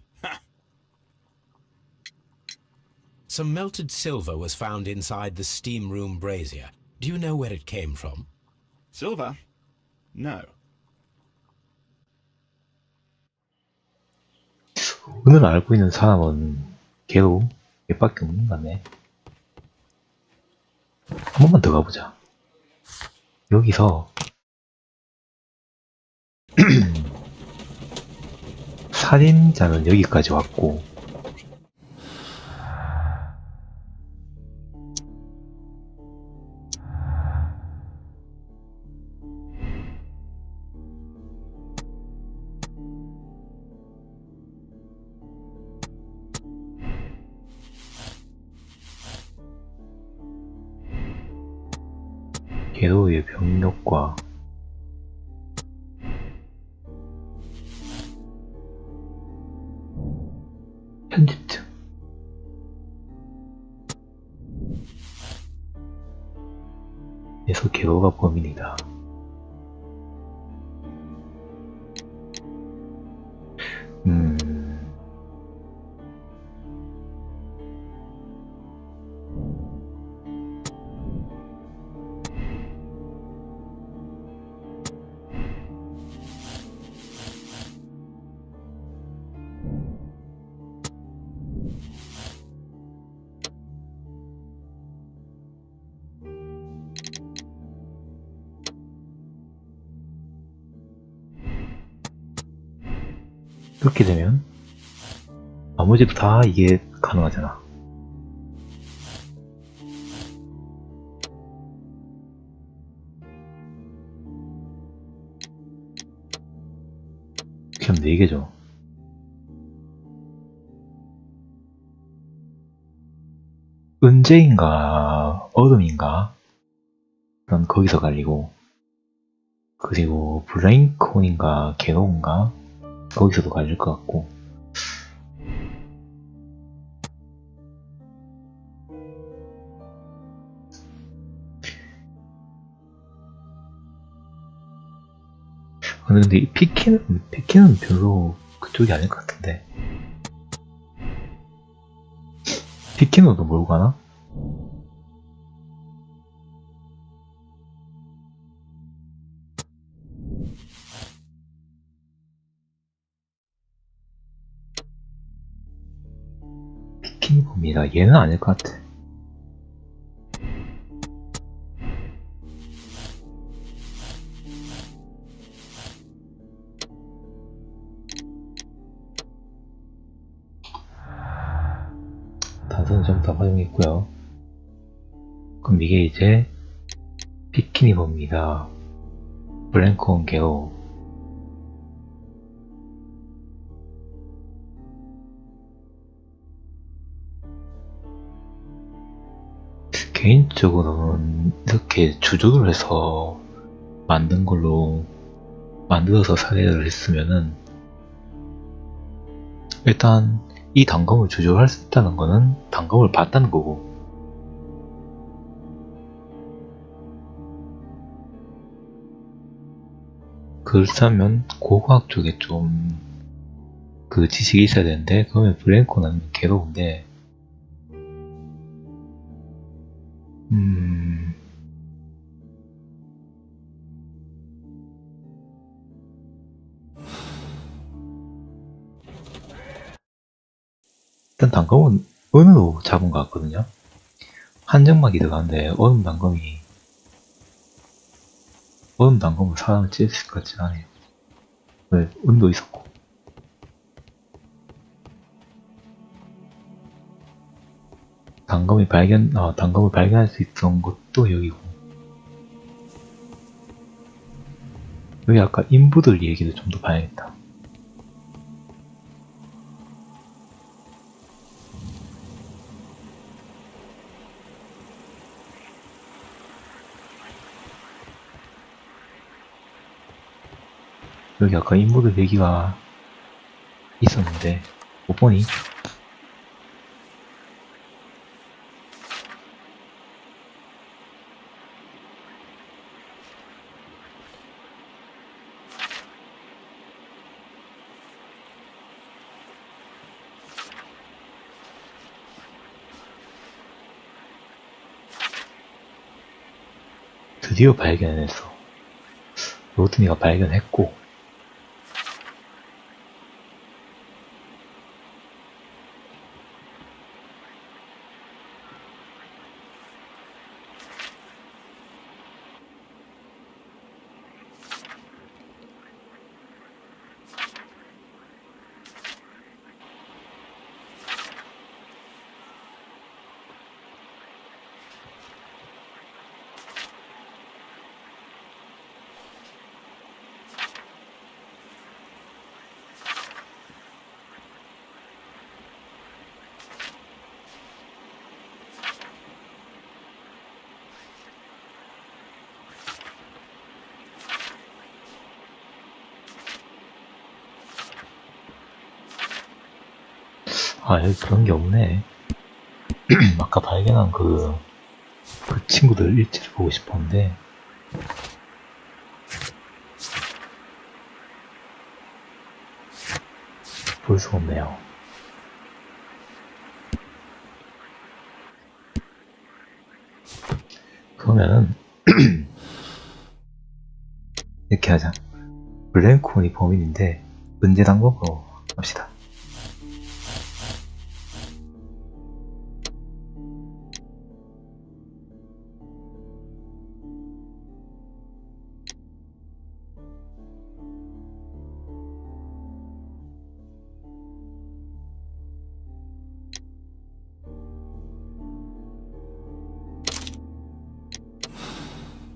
[SPEAKER 3] Some melted silver was found inside the steam room brazier. Do you know where it came from?
[SPEAKER 8] Silver? No.
[SPEAKER 1] 오늘 알고 있는 사람은 걔도 얘밖에 없는 거 같네. 한 번만 더 가보자. 여기서 살인자는 여기까지 왔고 걔도의 병력과 편집증 에서 걔도가 범인이다. 그렇게 되면 나머지도 다 이게 가능하잖아. 그럼 4개죠. 은재인가 어둠인가 그럼 거기서 갈리고, 그리고 블레인콘인가 게노인가 거기서도 갈릴 것 같고, 근데 이 피키는 별로 그쪽이 아닐 것 같은데. 피키노도 몰고 가나? 피키니 봅니다. 얘는 아닐 것 같아. 단서는 전부 다 활용했고요. 그럼 이게 이제 비키니 범입니다. 블랭콘 게오. 개인적으로는 이렇게 주조를 해서 만든 걸로 만들어서 살해를 했으면은, 일단 이 단검을 조절할 수 있다는 거는 단검을 봤다는 거고, 그렇다면 고고학 쪽에 좀 그 지식이 있어야 되는데, 그러면 블랭콘 아니면 게로인데, 일단 단검은 은으로 잡은 것 같거든요. 한정막이 들어가는데 얼음 단검으로 사람을 찌를 것 같진 않아요. 왜? 운도 있었고. 단검을 발견할 수 있던 것도 여기고. 여기 아까 인부들 얘기도 좀 더 봐야겠다. 여기 아까 인부들 얘기가 있었는데 못 보니? 드디어 발견했어. 로드니가 발견했고, 아, 여기 그런 게 없네. 아까 발견한 그 친구들 일지를 보고 싶었는데, 볼 수가 없네요. 그러면은, 이렇게 하자. 블랙콘이 범인인데, 은재 당법으로 합시다.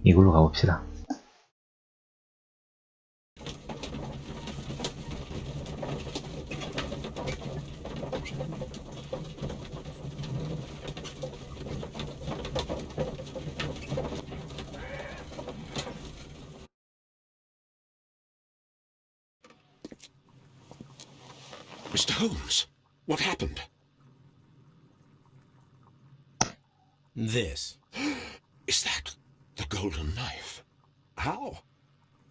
[SPEAKER 1] 이걸로 가봅시다.
[SPEAKER 6] Mr. Holmes, what happened?
[SPEAKER 3] This.
[SPEAKER 6] Is that the golden knife? How?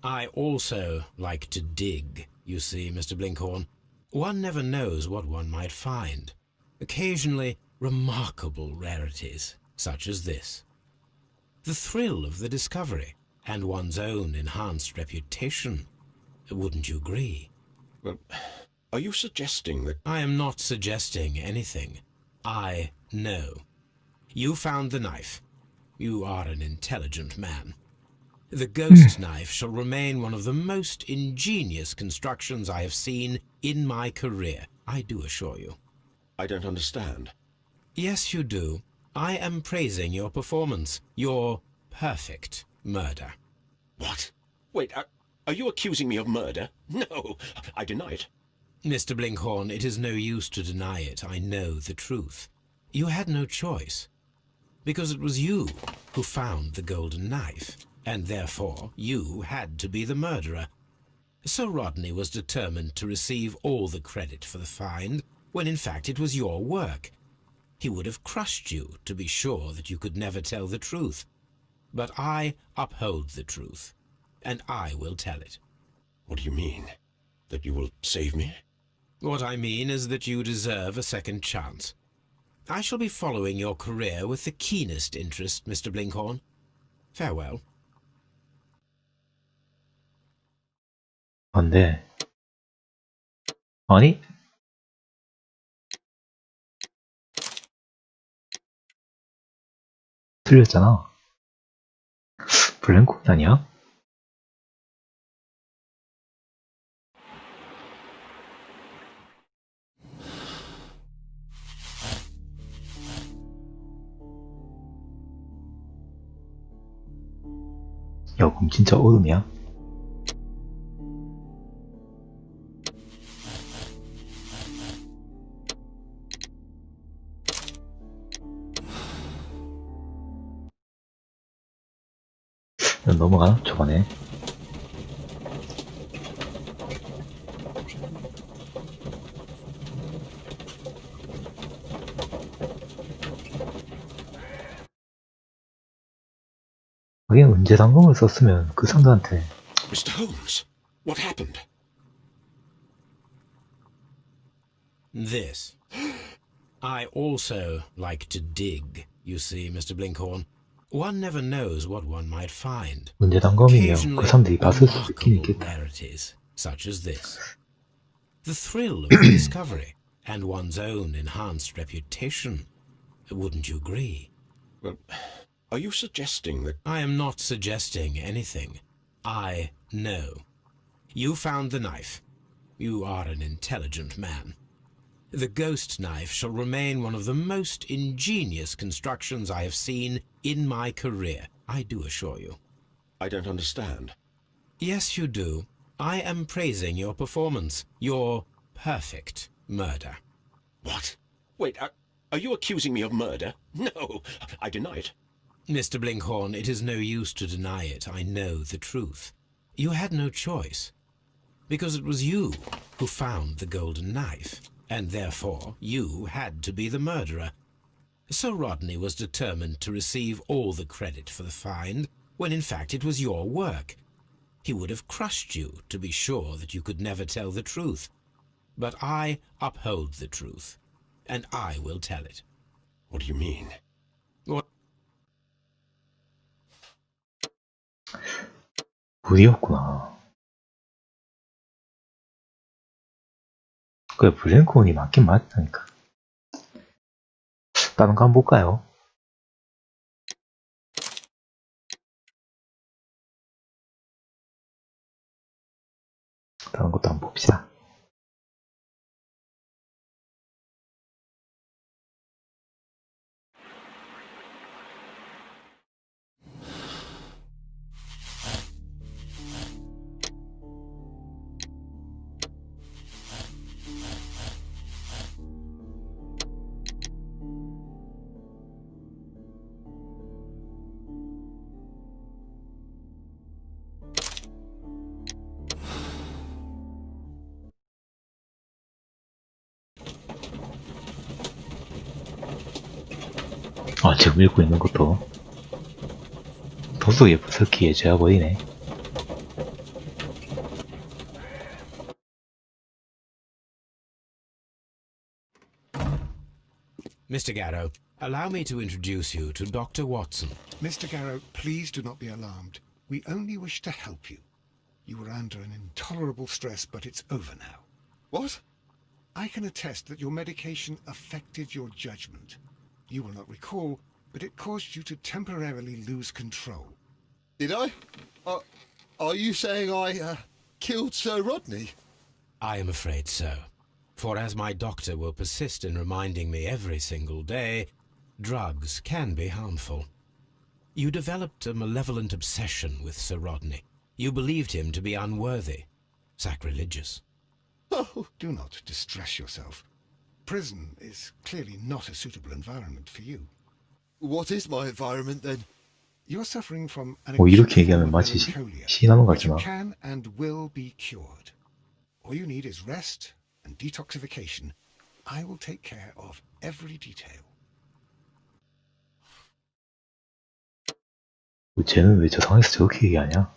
[SPEAKER 3] I also like to dig, you see, Mr. Blinkhorn. One never knows what one might find. Occasionally, remarkable rarities, such as this. The thrill of the discovery, and one's own enhanced reputation. Wouldn't you agree?
[SPEAKER 6] Well, are you suggesting that...
[SPEAKER 3] I am not suggesting anything. I know. You found the knife. You are an intelligent man. The ghost knife shall remain one of the most ingenious constructions I have seen in my career, I do assure you.
[SPEAKER 6] I don't understand.
[SPEAKER 3] Yes, you do. I am praising your performance, your perfect murder.
[SPEAKER 6] What? Wait, are you accusing me of murder? No, I deny it.
[SPEAKER 3] Mr. Blinkhorn, it is no use to deny it. I know the truth. You had no choice. Because it was you who found the golden knife, and therefore you had to be the murderer. Sir Rodney was determined to receive all the credit for the find, when in fact it was your work. He would have crushed you to be sure that you could never tell the truth. But I uphold the truth, and I will tell it.
[SPEAKER 6] What do you mean? That you will save me?
[SPEAKER 3] What I mean is that you deserve a second chance. I shall be following your career with the keenest interest, Mr. Blinkhorn. Farewell.
[SPEAKER 1] 근데 아니 틀렸잖아. 블랭코인 아니야? 야, 그럼 진짜 얼음이야? 넘어가나? 초반에. 그냥 은재 단검을 썼으면 그 상대한테
[SPEAKER 6] Mr. Holmes, what happened?
[SPEAKER 3] This. I also like to dig, you see, Mr. Blinkhorn. One never knows what one might find.
[SPEAKER 1] 은재 단검이면 그
[SPEAKER 3] Occasionally,
[SPEAKER 1] 사람들이 봤을 수도 있긴
[SPEAKER 3] remarkable
[SPEAKER 1] 있겠다.
[SPEAKER 3] rarities, such as this. The thrill of the discovery and one's own enhanced reputation. Wouldn't you agree?
[SPEAKER 6] Well, are you suggesting that...
[SPEAKER 3] I am not suggesting anything. I know. You found the knife. You are an intelligent man. The ghost knife shall remain one of the most ingenious constructions I have seen in my career, I do assure you.
[SPEAKER 6] I don't understand.
[SPEAKER 3] Yes, you do. I am praising your performance, your perfect murder.
[SPEAKER 6] What? Wait, are you accusing me of murder? No, I deny it.
[SPEAKER 3] Mr. Blinkhorn, it is no use to deny it. I know the truth. You had no choice. Because it was you who found the golden knife, and therefore you had to be the murderer. Sir Rodney was determined to receive all the credit for the find, when in fact it was your work. He would have crushed you to be sure that you could never tell the truth. But I uphold the truth, and I will tell it.
[SPEAKER 6] What do you mean?
[SPEAKER 3] What?
[SPEAKER 1] 불이었구나. 그래, 블랭코인이 맞긴 맞다니까. 다른 거 한번 볼까요? 다른 것도 한번 봅시다. 아, 지금 읽고 있는 것도 도둑의 부석기에 죄가 보이네.
[SPEAKER 3] Mr. Garrow, allow me to introduce you to Dr. Watson.
[SPEAKER 2] Mr. Garrow, please do not be alarmed. We only wish to help you. You were under an intolerable stress, but it's over now.
[SPEAKER 9] What?
[SPEAKER 2] I can attest that your medication affected your judgment. You will not recall, but it caused you to temporarily lose control.
[SPEAKER 9] Did I? Are you saying I killed Sir Rodney?
[SPEAKER 3] I am afraid so. For as my doctor will persist in reminding me every single day, drugs can be harmful. You developed a malevolent obsession with Sir Rodney. You believed him to be unworthy, sacrilegious.
[SPEAKER 9] Oh,
[SPEAKER 2] Do not distress yourself. Prison is clearly not a suitable environment for you.
[SPEAKER 9] what is my environment then?
[SPEAKER 2] You're suffering from an
[SPEAKER 1] 이렇게
[SPEAKER 2] acute
[SPEAKER 1] 얘기하면
[SPEAKER 2] form of
[SPEAKER 1] 마치
[SPEAKER 2] melancholia,
[SPEAKER 1] 신하는 것
[SPEAKER 2] but you
[SPEAKER 1] 같지만
[SPEAKER 2] can and will be cured. All you need is rest and detoxification. I will take care of every detail.
[SPEAKER 1] 쟤는 왜 저 상황에서 저렇게 얘기하냐?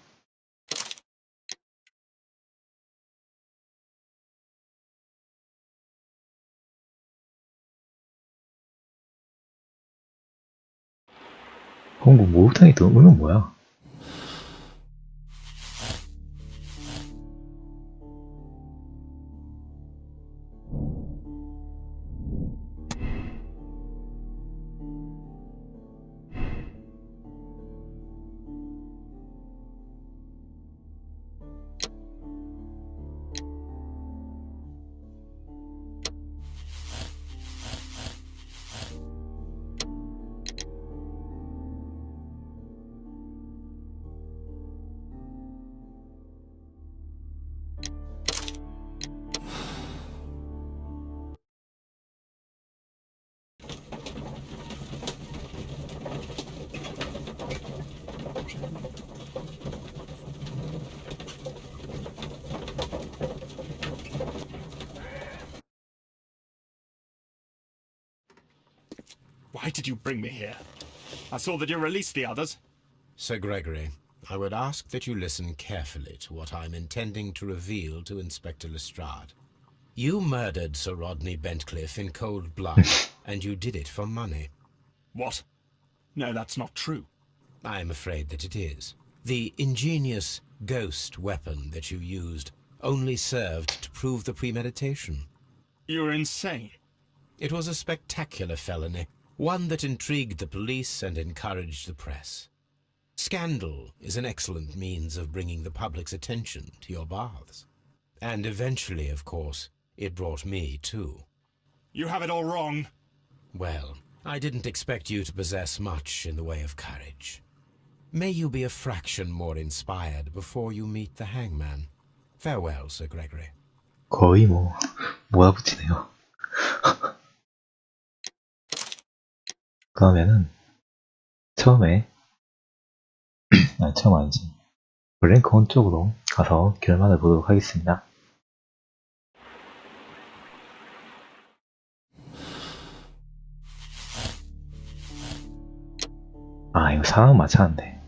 [SPEAKER 1] 공부 목욕탕에 있던 은은 뭐야?
[SPEAKER 8] Why did you bring me here? I saw that you released the others.
[SPEAKER 3] Sir Gregory, I would ask that you listen carefully to what I'm intending to reveal to Inspector Lestrade. You murdered Sir Rodney Bentcliffe in cold blood, and you did it for money.
[SPEAKER 8] What? No, that's not true.
[SPEAKER 3] I'm afraid that it is. The ingenious ghost weapon that you used only served to prove the premeditation.
[SPEAKER 8] You're insane.
[SPEAKER 3] It was a spectacular felony, one that intrigued the police and encouraged the press. Scandal is an excellent means of bringing the public's attention to your baths. And eventually, of course, it brought me too.
[SPEAKER 8] You have it all wrong.
[SPEAKER 3] Well, I didn't expect you to possess much in the way of courage. May you be a fraction more inspired before you meet the hangman. Farewell, Sir Gregory.
[SPEAKER 1] 거의 뭐 몰아붙이네요. 그러면은 처음에 아니 처음 아니지 블랭크온 쪽으로 가서 결말을 보도록 하겠습니다. 아 이거 상황 맞췄는데.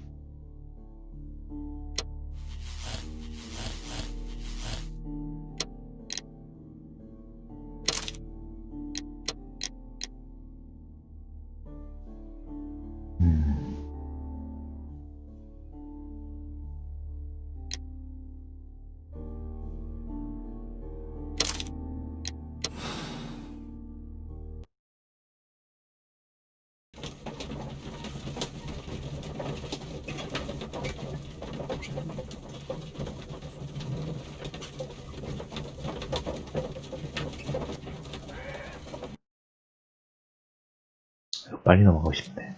[SPEAKER 1] 빨리 넘어가고 싶네.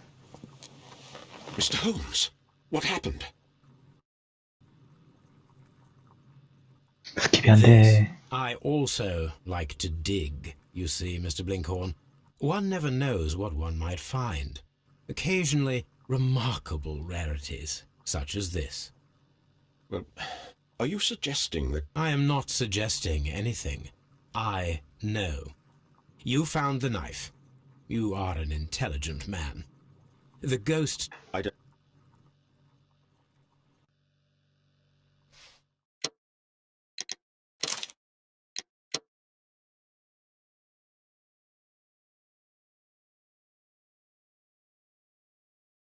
[SPEAKER 6] Mr. Holmes, what happened?
[SPEAKER 1] 스킵이 안 돼.
[SPEAKER 3] I also like to dig, you see, Mr. Blinkhorn. One never knows what one might find. Occasionally, remarkable rarities, such as this.
[SPEAKER 6] Well, are you suggesting that...
[SPEAKER 3] I am not suggesting anything. I know. You found the knife. You are an intelligent man. The ghost...
[SPEAKER 6] I don't...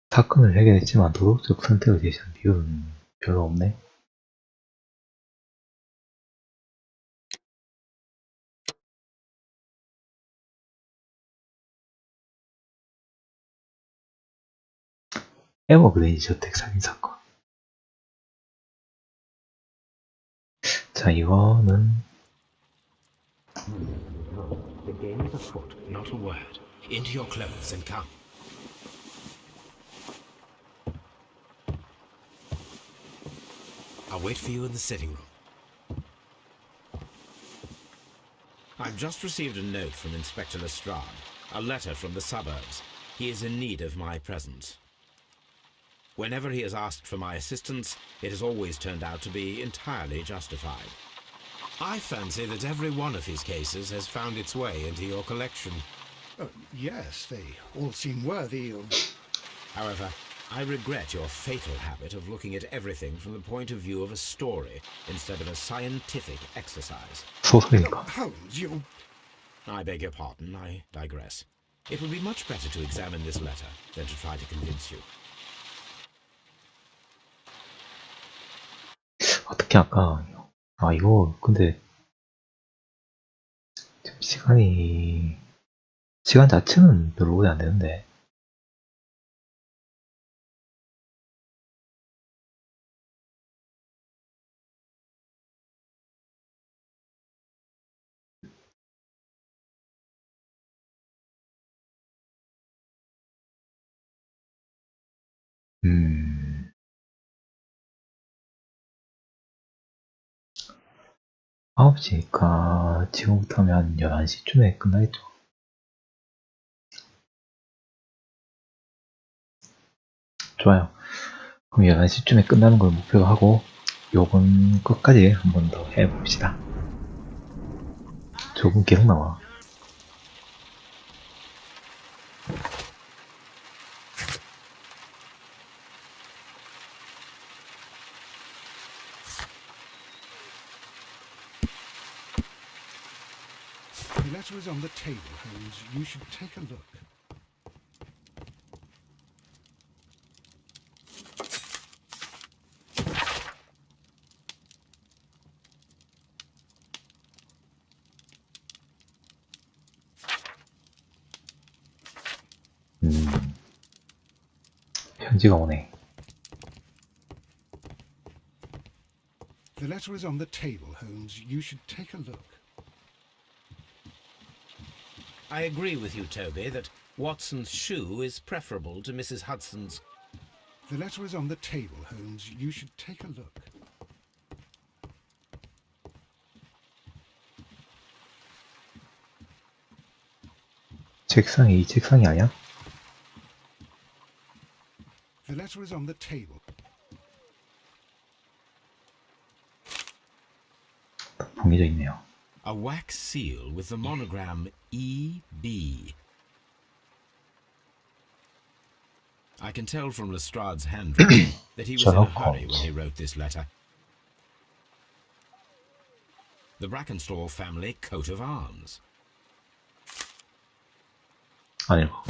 [SPEAKER 1] 사건을 해결했지만 도덕적 선택을 제시한 비율은 별로 없네. 에버그레이드 저택 살인 사건. 자, 이거는
[SPEAKER 3] The game is afoot, not a word. Into your clothes and come. I'll wait for you in the sitting room. I've just received a note from Inspector Lestrade, a letter from the suburbs. He is in need of my presence. Whenever he has asked for my assistance, it has always turned out to be entirely justified. I fancy that every one of his cases has found its way into your collection.
[SPEAKER 2] Yes, they all seem worthy of...
[SPEAKER 3] However, I regret your fatal habit of looking at everything from the point of view of a story instead of a scientific exercise.
[SPEAKER 1] 소설인가?
[SPEAKER 2] Holmes, you...
[SPEAKER 3] I beg your pardon, I digress. It would be much better to examine this letter than to try to convince you.
[SPEAKER 1] 어떻게 할까? 아 이거 근데 지금 시간 자체는 별로 오래 안 되는데. 음. 9시니까 지금부터 하면 한 11시쯤에 끝나겠죠. 좋아요. 그럼 11시쯤에 끝나는 걸 목표로 하고 요번 끝까지 한 번 더 해봅시다. 조금 계속 나와.
[SPEAKER 2] The letter is on the table, Holmes. You should take a look.
[SPEAKER 1] 편지가 오네.
[SPEAKER 2] The letter is on the table, Holmes. You should take a look.
[SPEAKER 3] I agree with you, Toby, that Watson's shoe is preferable to Mrs. Hudson's.
[SPEAKER 2] The letter is on the table, Holmes. You should take a look.
[SPEAKER 1] 책상이 이 책상이 아니야?
[SPEAKER 2] The letter is on the table.
[SPEAKER 1] 봉해져 있네요.
[SPEAKER 3] A wax seal with the monogram E.B. I can tell from Lestrade's handwriting that he was in a
[SPEAKER 1] Sherlock
[SPEAKER 3] hurry
[SPEAKER 1] Holmes.
[SPEAKER 3] when he wrote this letter. The Brackenstall family coat of arms.
[SPEAKER 1] 안 읽어.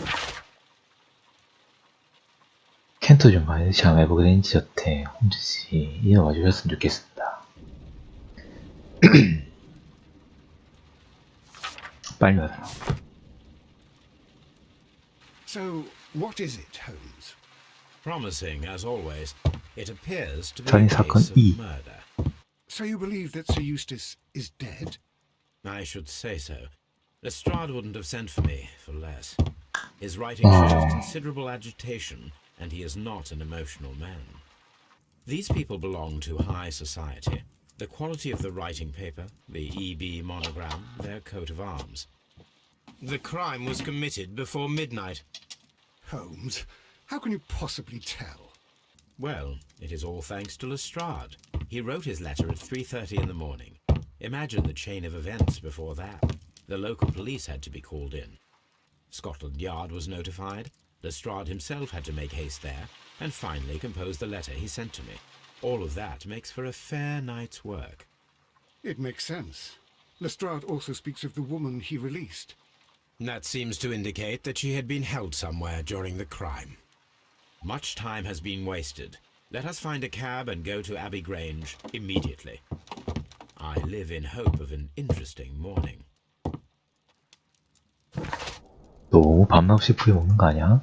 [SPEAKER 1] 켄트 좀 바이시아 에버그랜지 저택 홈즈씨 이어와 주셨으면 좋겠습니다. 빨리 와라.
[SPEAKER 2] So, what is it, Holmes?
[SPEAKER 3] Promising, as always, it appears to be a
[SPEAKER 1] 살인
[SPEAKER 3] case
[SPEAKER 1] 사건
[SPEAKER 3] of
[SPEAKER 1] 2.
[SPEAKER 3] murder.
[SPEAKER 2] So you believe that Sir Eustace is dead?
[SPEAKER 3] I should say so. Lestrade wouldn't have sent for me for less. His writing shows considerable agitation, and he is not an emotional man. These people belong to high society. The quality of the writing paper, the EB monogram, their coat of arms. The crime was committed before midnight.
[SPEAKER 2] Holmes, how can you possibly tell?
[SPEAKER 3] Well, it is all thanks to Lestrade. He wrote his letter at 3:30 in the morning. Imagine the chain of events before that. The local police had to be called in. Scotland Yard was notified. Lestrade himself had to make haste there, and finally compose the letter he sent to me. All of that makes for a fair night's work.
[SPEAKER 2] It makes sense. Lestrade also speaks of the woman he released.
[SPEAKER 3] That seems to indicate that she had been held somewhere during the crime. Much time has been wasted. Let us find a cab and go to Abbey Grange immediately. I live in hope of an interesting morning.
[SPEAKER 1] 너무 밤낮 없이 부리 먹는 거 아니야?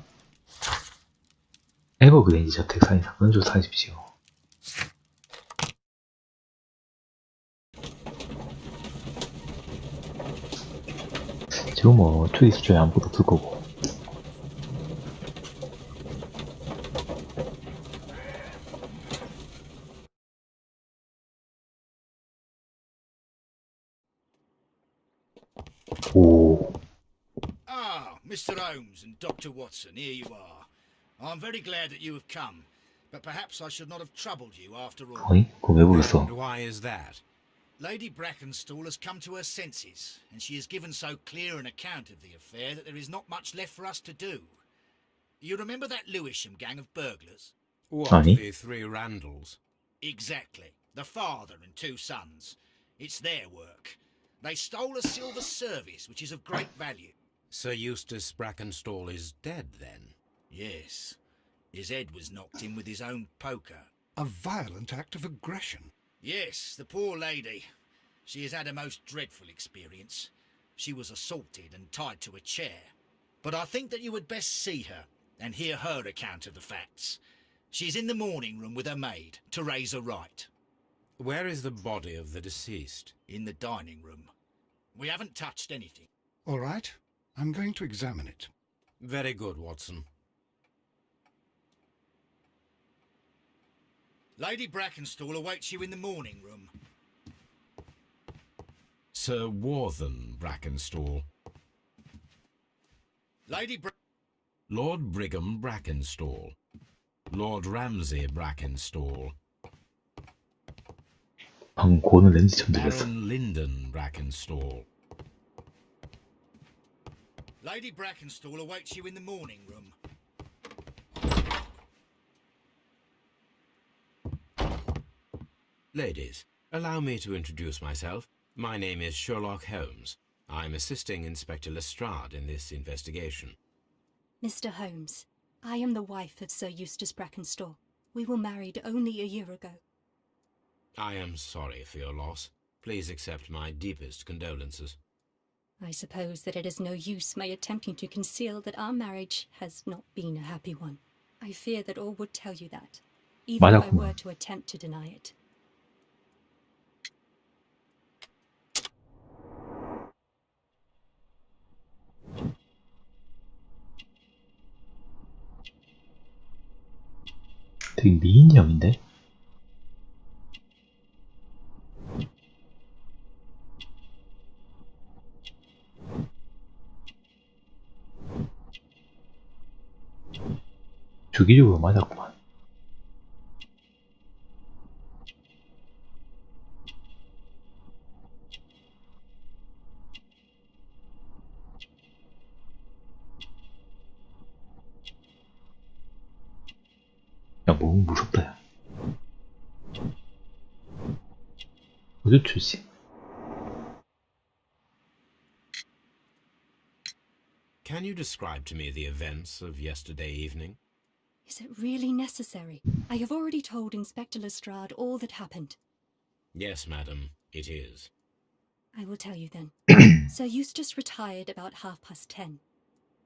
[SPEAKER 1] 에버그랜지 저택 살인 사건을 조사하십시오. 지금 뭐 추리 수준에 아무것도 없을 거고. 오.
[SPEAKER 5] Ah, Mr. Holmes and Dr. Watson, here you are. I'm very glad that you have come, but perhaps I should not have troubled you after all.
[SPEAKER 1] 어이? 그거 왜 불렀어?
[SPEAKER 3] And why is that?
[SPEAKER 5] Lady Brackenstall has come to her senses, and she has given so clear an account of the affair that there is not much left for us to do. You remember that Lewisham gang of burglars?
[SPEAKER 3] What,
[SPEAKER 1] Honey?
[SPEAKER 3] the three Randalls?
[SPEAKER 5] Exactly. The father and two sons. It's their work. They stole a silver service, which is of great value.
[SPEAKER 3] Sir Eustace Brackenstall is dead, then?
[SPEAKER 5] Yes. His head was knocked in with his own poker.
[SPEAKER 2] A violent act of aggression.
[SPEAKER 5] Yes, the poor lady. She has had a most dreadful experience. She was assaulted and tied to a chair. But I think that you would best see her and hear her account of the facts. She's in the morning room with her maid, Teresa Wright.
[SPEAKER 3] Where is the body of the deceased?
[SPEAKER 5] In the dining room. We haven't touched anything.
[SPEAKER 2] All right, I'm going to examine it.
[SPEAKER 3] Very good, Watson.
[SPEAKER 5] Lady Brackenstall awaits you in the morning room.
[SPEAKER 3] Sir Warthen Brackenstall. Lord Brigham Brackenstall. Lord Ramsay Brackenstall.
[SPEAKER 1] 방금 고는 렌즈 처음 들렸어.
[SPEAKER 3] Baron Lyndon Brackenstall.
[SPEAKER 5] Lady Brackenstall awaits you in the morning room.
[SPEAKER 3] Ladies, allow me to introduce myself. My name is Sherlock Holmes. I'm assisting Inspector Lestrade in this investigation.
[SPEAKER 10] Mr. Holmes, I am the wife of Sir Eustace Brackenstall. We were married only a year ago.
[SPEAKER 3] I am sorry for your loss. Please accept my deepest condolences.
[SPEAKER 10] I suppose that it is no use my attempting to conceal that our marriage has not been a happy one. I fear that all would tell you that, even if I were to attempt to deny it.
[SPEAKER 1] 되게 미인형인데? 주기적으로 맞았구만. 야, 너무 무섭다, 야. 어디 출신?
[SPEAKER 3] Can you describe to me the events of yesterday evening?
[SPEAKER 10] Is it really necessary? I have already told Inspector Lestrade all that happened.
[SPEAKER 3] Yes, madam, it is.
[SPEAKER 10] I will tell you then. Sir Eustace retired about 10:30.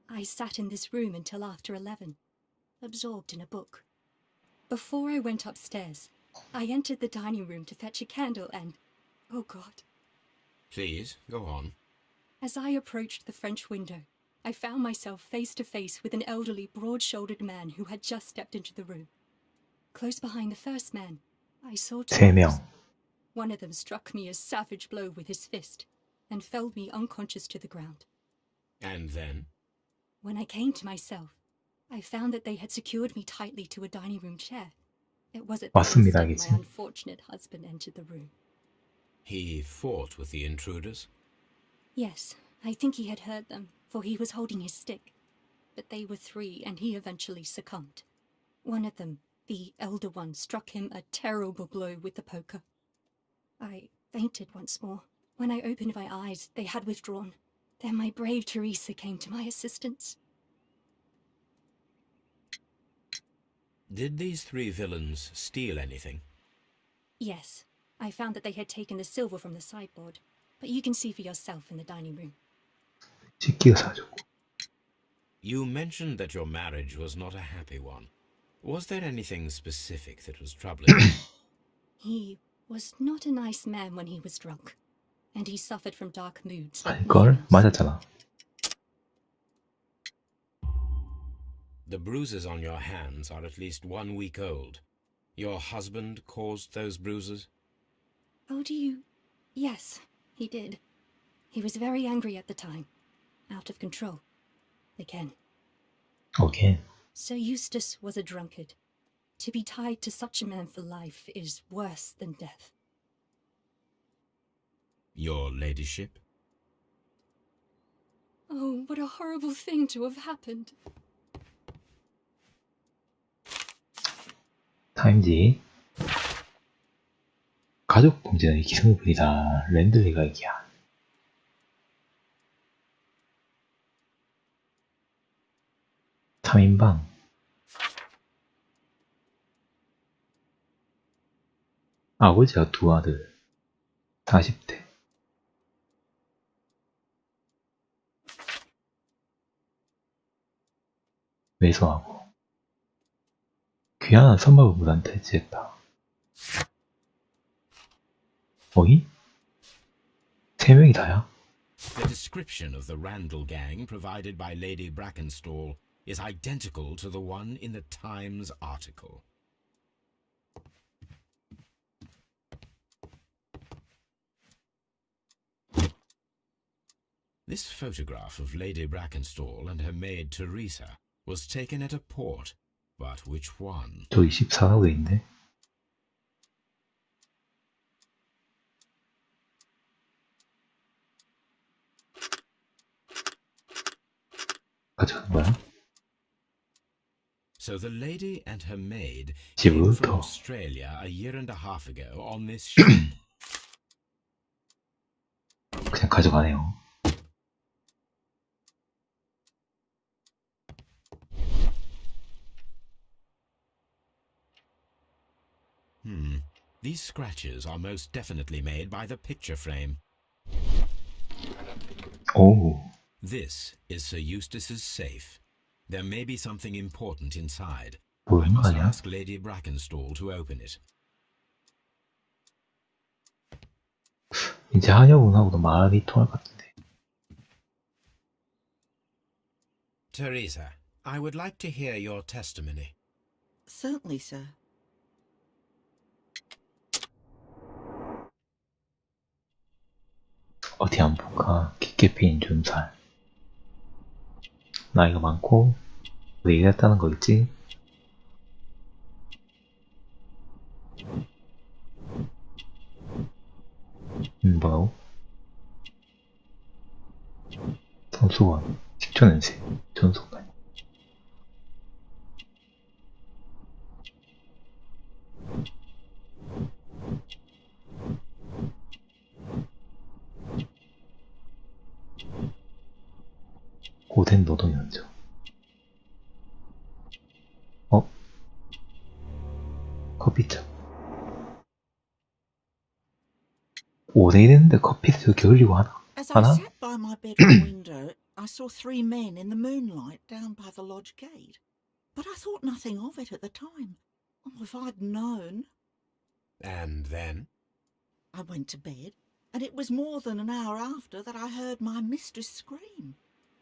[SPEAKER 10] I sat in this room until after 11, absorbed in a book. Before I went upstairs, I entered the dining room to fetch a candle and... oh God.
[SPEAKER 3] Please, go on.
[SPEAKER 10] As I approached the French window, I found myself face to face with an elderly, broad-shouldered man who had just stepped into the room. Close behind the first man, I saw two
[SPEAKER 1] 세 명.
[SPEAKER 10] others. One of them struck me a savage blow with his fist and felled me unconscious to the ground.
[SPEAKER 3] And then?
[SPEAKER 10] When I came to myself, I found that they had secured me tightly to a dining room chair. It was at that
[SPEAKER 1] 맞습니다,
[SPEAKER 10] instant
[SPEAKER 1] 알겠지?
[SPEAKER 10] my unfortunate husband entered the room.
[SPEAKER 3] He fought with the intruders?
[SPEAKER 10] Yes, I think he had heard them, for he was holding his stick. But they were 3, and he eventually succumbed. One of them, the elder one, struck him a terrible blow with the poker. I fainted once more. When I opened my eyes, they had withdrawn. Then my brave Teresa came to my assistance.
[SPEAKER 3] Did these 3 villains steal anything?
[SPEAKER 10] Yes, I found that they had taken the silver from the sideboard, but you can see for yourself in the dining room.
[SPEAKER 1] 식기가 사주고.
[SPEAKER 3] You mentioned that your marriage was not a happy one. Was there anything specific that was troubling you?
[SPEAKER 10] He was not a nice man when he was drunk, and he suffered from dark moods. But
[SPEAKER 1] 아닐걸?
[SPEAKER 10] nothing else.
[SPEAKER 1] 맞았잖아.
[SPEAKER 3] The bruises on your hands are at least 1 week old. Your husband caused those bruises?
[SPEAKER 10] Oh, do you? Yes, he did. He was very angry at the time. Out of control. Again.
[SPEAKER 1] 오케이.
[SPEAKER 10] Sir Eustace was a drunkard. To be tied to such a man for life is worse than death.
[SPEAKER 3] Your ladyship?
[SPEAKER 10] Oh, what a horrible thing to have happened.
[SPEAKER 1] 타임지. 가족 범죄는 기승부이다. 랜들리가 얘기야. 삼인방. 아버지와 2 아들. 40대. 외소하고. 귀한한 선박을 무단 퇴치했다. 어이? 3명이 다야?
[SPEAKER 3] The description of the Randall gang provided by Lady Brackenstall is identical to the one in the Times article. This photograph of Lady Brackenstall and her maid Teresa was taken at a port, but which one?
[SPEAKER 1] 저기 14라고 돼있는데? 가져가는 거야?
[SPEAKER 3] So the lady and her maid
[SPEAKER 1] 집으로
[SPEAKER 3] came from
[SPEAKER 1] 더.
[SPEAKER 3] Australia a year and a half ago on this ship.
[SPEAKER 1] 그냥 가져가네요.
[SPEAKER 3] These scratches are most definitely made by the picture frame.
[SPEAKER 1] 오,
[SPEAKER 3] This is Sir Eustace's safe. There may be something important inside. I
[SPEAKER 1] 보이는 거
[SPEAKER 3] must
[SPEAKER 1] 아니야?
[SPEAKER 3] ask Lady Brackenstall to open it.
[SPEAKER 1] 이제 한여분하고도 말이 통할 것 같은데.
[SPEAKER 3] Teresa, I would like to hear your testimony.
[SPEAKER 4] Certainly, sir.
[SPEAKER 1] 어디 안 볼까? 깊게 피인 준살. 나이가 많고 얘기했다는 거 있지? 뭐라고? 선수원, 식초냄새, 전속까지. 고된 노동 연주. 커피잔. 오래 일했는데 커피를 저렇게 흘리고 하나?
[SPEAKER 4] As I
[SPEAKER 1] 하나?
[SPEAKER 4] sat by my bedroom window, I saw 3 men in the moonlight down by the lodge gate. But I thought nothing of it at the time. Oh, if I'd known.
[SPEAKER 3] And then?
[SPEAKER 4] I went to bed, and it was more than an hour after that I heard my mistress scream.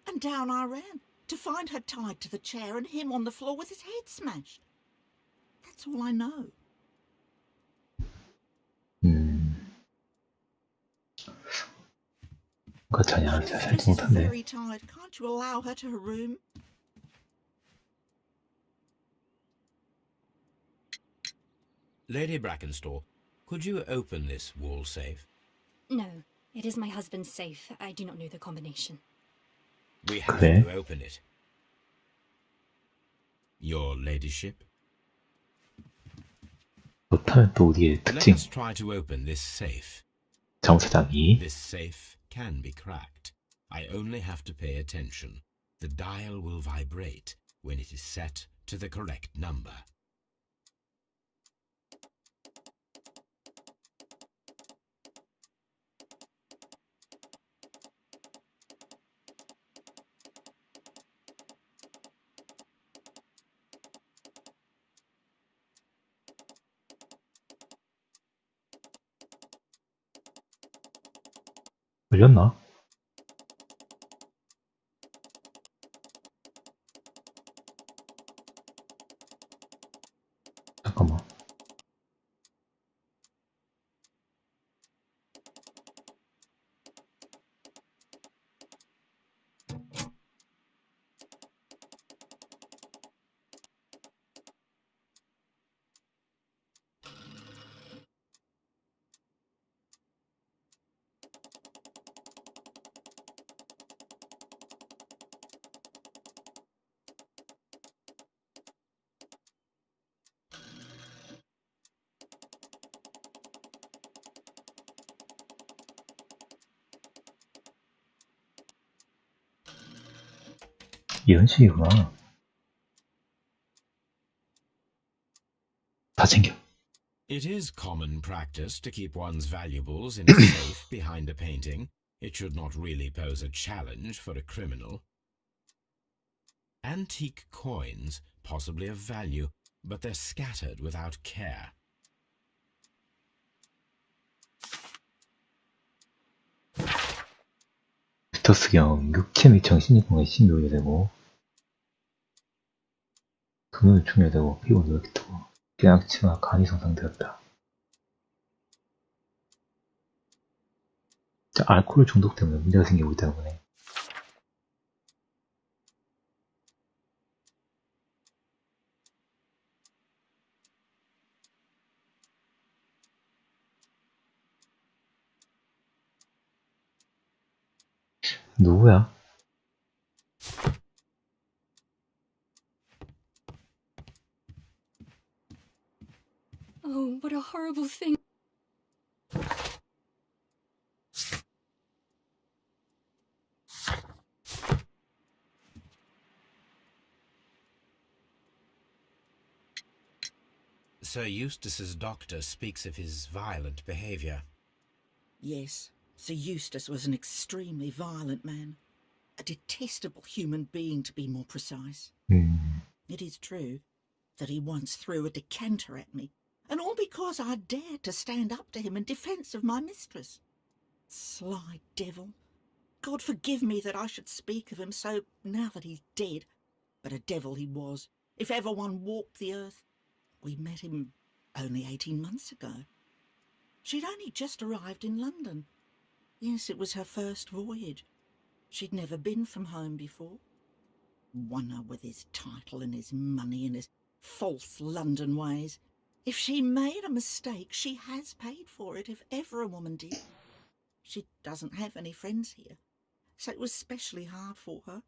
[SPEAKER 4] And down I ran, to find her tied to the chair and him on the floor with his head smashed. That's all I know.
[SPEAKER 1] 그거 전혀
[SPEAKER 4] My
[SPEAKER 1] 잘
[SPEAKER 4] mistress is
[SPEAKER 1] 못한데.
[SPEAKER 4] very tired. Can't you allow her to her room?
[SPEAKER 3] Lady Brackenstall, could you open this wall safe?
[SPEAKER 10] No, it is my husband's safe. I do not know the combination.
[SPEAKER 3] We have
[SPEAKER 1] 그래?
[SPEAKER 3] to open it. Your ladyship?
[SPEAKER 1] 못하면 또 우리의
[SPEAKER 3] Let
[SPEAKER 1] 특징.
[SPEAKER 3] us try to open this safe.
[SPEAKER 1] 정 사장이
[SPEAKER 3] This safe can be cracked. I only have to pay attention. The dial will vibrate when it is set to the correct number.
[SPEAKER 1] 걸렸나? 잠깐만. 이런 식이구나. 다 챙겨.
[SPEAKER 3] It is common practice to keep one's valuables in a safe behind a painting. It should not really pose a challenge for a criminal. Antique coins, possibly of value, but they're scattered without care.
[SPEAKER 1] 비터스경, 육체및 정신력 건강에 신경이 되고 금연을 중요되고 피부 노력했다고 깨약치와 간이 손상되었다. 자, 알코올 중독 때문에 문제가 생기고 있다는 거네. 누구야?
[SPEAKER 10] Oh, what a horrible thing.
[SPEAKER 3] Sir Eustace's doctor speaks of his violent behaviour.
[SPEAKER 4] Yes, Sir Eustace was an extremely violent man. A detestable human being, to be more precise. It is true that he once threw a decanter at me, and all because I dared to stand up to him in defence of my mistress. Sly devil. God forgive me that I should speak of him so now that he's dead, but a devil he was, if ever one walked the earth. We met him only 18 months ago. She'd only just arrived in London. Yes, it was her first voyage. She'd never been from home before. Wonder with his title and his money and his false London ways. If she made a mistake, she has paid for it, if ever a woman did. She doesn't have any friends here, so it was specially hard for her.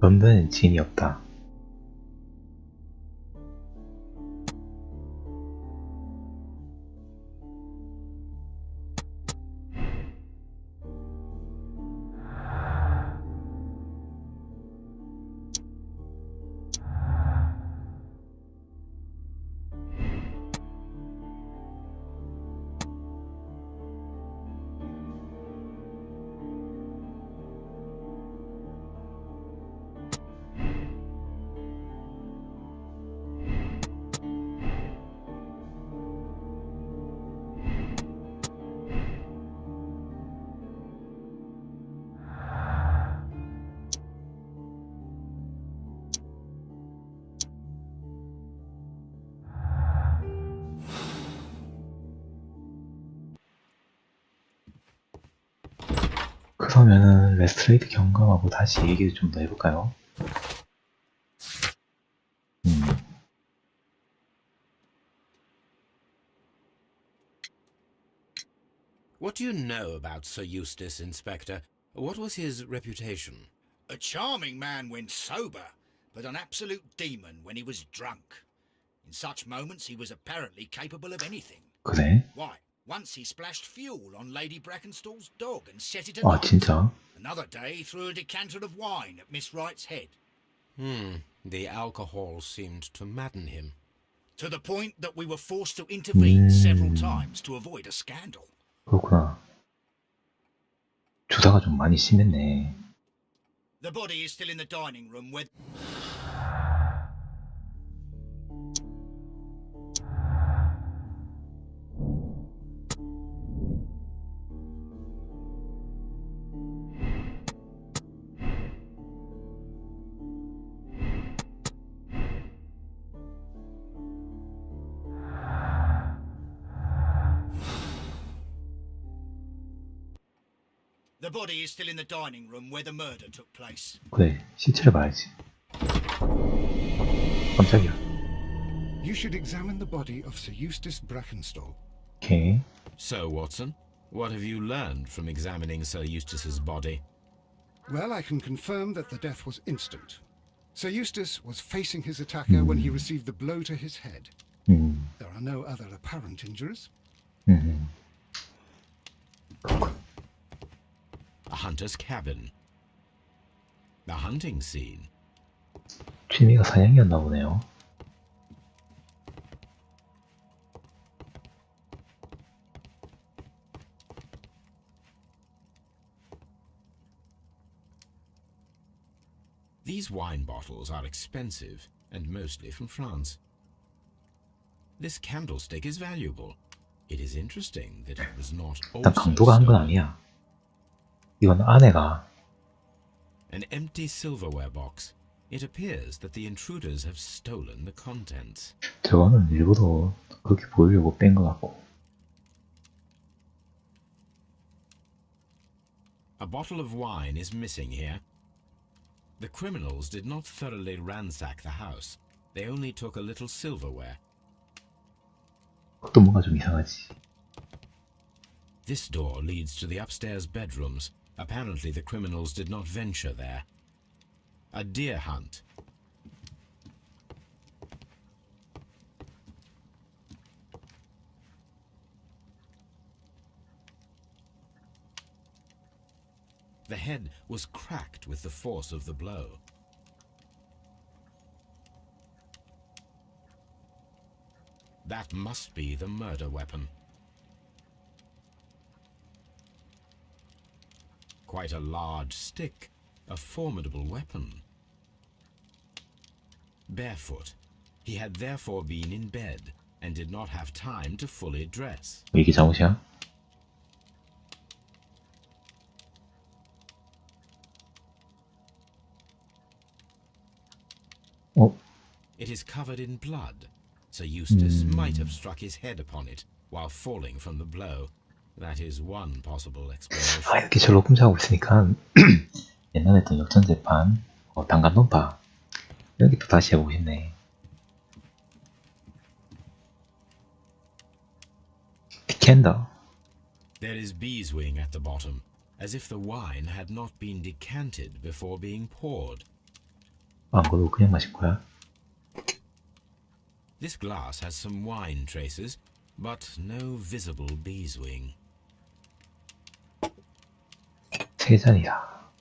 [SPEAKER 1] 런던엔 지인이 없다. 그러면은 레스트레이드 경감하고 다시 얘기를 좀 더 해볼까요?
[SPEAKER 3] What do you know about Sir Eustace, Inspector? What was his reputation?
[SPEAKER 5] A charming man when sober, but an absolute demon when he was drunk. In such moments he was apparently capable of anything.
[SPEAKER 1] 그래?
[SPEAKER 5] Why, once he splashed fuel on Lady Brackenstall's dog and set it
[SPEAKER 1] 아
[SPEAKER 5] alight.
[SPEAKER 1] 진짜?
[SPEAKER 5] Another day he threw a decanter of wine at Miss Wright's head.
[SPEAKER 3] The alcohol seemed to madden him.
[SPEAKER 5] To the point that we were forced to intervene several times to avoid a scandal.
[SPEAKER 1] 그렇구나. 주사가 좀 많이 심했네.
[SPEAKER 5] The body is still in the dining room where... The body is still in the dining room where the murder took place.
[SPEAKER 1] 그래, 시체를 봐야지. 깜짝이야.
[SPEAKER 2] You should examine the body of Sir Eustace Brackenstall.
[SPEAKER 1] 오케이.
[SPEAKER 3] So, Watson, what have you learned from examining Sir Eustace's body?
[SPEAKER 2] Well, I can confirm that the death was instant. Sir Eustace was facing his attacker when he received the blow to his head. There are no other apparent injuries.
[SPEAKER 3] A hunter's cabin. A hunting scene.
[SPEAKER 1] 취미가 사냥이었나 보네요.
[SPEAKER 3] These wine bottles are expensive and mostly from France. This candlestick is valuable. It is interesting that it was not
[SPEAKER 1] 일단
[SPEAKER 3] also
[SPEAKER 1] 강도가 한 건
[SPEAKER 3] stolen.
[SPEAKER 1] 아니야. 이건 아내가
[SPEAKER 3] An empty silverware box. It appears that the intruders have stolen the contents.
[SPEAKER 1] 저거는 일부러 그렇게 보이려고 뺀 것 같고.
[SPEAKER 3] A bottle of wine is missing here. The criminals did not thoroughly ransack the house. They only took a little silverware.
[SPEAKER 1] 그것도 뭔가 좀 이상하지.
[SPEAKER 3] This door leads to the upstairs bedrooms. Apparently the criminals did not venture there. A deer hunt. The head was cracked with the force of the blow. That must be the murder weapon. Quite a large stick, a formidable weapon. Barefoot, he had therefore been in bed and did not have time to fully dress.
[SPEAKER 1] 이게 잘못이야?
[SPEAKER 3] It is covered in blood. Sir Eustace might have struck his head upon it while falling from the blow. That is one possible explanation.
[SPEAKER 1] 아, 이렇게 절로 꼼짝하고 있으니까 옛날에 했던 역전재판, 단간론파 여기 또 다시 해보고 싶네. Candle.
[SPEAKER 3] There is beeswing at the bottom, as if the wine had not been decanted before being poured.
[SPEAKER 1] 안 그러고 그냥 마실 거야?
[SPEAKER 3] This glass has some wine traces, but no visible beeswing.
[SPEAKER 1] 세 잔이야.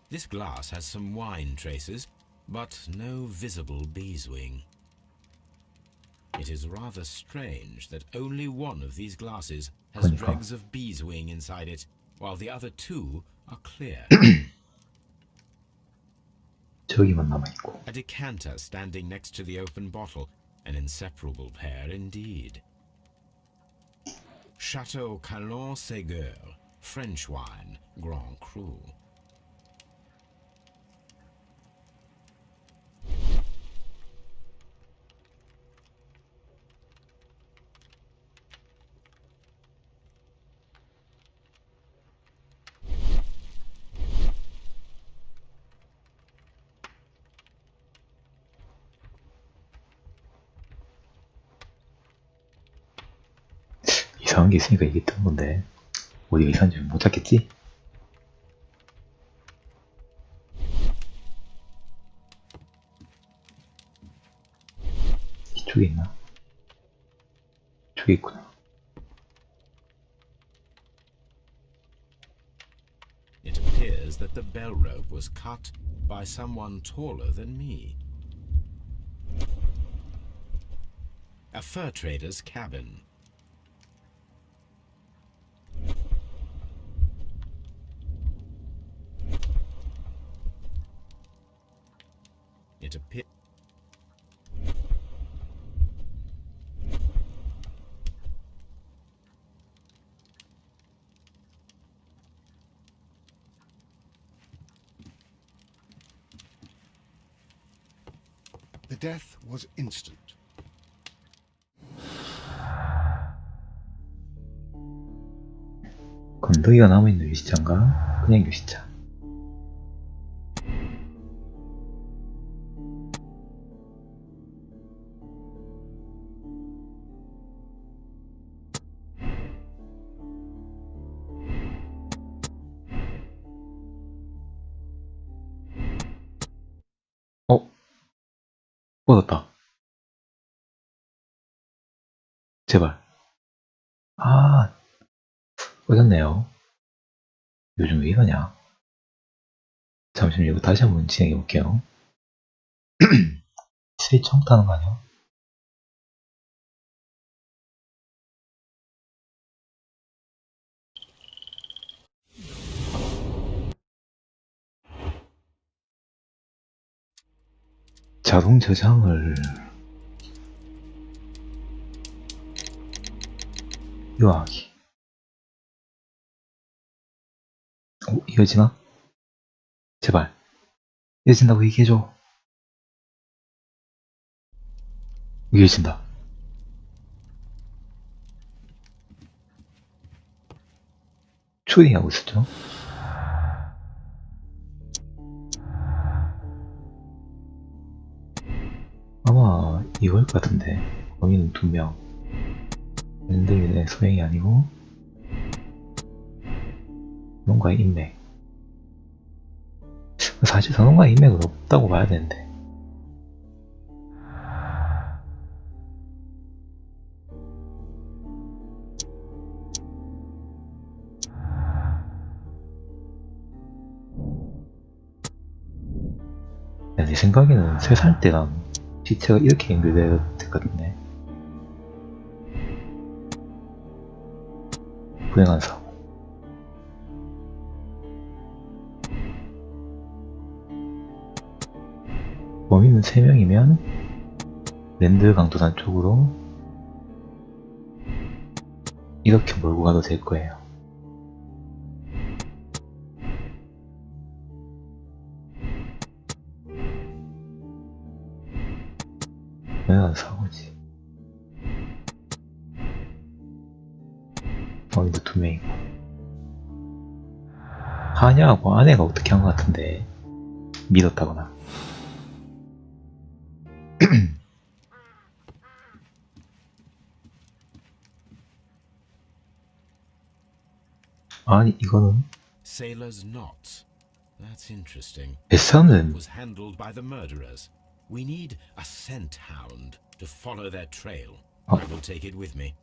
[SPEAKER 3] This glass has some wine traces, but no visible beeswing. It is rather strange that only one of these glasses has
[SPEAKER 1] 그러니까.
[SPEAKER 3] dregs of beeswing inside it, while the other two are clear.
[SPEAKER 1] 저기만 남아있고.
[SPEAKER 3] A decanter standing next to the open bottle, an inseparable pair indeed. Chateau Calon Ségur, French wine, Grand Cru.
[SPEAKER 1] 이상한 게 있으니까 이게 뜬 건데 어디가 이상한지 못 찾겠지? 이쪽에 있나? 이쪽에 있구나.
[SPEAKER 3] It appears that the bell rope was cut by someone taller than me. A fur trader's cabin. It appears
[SPEAKER 2] The death was instant.
[SPEAKER 1] 건더기가 남아있는 유시차인가? 그냥 유시차. 뻗었다. 제발. 아, 뻗었네요. 요즘 왜 이러냐? 잠시만요. 이거 다시 한번 진행해 볼게요. 스윗 처음 타는 거 아니야? 자동 저장을 요하기. 이어지나? 제발 이어진다고 얘기해줘. 이어진다. 초딩하고 있었죠? 아마 이걸 것 같은데. 범인은 2명. 랜덤의 소행이 아니고 선원과의 인맥. 사실 선원과의 인맥은 없다고 봐야 되는데. 내 생각에는 3살 때랑 시체가 이렇게 연결됐거든요. 불행한 사고. 범인은 3명이면 랜드 강도산 쪽으로 이렇게 몰고 가도 될 거예요. 불행한 사고지. 범인도 2명이고. 하냐하고 아내가 어떻게 한 것 같은데 믿었다거나. 아니 이거는
[SPEAKER 3] Sailor's knot. That's interesting.
[SPEAKER 1] 뱃사는
[SPEAKER 3] Was handled by the murderers. We need a scent hound to follow their trail. I will take it with me.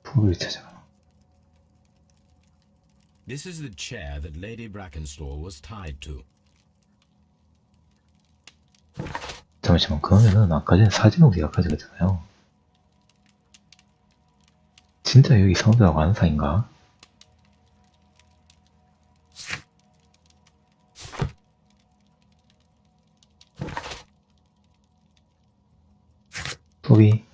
[SPEAKER 1] 포기를 찾아가.
[SPEAKER 3] This is the chair that Lady Brackenstall was tied to.
[SPEAKER 1] 잠시만, 그러면은 아까 전에 사진을 우리가 가져갔잖아요. 진짜 여기 사람들하고 아는 사이인가? 소비.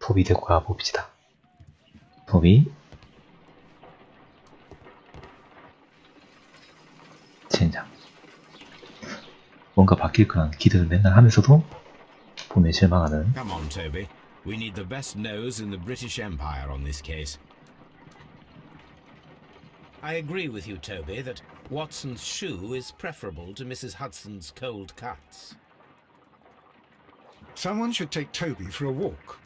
[SPEAKER 1] 소비 데리고 가봅시다. 소비. 젠장. 뭔가 바뀔 거란 기대를 맨날 하면서도 보면 실망하는.
[SPEAKER 3] Come on, Toby. We need the best nose in the British Empire on this case. I agree with you, Toby, that Watson's shoe is preferable to Mrs. Hudson's cold cuts.
[SPEAKER 2] Someone should take Toby for a walk.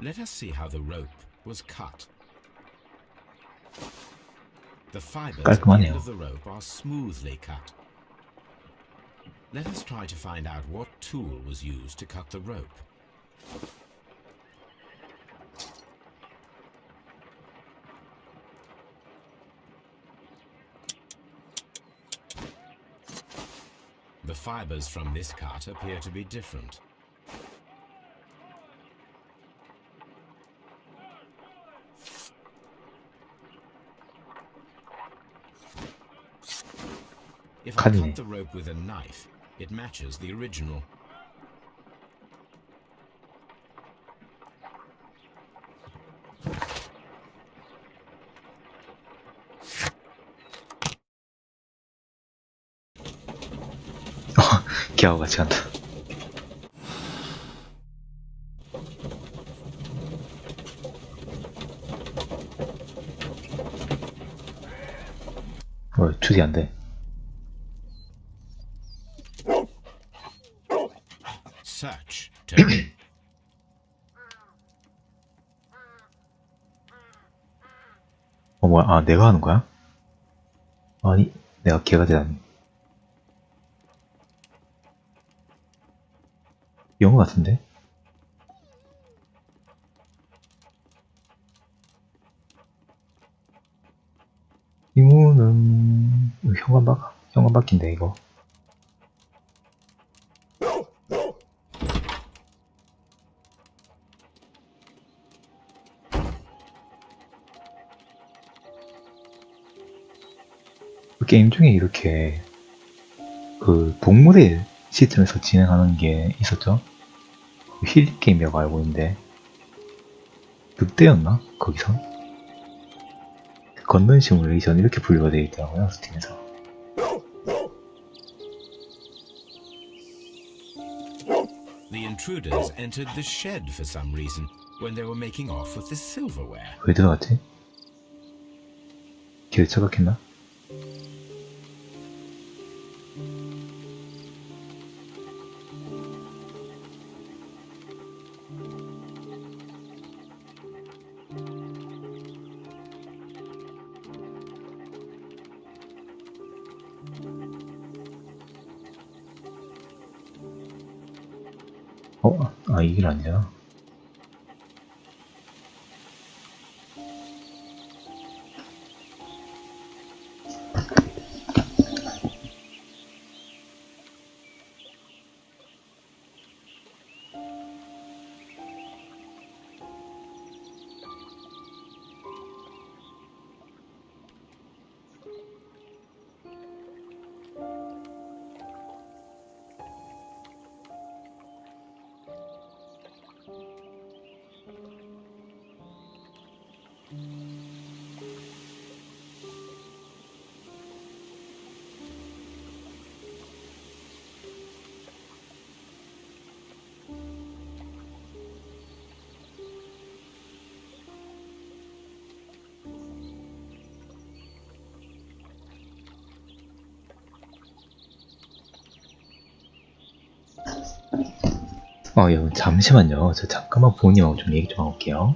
[SPEAKER 3] Let us see how the rope was cut. The fibers at the end of the rope are smoothly cut. Let us try to find out what tool was used to cut the rope. The fibers from this cut appear to be different. If I cut the rope with a knife, it matches the original.
[SPEAKER 1] 기하고 같이 간다. 추리 안 돼.
[SPEAKER 3] Search, Toby.
[SPEAKER 1] 뭐야? 아, 내가 하는 거야? 아니, 내가 걔가 되다니. 영어 같은데? 이문은 현관바퀴인데 이거. 게임 중에 이렇게 그 동물의 시점에서 진행하는 게 있었죠. 힐링 게임이라고 알고 있는데 늑대였나? 거기서 걷는 시뮬레이션 이렇게 분류가 되어 있더라고요, 스팀에서.
[SPEAKER 3] The intruders entered the shed for some reason when they were making off with the silverware.
[SPEAKER 1] 왜 들어갔지? 길을 착각했나? 이 길 아니야. 여러분 잠시만요. 저 잠깐만 부모님하고 좀 얘기 좀 하고 올게요.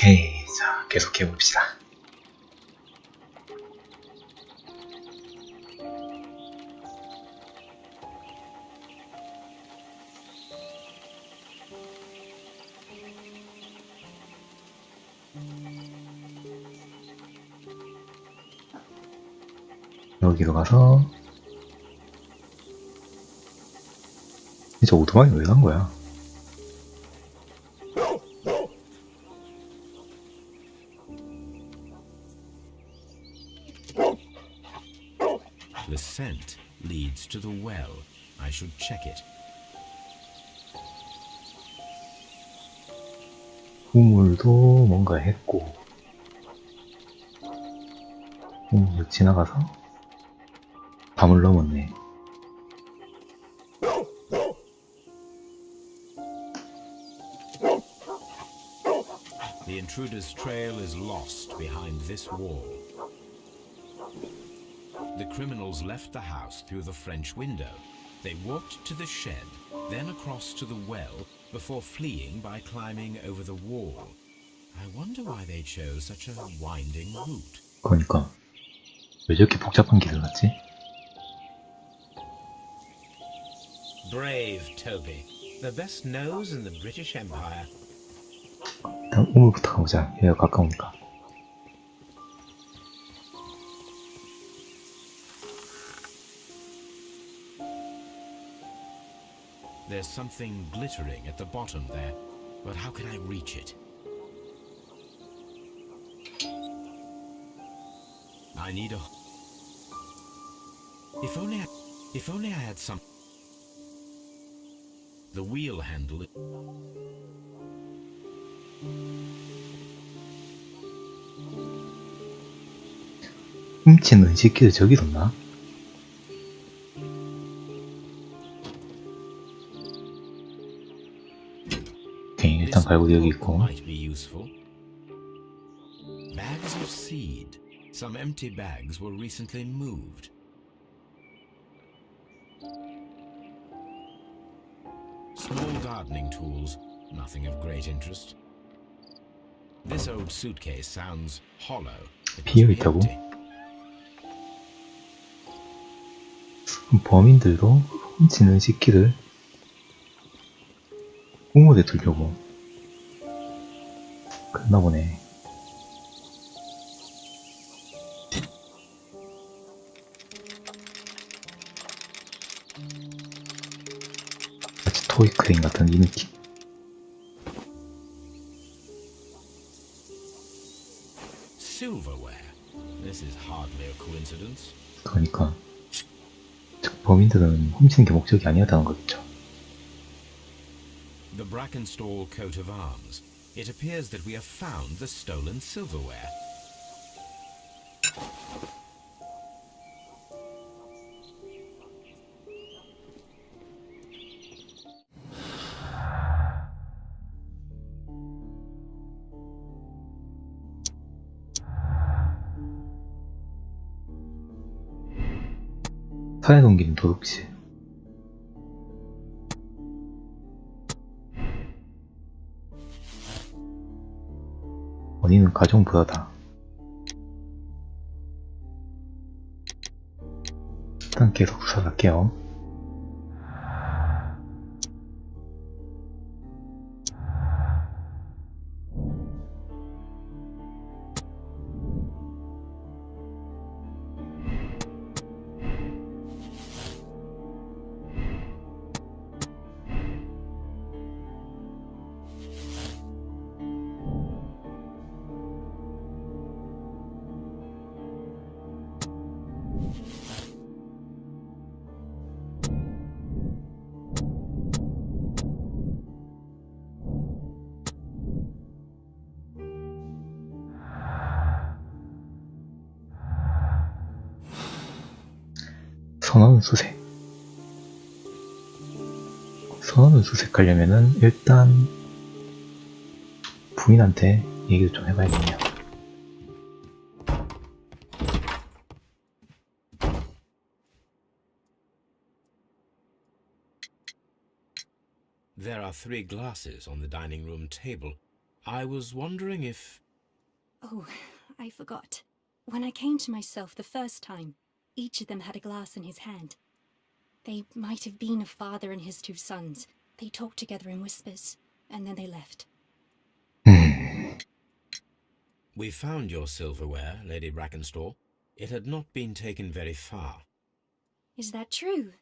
[SPEAKER 1] 오케이, 자 계속해 봅시다. 여기로 가서 이제 오토바이 왜 간 거야?
[SPEAKER 3] The scent leads to the well. I should check it.
[SPEAKER 1] 우물도 뭔가 했고, 우물 지나가서 밤을 넘었네.
[SPEAKER 3] The intruder's trail is lost behind this wall. The criminals left the house through the French window. They walked to the shed, then across to the well, before fleeing by climbing over the wall. I wonder why they chose such a winding route.
[SPEAKER 1] 그러니까 왜 저렇게 복잡한 길을 갔지?
[SPEAKER 3] Brave Toby, the best nose in the British Empire.
[SPEAKER 1] 일단 우물부터 가보자. 여기가 가까우니까.
[SPEAKER 3] There's something glittering at the bottom there, but how can I reach it? I need a... If only I had some... The wheel handle...
[SPEAKER 1] 훔친 은식기를 저기 뒀나? 오케이, 일단 갈고리 여기 있고.
[SPEAKER 3] Might be useful. Bags of seed. Some empty bags were recently moved. Small gardening tools, nothing of great interest. This old suitcase sounds hollow. It must be
[SPEAKER 1] 비어있다고?
[SPEAKER 3] empty.
[SPEAKER 1] 범인들도 훔친 은식기를 우물에 두려고 그랬나 보네. 마치 토이크레인 같은 이 느낌.
[SPEAKER 3] Silverware. This is hardly a coincidence.
[SPEAKER 1] 그러니까 즉 범인들은 훔치는 게 목적이 아니었다는 거겠죠.
[SPEAKER 3] The Brackenstall coat of arms. It appears that we have found the stolen silverware.
[SPEAKER 1] 산에 옮기는 도둑질. 원인은 가정 불화다. 일단 계속 수사할게요. 선언 수색. 선언을 수색하려면은 일단 부인한테 얘기를 좀 해봐야겠네요.
[SPEAKER 3] There are 3 glasses on the dining room table. I was wondering if...
[SPEAKER 10] Oh, I forgot. When I came to myself the first time, each of them had a glass in his hand. They might have been a father and his 2 sons. They talked together in whispers, and then they left.
[SPEAKER 3] We found your silverware, Lady Brackenstall. It had not been taken very far.
[SPEAKER 10] Is that true?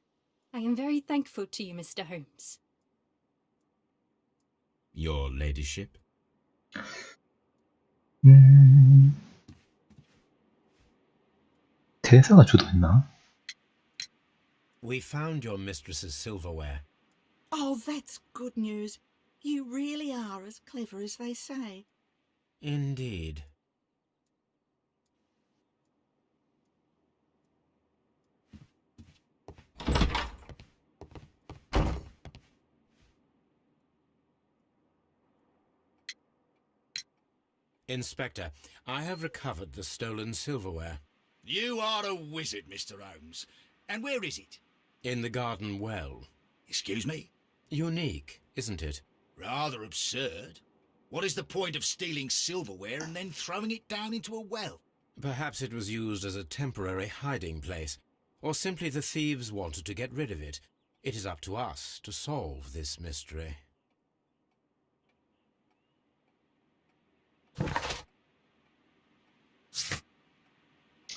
[SPEAKER 10] I am very thankful to you, Mr. Holmes.
[SPEAKER 3] Your ladyship?
[SPEAKER 1] 테레사가 주도했나?
[SPEAKER 3] We found your mistress's silverware.
[SPEAKER 4] Oh, that's good news. You really are as clever as they say.
[SPEAKER 3] Indeed. Inspector, I have recovered the stolen silverware.
[SPEAKER 5] You are a wizard, Mr. Holmes. And where is it?
[SPEAKER 3] In the garden well.
[SPEAKER 5] Excuse me?
[SPEAKER 3] Unique, isn't it?
[SPEAKER 5] Rather absurd. What is the point of stealing silverware and then throwing it down into a well?
[SPEAKER 3] Perhaps it was used as a temporary hiding place, or simply the thieves wanted to get rid of it. It is up to us to solve this mystery.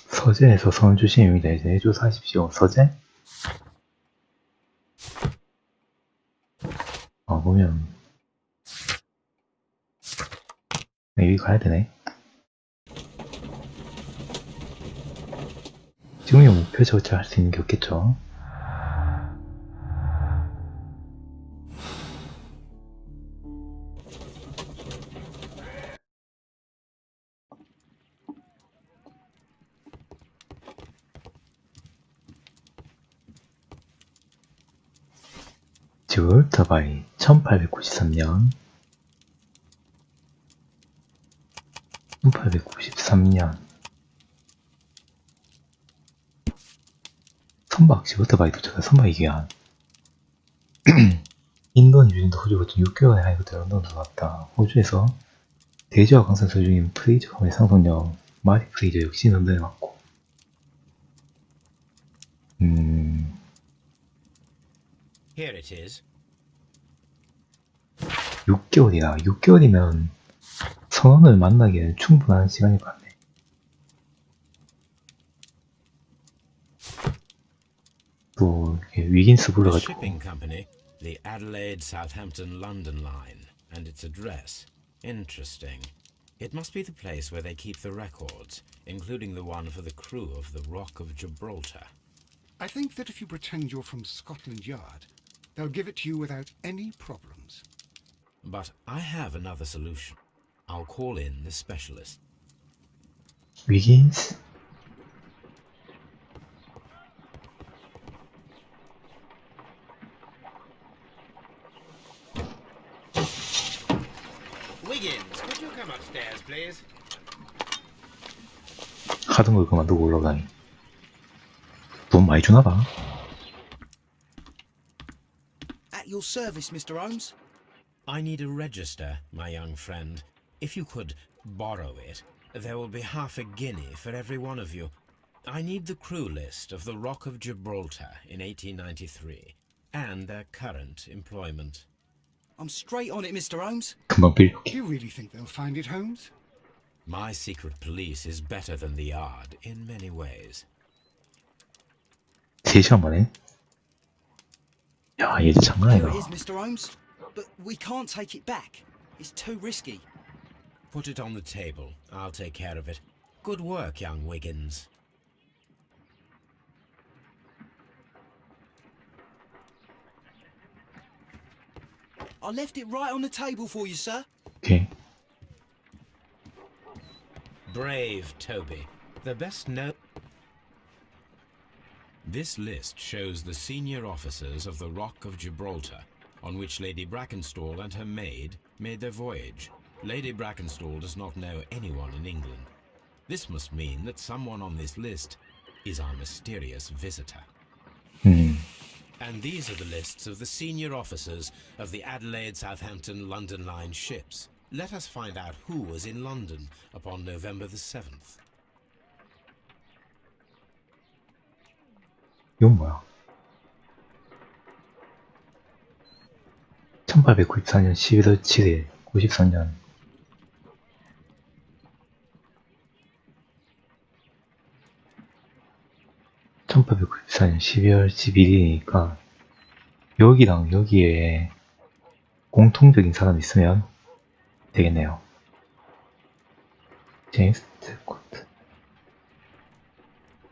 [SPEAKER 1] 서재에서 선을 주신 의미다. 이제 해조사하십시오. 서재? 가야 되네. 지금의 목표죠. 어찌 할 수 있는 게 없겠죠. 지울터바이 1893년 선박 지울터바이 도착한 선박 이기한 인도는 유진도 호주 같은 6개월의 하이브터 런던으로 들어왔다. 호주에서 대지와 강산소 중인 프레이저 검의 상속녀 마리 프레이저 역시 런던에 왔고
[SPEAKER 3] Here it is.
[SPEAKER 1] 6개월이나 6개월이면 선원을 만나기에는 충분한 시간일 것 같네. 또 위긴스
[SPEAKER 3] The
[SPEAKER 1] 불러가지고
[SPEAKER 3] shipping company, the Adelaide, Southampton, London line, and its address. Interesting. It must be the place where they keep the records, including the one for the crew of the Rock of Gibraltar.
[SPEAKER 2] I think that if you pretend you're from Scotland Yard, they'll give it to you without any problems.
[SPEAKER 3] But I have another solution. I'll call in the specialist.
[SPEAKER 1] 위긴스
[SPEAKER 3] Wiggins, could you come upstairs, please?
[SPEAKER 1] 하던 걸 그만두고 올라가니 돈 많이 주나봐.
[SPEAKER 11] At your service, Mr. Holmes.
[SPEAKER 3] I need a register, my young friend. If you could borrow it, there will be half a guinea for every one of you. I need the crew list of the Rock of Gibraltar in 1893 and their current employment.
[SPEAKER 11] I'm straight on it, Mr. Holmes.
[SPEAKER 1] 금방 빌려.
[SPEAKER 2] Do you really think they'll find it, Holmes?
[SPEAKER 3] My secret police is better than the Yard in many ways.
[SPEAKER 1] 3시간 만에? 야, 얘도 장난
[SPEAKER 11] Here
[SPEAKER 1] 아니다.
[SPEAKER 11] it is, Mr. Holmes. But we can't take it back. It's too risky.
[SPEAKER 3] Put it on the table. I'll take care of it. Good work, young Wiggins.
[SPEAKER 11] I left it right on the table for you, sir.
[SPEAKER 1] 오케이.
[SPEAKER 3] Brave Toby. The best note. This list shows the senior officers of the Rock of Gibraltar, on which Lady Brackenstall and her maid made their voyage. Lady Brackenstall does not know anyone in England. This must mean that someone on this list is our mysterious visitor. And these are the lists of the senior officers of the Adelaide, Southampton, London line ships. Let us find out who was in London upon November the 7th.
[SPEAKER 1] 이건 뭐야? 1894년 11월 7일 94년 1894년 12월 11일이니까 여기랑 여기에 공통적인 사람이 있으면 되겠네요. 제임스 스코트,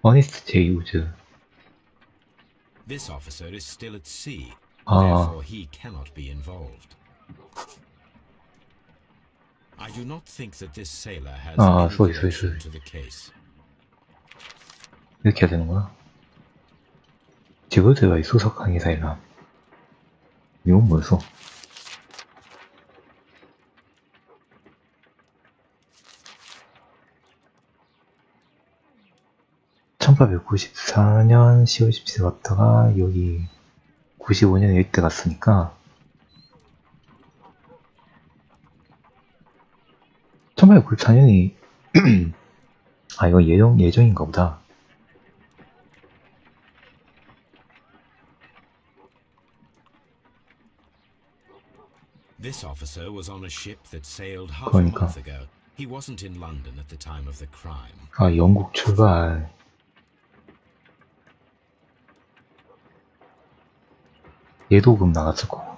[SPEAKER 1] 어니스트 제이 우즈.
[SPEAKER 3] This officer is still at sea,
[SPEAKER 1] Ah.
[SPEAKER 3] therefore he cannot be involved. I do not think that this sailor has any
[SPEAKER 1] sorry.
[SPEAKER 3] connection to the case.
[SPEAKER 1] 이렇게 해야 되는구나. 지브롤터의 수석 항해사이라. 이건 뭐였어? (1894년 10월 17일) 왔다가 여기 95년에 이때 갔으니까 1894년이 아 이거 예정인가 보다.
[SPEAKER 3] This officer was on a ship that sailed half a
[SPEAKER 1] 그러니까.
[SPEAKER 3] month ago. He wasn't in London at the time of the crime.
[SPEAKER 1] 아 영국 출발. 얘도 금 나갔을 거고.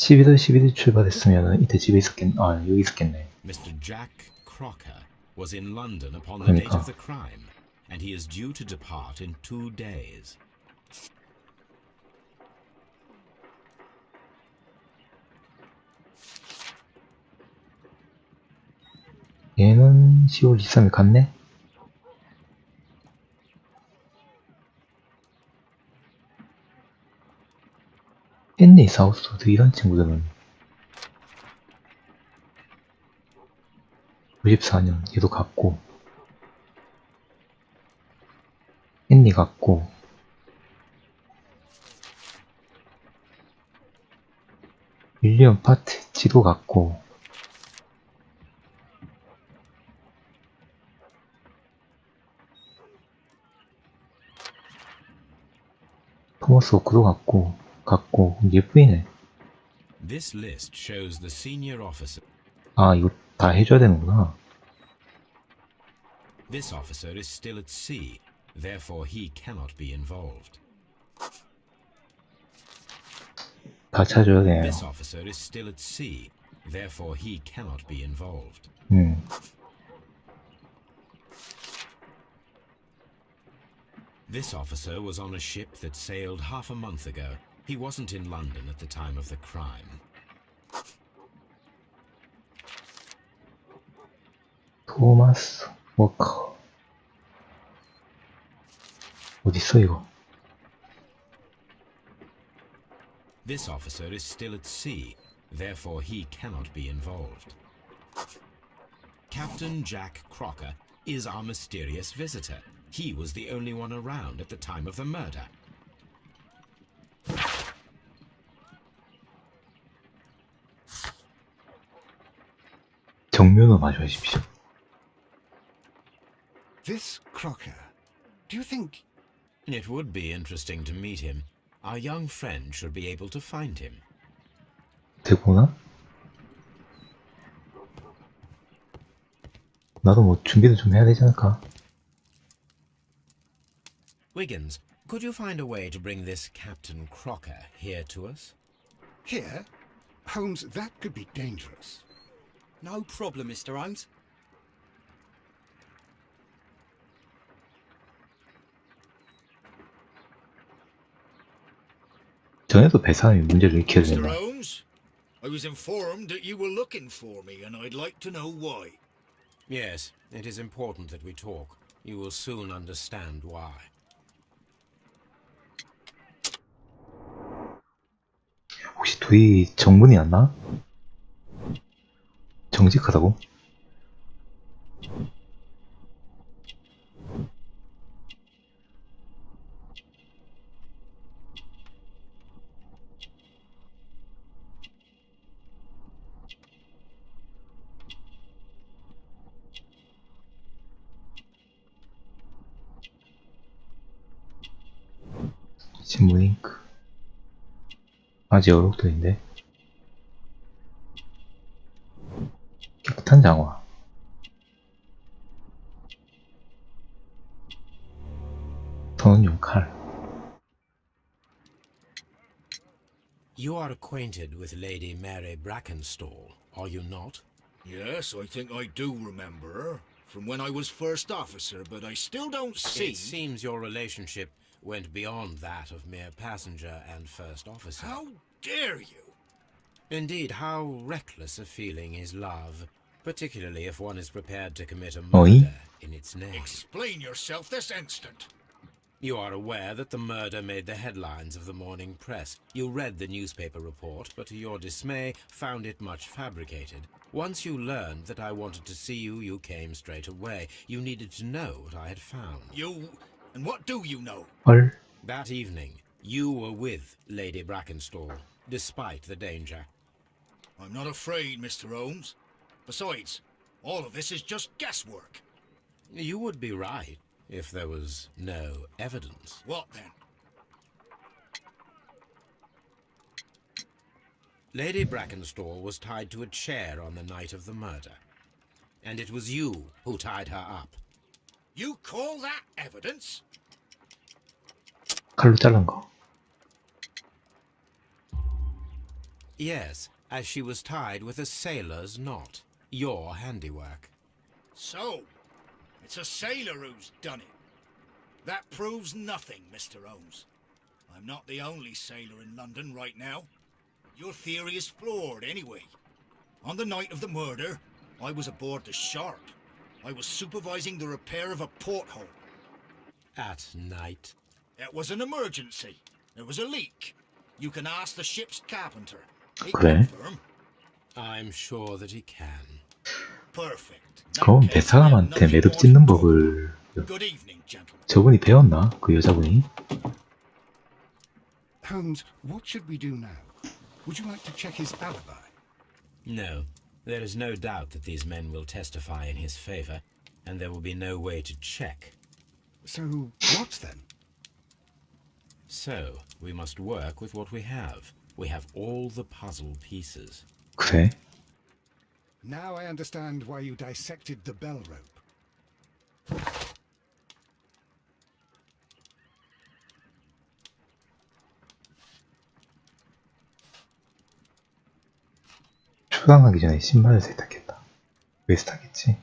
[SPEAKER 1] 12월 11일 출발했으면 이때 집에 여기 있었겠네.
[SPEAKER 3] Mr. Jack Crocker was in London upon the date
[SPEAKER 1] 그러니까.
[SPEAKER 3] of the crime, and he is due to depart in 2 days.
[SPEAKER 1] 얘는 10월 23일 갔네? 앤니 사우스우드 이런 친구들은 94년 얘도 갔고 앤니 갔고 윌리엄 파트지도 갔고 토머스 워크도 갔고 예쁘이네.
[SPEAKER 3] This list shows the senior officer.
[SPEAKER 1] 아 이거 다 해줘야 되는구나.
[SPEAKER 3] This officer is still at sea, therefore he cannot be involved.
[SPEAKER 1] 다 찾아야 돼요.
[SPEAKER 3] This officer is still at sea, therefore he cannot be involved. This officer was on a ship that sailed half a month ago. He wasn't in London at the time of the crime.
[SPEAKER 1] 토마스 워커 어딨어 이거?
[SPEAKER 3] This officer is still at sea, therefore he cannot be involved. Captain Jack Crocker is our mysterious visitor. He was the only one around at the time of the murder.
[SPEAKER 1] 정면으로 마주하십시오.
[SPEAKER 2] This Crocker, do you think...
[SPEAKER 3] It would be interesting to meet him. Our young friend should be able to find him.
[SPEAKER 1] 되구나? 나도 뭐 준비를 좀 해야 되지 않을까?
[SPEAKER 3] Wiggins, could you find a way to bring this Captain Crocker here to us?
[SPEAKER 2] Here? Holmes, that could be dangerous.
[SPEAKER 11] No problem, Mr. Holmes.
[SPEAKER 1] 전에도 배사람이 문제를 일으켜야
[SPEAKER 5] Mr.
[SPEAKER 1] 된다.
[SPEAKER 5] Holmes, I was informed that you were looking for me, and I'd like to know why.
[SPEAKER 3] Yes, it is important that we talk. You will soon understand why.
[SPEAKER 1] 혹시 둘이 정문이 안 나? 정직하다고? 신문 잉크 아직 어록도인데 깨끗한 장화 선원용 칼
[SPEAKER 3] You are acquainted with Lady Mary Brackenstall, are you not?
[SPEAKER 5] Yes, I think I do remember her from when I was first officer, but I still don't see...
[SPEAKER 3] It seems your relationship went beyond that of mere passenger and first officer.
[SPEAKER 5] How dare you?
[SPEAKER 3] Indeed, how reckless a feeling is love, particularly if one is prepared to commit a
[SPEAKER 1] Oi?
[SPEAKER 3] murder in its name.
[SPEAKER 5] Explain yourself this instant.
[SPEAKER 3] You are aware that the murder made the headlines of the morning press. You read the newspaper report, but to your dismay, found it much fabricated. Once you learned that I wanted to see you, you came straight away. You needed to know what I had found.
[SPEAKER 5] You... and what do you know?
[SPEAKER 1] 헐
[SPEAKER 3] That evening, you were with Lady Brackenstall, despite the danger.
[SPEAKER 5] I'm not afraid, Mr. Holmes. Besides, all of this is just guesswork.
[SPEAKER 3] You would be right if there was no evidence.
[SPEAKER 5] What then?
[SPEAKER 3] Lady Brackenstall was tied to a chair on the night of the murder. And it was you who tied her up.
[SPEAKER 5] You call that evidence?
[SPEAKER 1] 칼로 자른 거
[SPEAKER 3] Yes, as she was tied with a sailor's knot. Your handiwork.
[SPEAKER 5] So, it's a sailor who's done it. That proves nothing, Mr. Holmes. I'm not the only sailor in London right now. Your theory is flawed anyway. On the night of the murder, I was aboard the Shark. I was supervising the repair of a porthole.
[SPEAKER 3] At night.
[SPEAKER 5] It was an emergency. There was a leak. You can ask the ship's carpenter. He
[SPEAKER 1] 그래?
[SPEAKER 5] can confirm.
[SPEAKER 3] I'm sure that he can.
[SPEAKER 5] Perfect.
[SPEAKER 1] 그럼 대사람한테 매듭 짓는 법을
[SPEAKER 5] Good evening, gentlemen.
[SPEAKER 1] 저분이 배웠나? 그 여자분이?
[SPEAKER 2] Holmes, what should we do now? Would you like to check his alibi?
[SPEAKER 3] No, there is no doubt that these men will testify in his favor, and there will be no way to check.
[SPEAKER 2] So, what then?
[SPEAKER 3] So, we must work with what we have. We have all the puzzle pieces.
[SPEAKER 1] 그래?
[SPEAKER 2] Now I understand why you dissected the bell rope.
[SPEAKER 1] 초당하기 전에 신발을 세탁했다. 왜 세탁했지?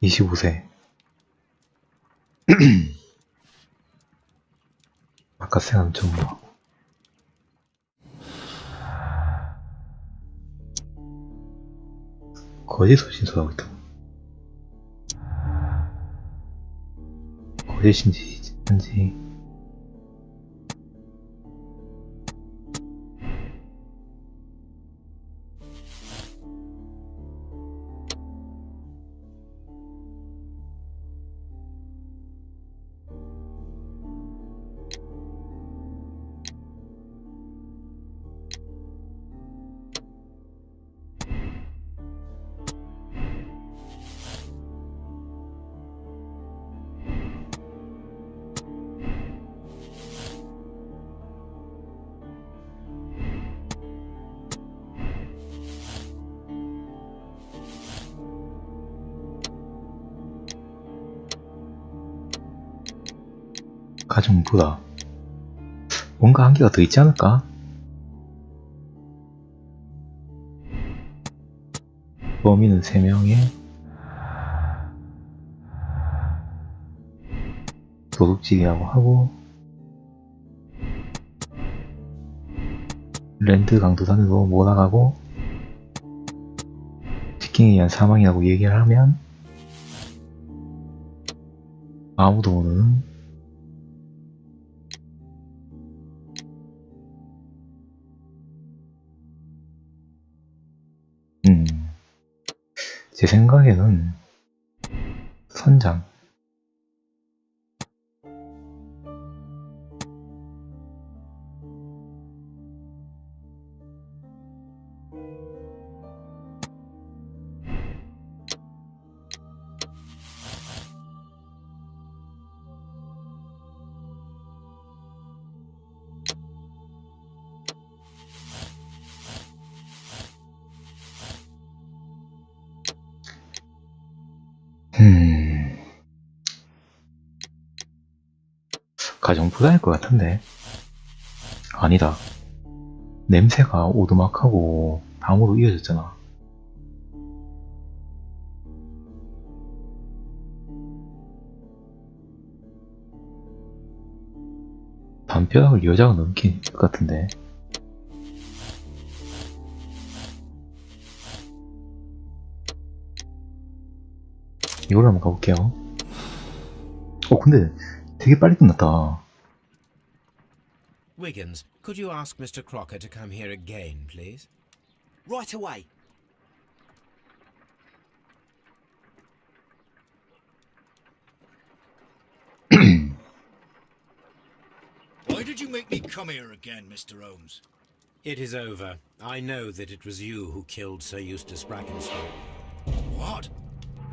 [SPEAKER 1] (25세) 아까 생각 좀 뭐. 거짓 소신소하고 있다. 거짓인지 진짠지. 가정부다. 뭔가 한계가 더 있지 않을까? 범인은 3명에 도둑질이라고 하고 랜드 강도단으로 몰아가고 직행에 의한 사망이라고 얘기를 하면 아무도 모르는 제 생각에는 선장 가정부자일 것 같은데. 아니다. 냄새가 오두막하고 담으로 이어졌잖아. 담벼락을 여자가 넘긴 것 같은데. 이걸로 한번 가볼게요. 근데 되게 빨리 끝났다.
[SPEAKER 3] Wiggins, could you ask Mr. Crocker to come here again, please?
[SPEAKER 11] Right away.
[SPEAKER 5] Why did you make me come here again, Mr. Holmes?
[SPEAKER 3] It is over. I know that it was you who killed Sir Eustace Brackenstall.
[SPEAKER 5] What?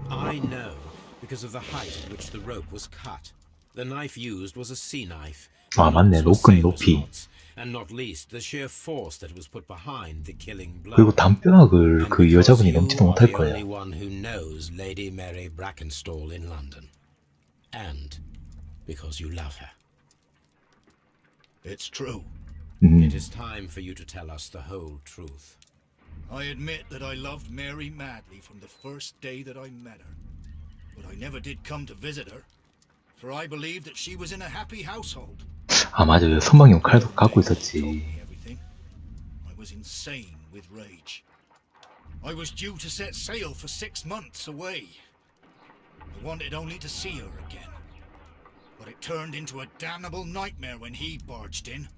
[SPEAKER 3] I know, because of the height at which the rope was cut. The knife used was a sea knife.
[SPEAKER 1] 아, 맞네. 로끈 높이.
[SPEAKER 3] And not least the sheer force that was put behind the killing blow.
[SPEAKER 1] 그리고 담벼락을 그 여자분이 넘지도 못할
[SPEAKER 3] the only
[SPEAKER 1] 거예요.
[SPEAKER 3] one who knows Lady Mary Brackenstall in London. and because you love her.
[SPEAKER 5] It's true.
[SPEAKER 3] It is time for you to tell us the whole truth.
[SPEAKER 5] I admit that I loved Mary madly from the first day that I met her. But I never did come to visit her, for I believed that she was in a happy household.
[SPEAKER 1] 아 맞아요. 선방용 칼도 갖고
[SPEAKER 5] Told
[SPEAKER 1] 있었지.
[SPEAKER 5] me everything. I was insane with rage. I was due to set sail for 6 months away. I wanted only to see her again. But it turned into a damnable nightmare when he barged in.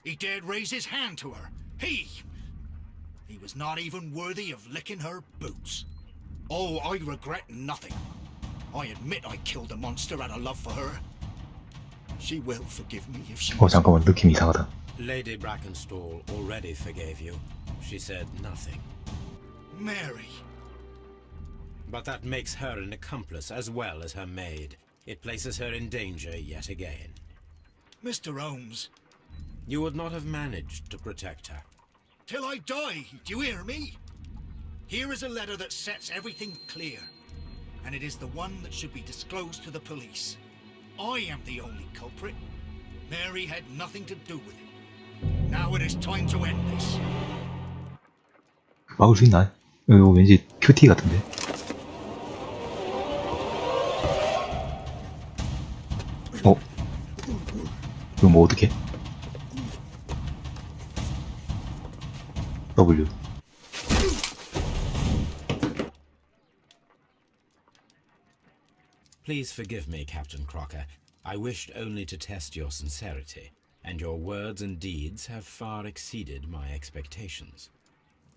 [SPEAKER 5] He dared raise his hand to her. He was not even worthy of licking her boots. Oh, I regret nothing. I admit I killed the monster out of love for her. She will forgive me if she...
[SPEAKER 1] 잠깐만 느낌 이상하다.
[SPEAKER 3] Lady Brackenstall already forgave you. She said nothing.
[SPEAKER 5] Mary.
[SPEAKER 3] But that makes her an accomplice as well as her maid. It places her in danger yet again.
[SPEAKER 5] Mr. Holmes.
[SPEAKER 3] You would not have managed to protect her.
[SPEAKER 5] Till I die, do you hear me? Here is a letter that sets everything clear, and it is the one that should be disclosed to the police. I am the only culprit. Mary had nothing to do with it. Now it is time to end this.
[SPEAKER 1] 막을 수 있나? 이거 왠지 큐티 같은데? 이거 뭐 어떻게? W.
[SPEAKER 3] Please forgive me, Captain Crocker. I wished only to test your sincerity, and your words and deeds have far exceeded my expectations.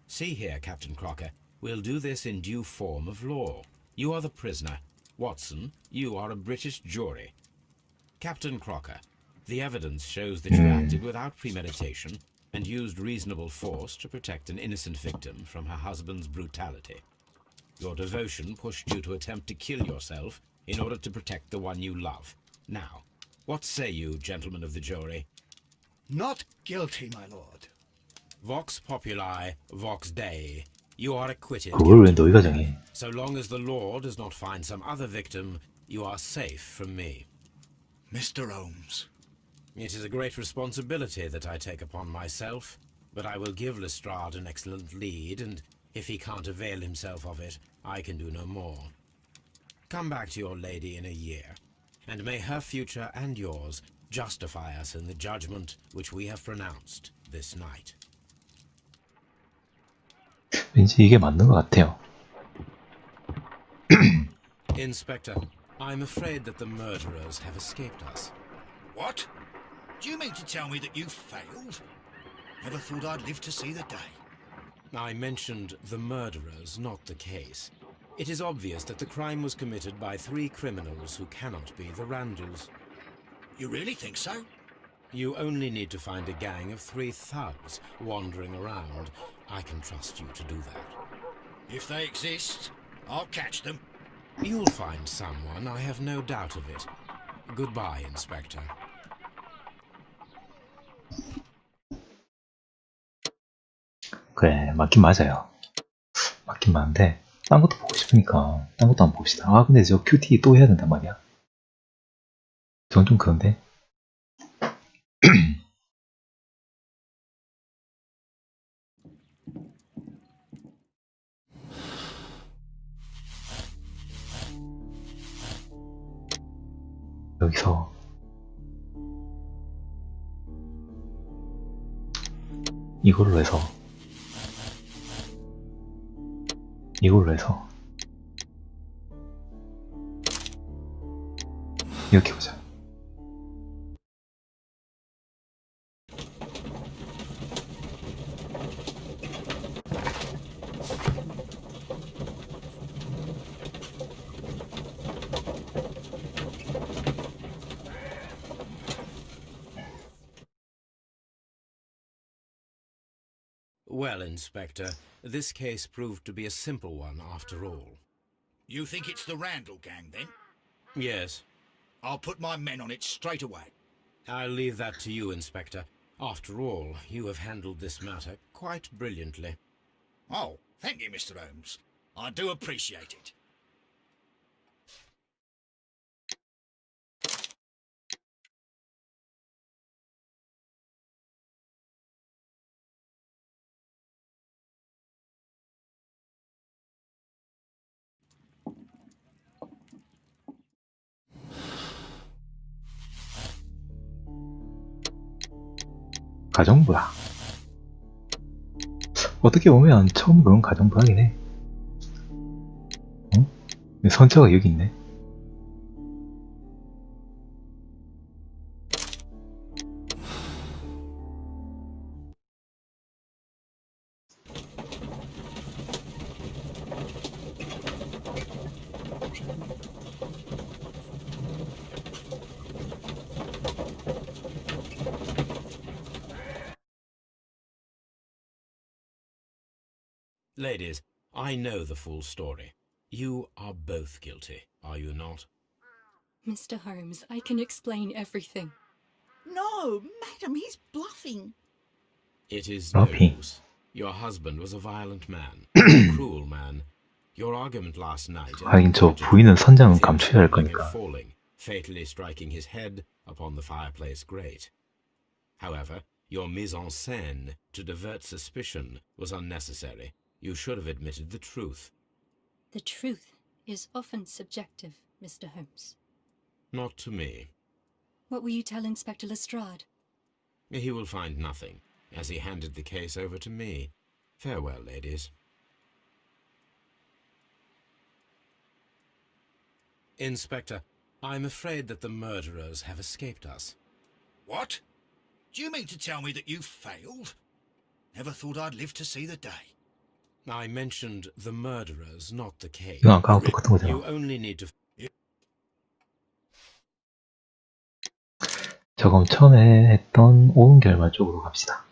[SPEAKER 3] See here, Captain Crocker, we'll do this in due form of law. You are the prisoner. Watson, you are a British jury. Captain Crocker, the evidence shows that you acted without premeditation and used reasonable force to protect an innocent victim from her husband's brutality. Your devotion pushed you to attempt to kill yourself in order to protect the one you love. Now, what say you, gentlemen of the jury?
[SPEAKER 5] Not guilty, my lord.
[SPEAKER 3] Vox populi, vox dei. You are acquitted.
[SPEAKER 1] 그걸 왜 너희가 정해?
[SPEAKER 3] So long as the law does not find some other victim, you are safe from me.
[SPEAKER 5] Mr. Holmes.
[SPEAKER 3] It is a great responsibility that I take upon myself, but I will give Lestrade an excellent lead, and if he can't avail himself of it, I can do no more. Come back to your lady in a year, and may her future and yours justify us in the judgment which we have pronounced this night.
[SPEAKER 1] 왠지 이게 맞는 것 같아요.
[SPEAKER 3] Inspector, I'm afraid that the murderers have escaped us.
[SPEAKER 5] What? Do you mean to tell me that you failed? Never thought I'd live to see the day.
[SPEAKER 3] I mentioned the murderers, not the case. It is obvious that the crime was committed by 3 criminals who cannot be the Randalls.
[SPEAKER 5] You really think so?
[SPEAKER 3] You only need to find a gang of 3 thugs wandering around. I can trust you to do that.
[SPEAKER 5] If they exist, I'll catch them.
[SPEAKER 3] You'll find someone, I have no doubt of it. Goodbye, Inspector.
[SPEAKER 1] 그래, 맞긴 맞아요. 맞긴 맞는데 딴 것도 보고 싶으니까 딴 것도 한번 봅시다. 아 근데 저 큐티 또 해야 된단 말이야? 저건 좀 그런데? 여기서 이걸로 해서 이렇게 보자.
[SPEAKER 3] Well, Inspector, this case proved to be a simple one after all.
[SPEAKER 5] You think it's the Randall gang, then?
[SPEAKER 3] Yes.
[SPEAKER 5] I'll put my men on it straight away.
[SPEAKER 3] I'll leave that to you, Inspector. After all, you have handled this matter quite brilliantly.
[SPEAKER 5] Oh, thank you, Mr. Holmes. I do appreciate it.
[SPEAKER 1] 가정부야. 어떻게 보면 처음 그런 가정부야긴 해. 어? 선처가 여기 있네.
[SPEAKER 3] Ladies, I know the full story. You are both guilty, are you not?
[SPEAKER 10] Mr. Holmes, I can explain everything.
[SPEAKER 4] No, madam, he's bluffing.
[SPEAKER 3] It is no
[SPEAKER 1] Bluffing.
[SPEAKER 3] use. Your husband was a violent man, a cruel man. Your argument last night...
[SPEAKER 1] 하긴 저 부인은 선장은 감춰야 할 거니까.
[SPEAKER 3] falling, fatally striking his head upon the fireplace grate. However, your mise en scène to divert suspicion was unnecessary. You should have admitted the truth.
[SPEAKER 10] The truth is often subjective, Mr. Holmes.
[SPEAKER 3] Not to me.
[SPEAKER 10] What will you tell Inspector Lestrade?
[SPEAKER 3] He will find nothing, as he handed the case over to me. Farewell, ladies. Inspector, I'm afraid that the murderers have escaped us.
[SPEAKER 5] What? Do you mean to tell me that you failed? Never thought I'd live to see the day.
[SPEAKER 3] I mentioned the murderers, not the case.
[SPEAKER 1] 이거 아까랑 똑같은 거잖아.
[SPEAKER 3] You only need to...
[SPEAKER 1] 자, 그럼 처음에 했던 오은 결말 쪽으로 갑시다.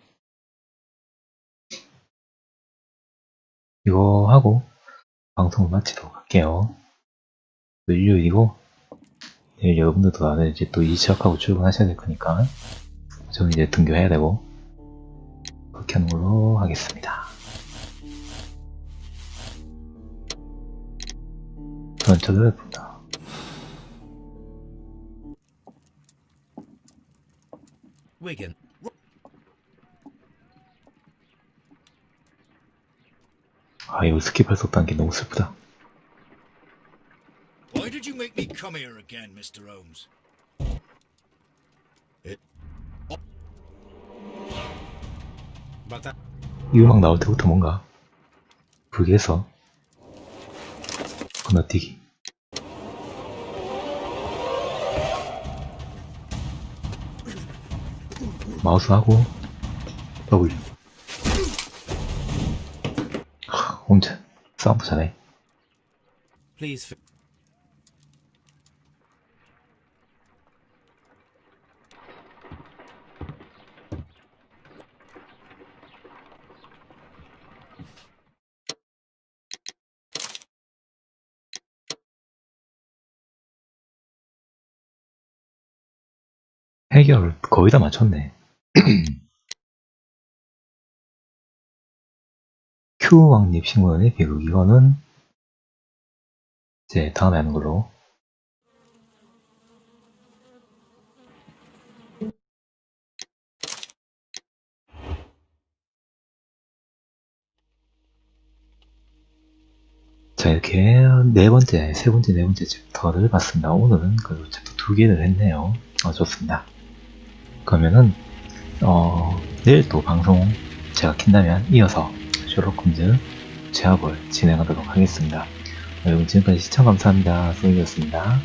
[SPEAKER 1] 이거 하고 방송을 마치도록 할게요. 일요일이고 내일 여러분들도 다들 이제 또 일 시작하고 출근하셔야 될 거니까 저는 이제 등교해야 되고 그렇게 하는 걸로 하겠습니다. 저는 찾아뵙습니다.
[SPEAKER 3] Wigan.
[SPEAKER 1] 아, 이거 스킵할 수 없다는 게 너무 슬프다.
[SPEAKER 5] Why did you make me come here again, Mr. Holmes?
[SPEAKER 3] But that...
[SPEAKER 1] 이 음악 나올 때부터 뭔가 불에서 건너뛰기. 마우스하고 W. 혼자 싸움도 잘해.
[SPEAKER 3] Please...
[SPEAKER 1] 해결 거의 다 맞췄네. 큐왕립 신문의 비극. 이거는 이제 다음에 하는 걸로. 자, 이렇게 네 번째 챕터를 봤습니다. 오늘은 그래도 챕터 2개를 했네요. 좋습니다. 그러면은 내일 또 방송 제가 킨다면 이어서 셜록 홈즈 제압을 진행하도록 하겠습니다. 여러분 지금까지 시청 감사합니다. 소희였습니다.